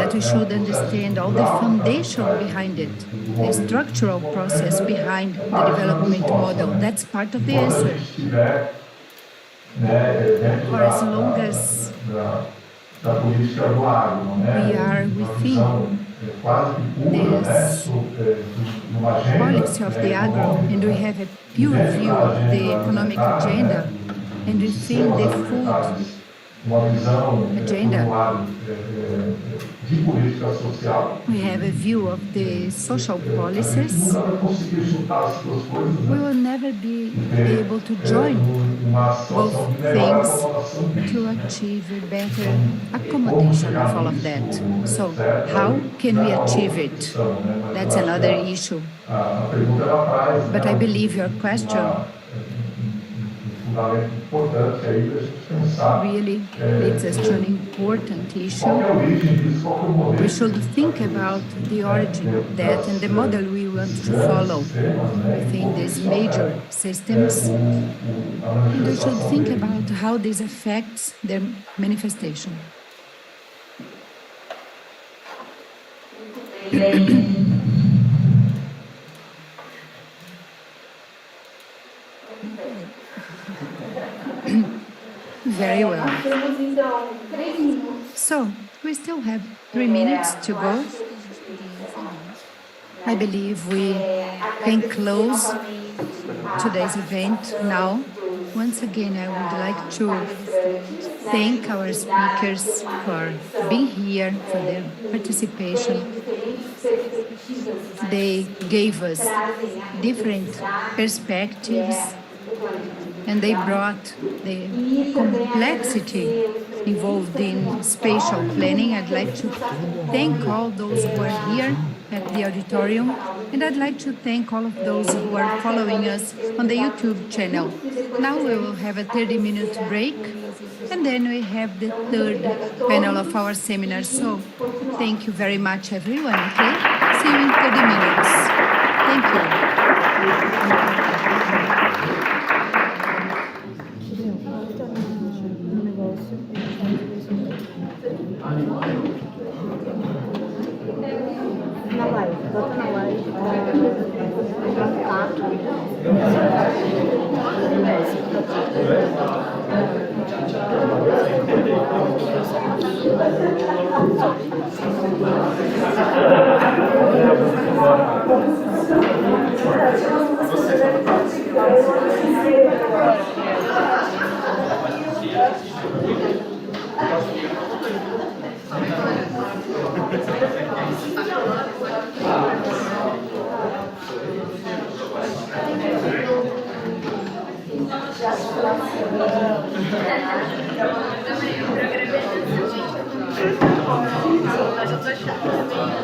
that we should understand all the foundation behind it, the structural process behind the development model. That's part of the answer. For as long as we are within this policy of the agro, and we have a pure view of the economic agenda, and within the food agenda, we have a view of the social policies, we will never be able to join both things to achieve a better accommodation of all of that. So how can we achieve it? That's another issue. But I believe your question really leads us to an important issue. We should think about the origin of that and the model we want to follow within these major systems. And we should think about how this affects their manifestation. Very well. So, we still have 3 minutes to go. I believe we can close today's event now. Once again, I would like to thank our speakers for being here, for their participation. They gave us different perspectives, and they brought the complexity involved in spatial planning. I'd like to thank all those who are here at the auditorium, and I'd like to thank all of those who are following us on the YouTube channel. Now we will have a 30-minute break, and then we have the third panel of our seminar. So thank you very much, everyone, okay? See you in 30 minutes. Thank you. Na live, bota na live. Mas eu tô achando também.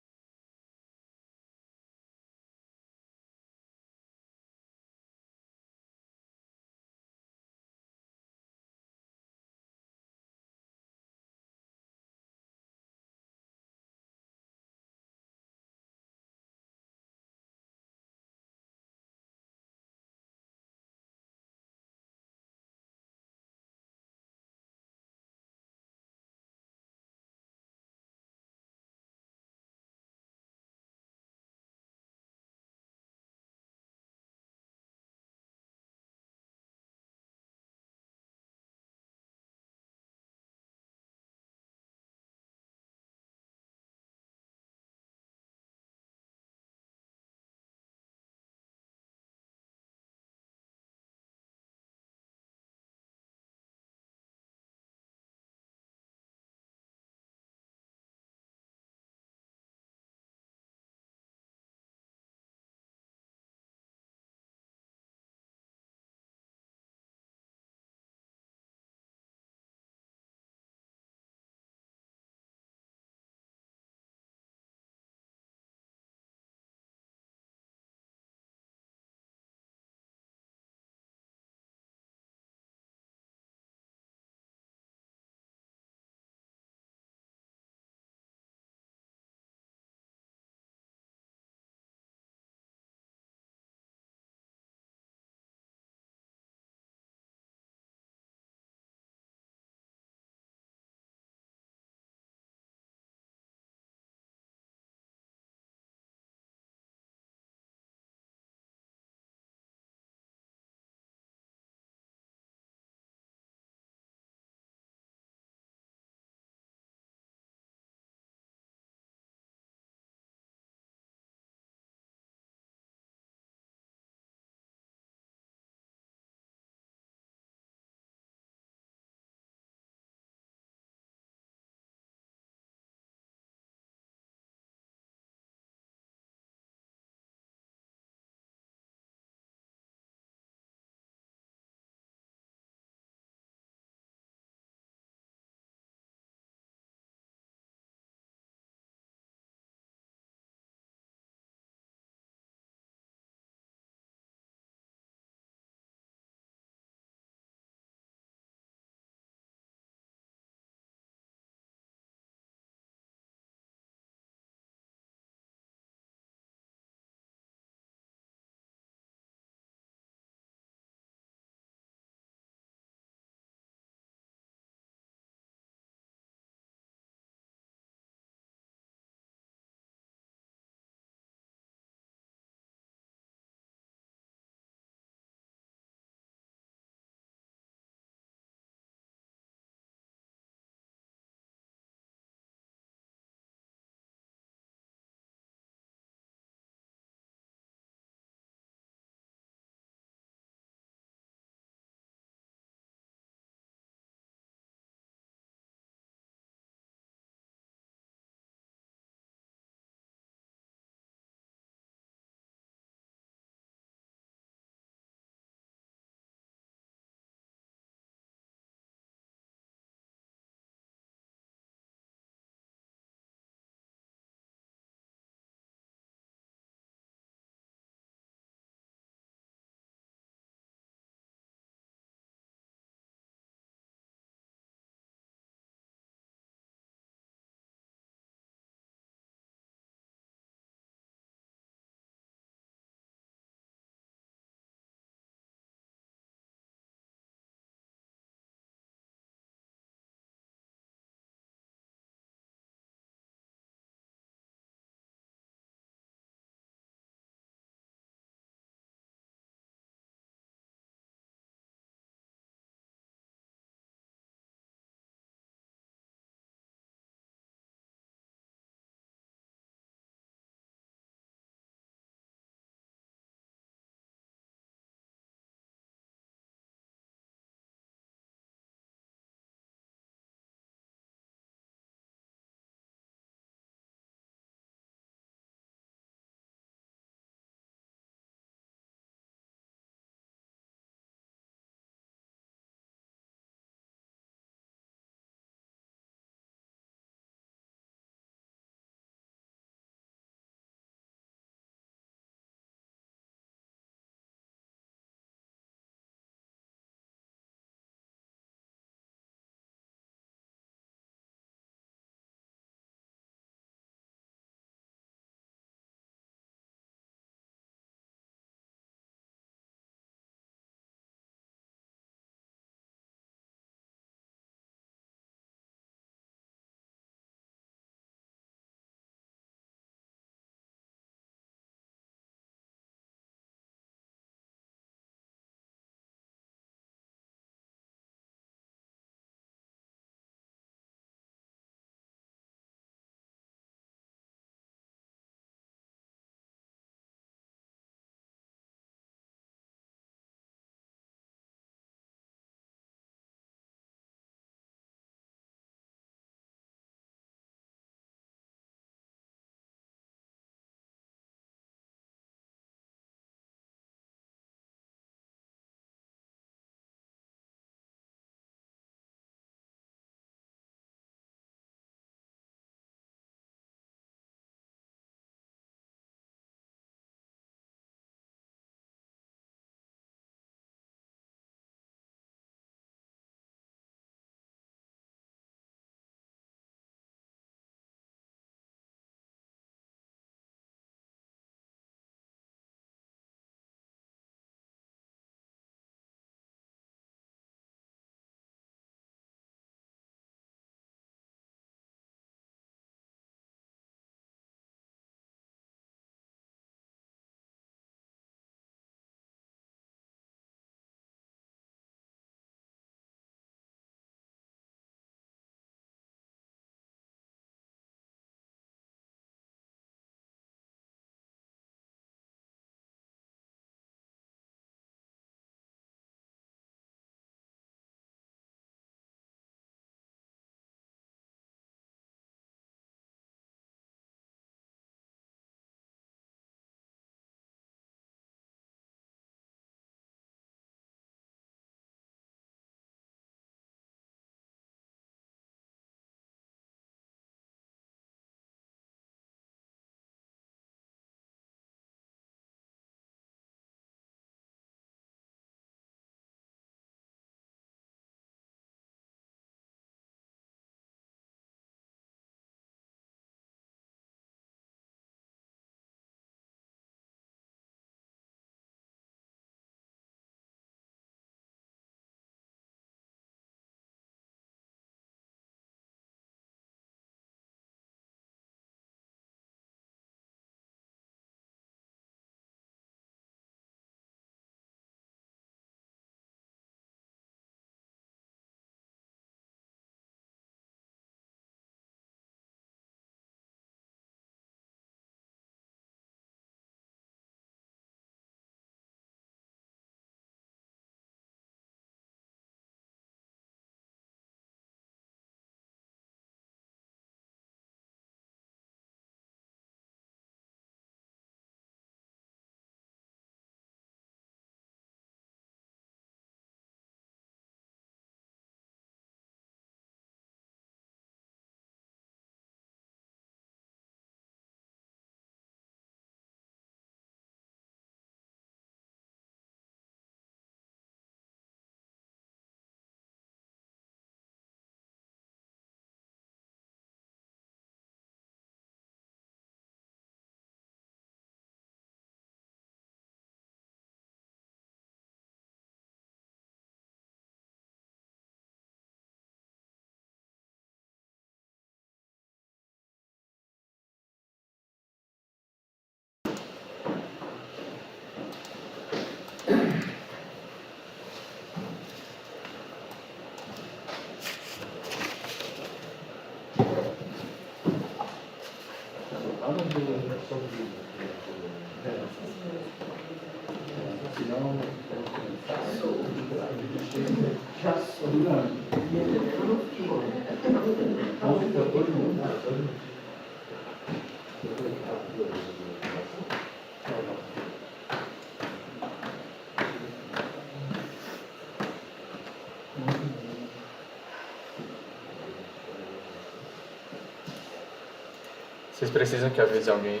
Vocês precisam que avise alguém?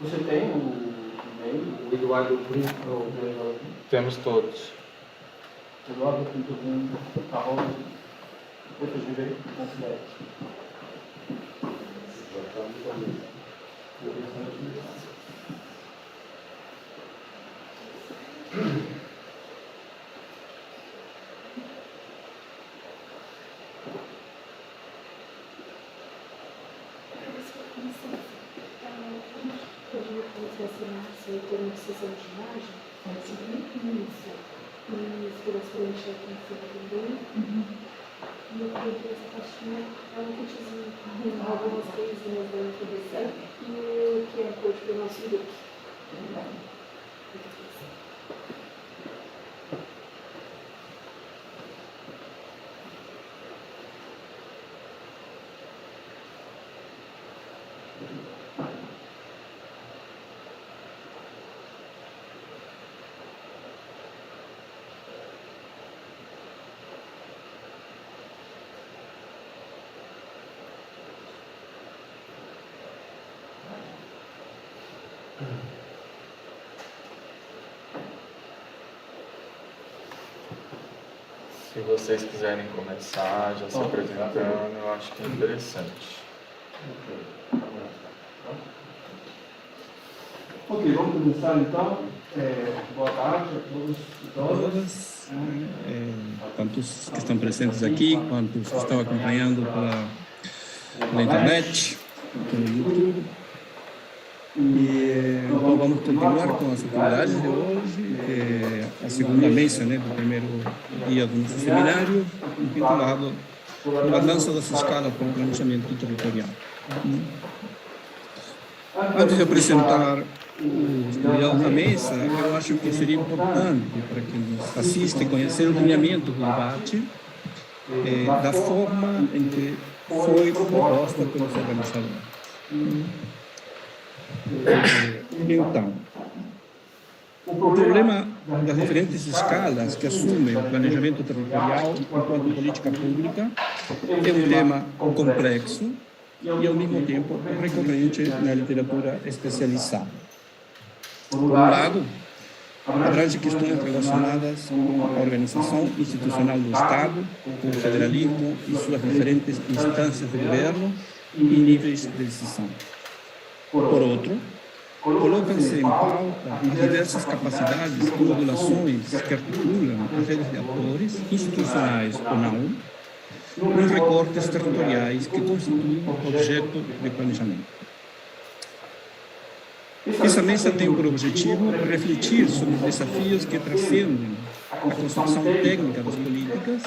Você tem o e-mail, o Eduardo Brito? Temos todos. Eduardo.brito@ufgv.net. Você tem uma sessão de imagem, você clica nisso, e se você preencher aqui em cima também, e eu queria que essa pastinha é um kitzinho com algumas coisinhas da UFABC e o QR Code para o nosso grupo. Se vocês quiserem começar já se apresentando, eu acho que é interessante. Ok, vamos começar então. Boa tarde a todos e todas, tanto os que estão presentes aqui, quanto os que estão acompanhando pela internet, pelo YouTube. E então vamos continuar com as atividades de hoje, a segunda mesa, né, do primeiro dia do nosso seminário, intitulado Governança das Escalas para o Planejamento Territorial. Antes de apresentar os convidados da mesa, eu acho que seria importante para quem nos assiste conhecer o lineamento do debate, da forma em que foi proposta pelos organizadores. Então, o problema das diferentes escalas que assumem o planejamento territorial enquanto política pública é um tema complexo e, ao mesmo tempo, recorrente na literatura especializada. Por um lado, abrange questões relacionadas com a organização institucional do Estado, com o federalismo e suas diferentes instâncias de governo e níveis de decisão. Por outro, colocam-se em pauta as diversas capacidades e modulações que articulam as redes de atores, institucionais ou não, nos recortes territoriais que constituem objeto de planejamento. Essa mesa tem por objetivo refletir sobre os desafios que transcendem a construção técnica das políticas,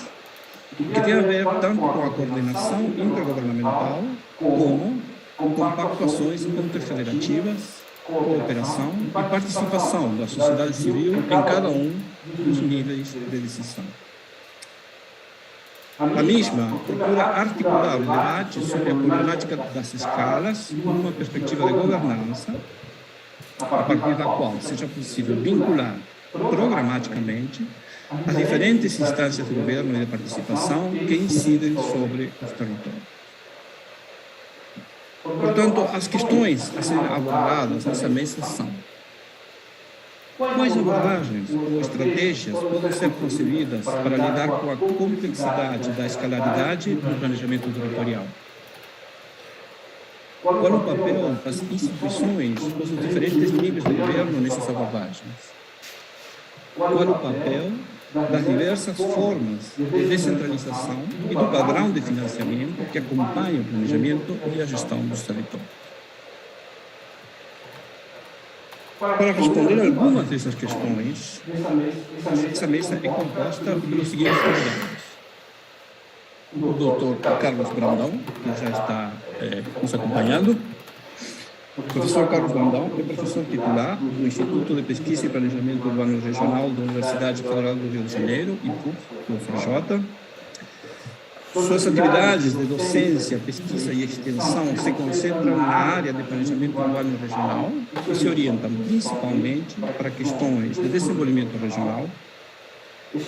que tem a ver tanto com a coordenação intergovernamental como com pactuações interfederativas, cooperação e participação da sociedade civil em cada um dos níveis de decisão. A mesma procura articular o debate sobre a problemática das escalas numa perspectiva de governança, a partir da qual seja possível vincular programaticamente as diferentes instâncias de governo e de participação que incidem sobre os territórios. Portanto, as questões a serem abordadas nessa mesa são: quais abordagens ou estratégias podem ser concebidas para lidar com a complexidade da escalaridade do planejamento territorial? Qual o papel das instituições ou dos diferentes níveis de governo nessas abordagens? Qual o papel das diversas formas de descentralização e do padrão de financiamento que acompanha o planejamento e a gestão dos territórios? Para responder a algumas dessas questões, essa mesa é composta pelos seguintes convidados. o doutor Carlos Brandão, que já está nos acompanhando. O professor Carlos Brandão é professor titular do Instituto de Pesquisa e Planejamento Urbano Regional da Universidade Federal do Rio de Janeiro, UFRJ. Suas atividades de docência, pesquisa e extensão se concentram na área de planejamento urbano regional e se orientam principalmente para questões de desenvolvimento regional,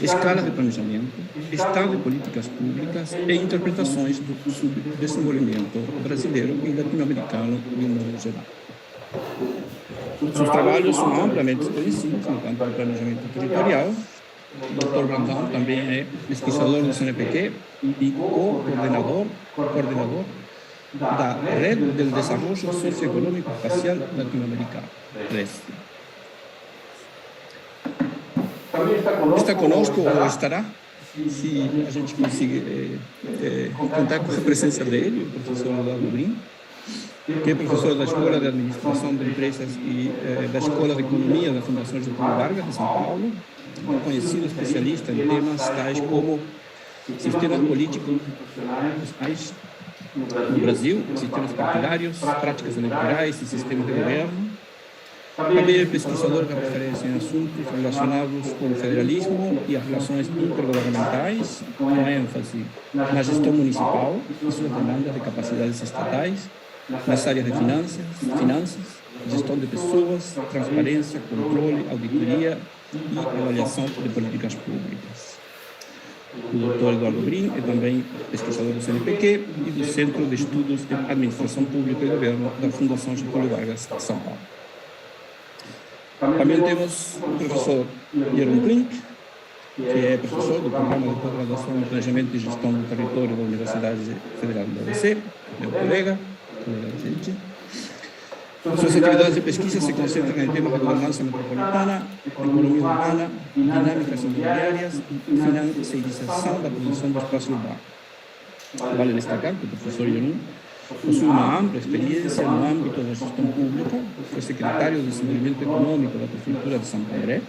escala de planejamento, estado de políticas públicas e interpretações do subdesenvolvimento brasileiro e latino-americano de um modo geral. Seus trabalhos são amplamente conhecidos no campo do planejamento territorial. O Dr. Brandão também é pesquisador do CNPq e coordenador da Rede del Desarrollo Socioeconómico Espacial Latino-Americano, RESP. Está conosco ou estará, se a gente conseguir contar com a presença dele, o professor Eduardo Brim, que é professor da Escola de Administração de Empresas e da Escola de Economia da Fundação Getúlio Vargas, de São Paulo, um conhecido especialista em temas tais como sistemas políticos no Brasil, sistemas partidários, práticas eleitorais e sistemas de governo. Também é pesquisador de referência em assuntos relacionados com o federalismo e as relações intergovernamentais, com ênfase na gestão municipal e suas demandas de capacidades estatais, nas áreas de finanças, gestão de pessoas, transparência, controle, auditoria e avaliação de políticas públicas. O Dr. Eduardo Brim é também pesquisador do CNPq e do Centro de Estudos de Administração Pública e Governo da Fundação Getúlio Vargas, de São Paulo. Também temos o professor Jeroen Klink, que é professor do Programa de Pós-Graduação em Planejamento e Gestão do Território da Universidade Federal do UFABC, meu colega da gente. Suas atividades de pesquisa se concentram em temas de governança metropolitana, economia urbana, dinâmicas imobiliárias e financiarização da produção do espaço urbano. Vale destacar que o professor Jeroen possui uma ampla experiência no âmbito da gestão pública, foi secretário de Desenvolvimento Econômico da Prefeitura de Santo André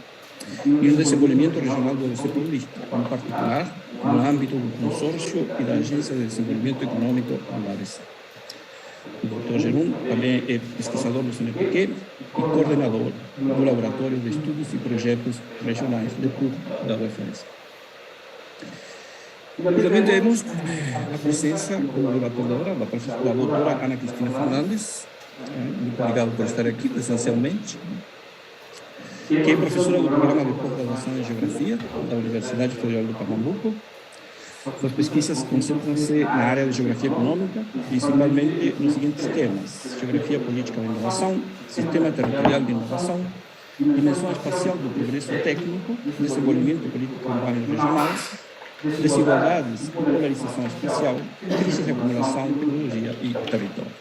e no desenvolvimento regional do ABC Paulista, em particular no âmbito do consórcio e da Agência de Desenvolvimento Econômico do ABC. O Dr. Jeroen também é pesquisador do CNPq e coordenador do Laboratório de Estudos e Projetos Regionais de PUC da UFABC. E também temos a presença da doutora Ana Cristina Fernandes, muito obrigado por estar aqui presencialmente, que é professora do Programa de Pós-Graduação em Geografia da Universidade Federal do Pernambuco. Suas pesquisas concentram-se na área de Geografia Econômica, principalmente nos seguintes temas: Geografia Política da Inovação, Sistema Territorial de Inovação, Dimensão Espacial do Progresso Técnico, Desenvolvimento Político Urbano e Regional, Desigualdades e Polarização Espacial, Crise de Acumulação, Tecnologia e Território.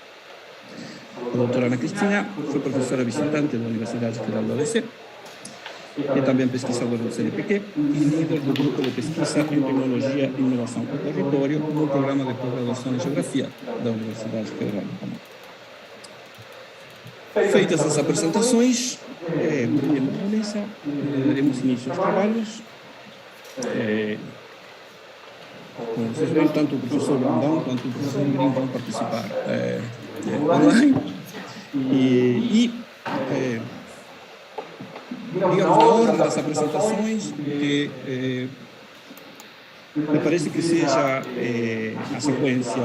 A doutora Ana Cristina foi professora visitante da Universidade Federal do ABC, é também pesquisadora do CNPq e líder do grupo de pesquisa em Tecnologia e Inovação do Território no Programa de Pós-Graduação em Geografia da Universidade Federal do Pernambuco. Feitas as apresentações, daremos início aos trabalhos. Como vocês veem, tanto o professor Brandão quanto o professor Brim vão participar online. Digamos, na ordem das apresentações, que me parece que seja a sequência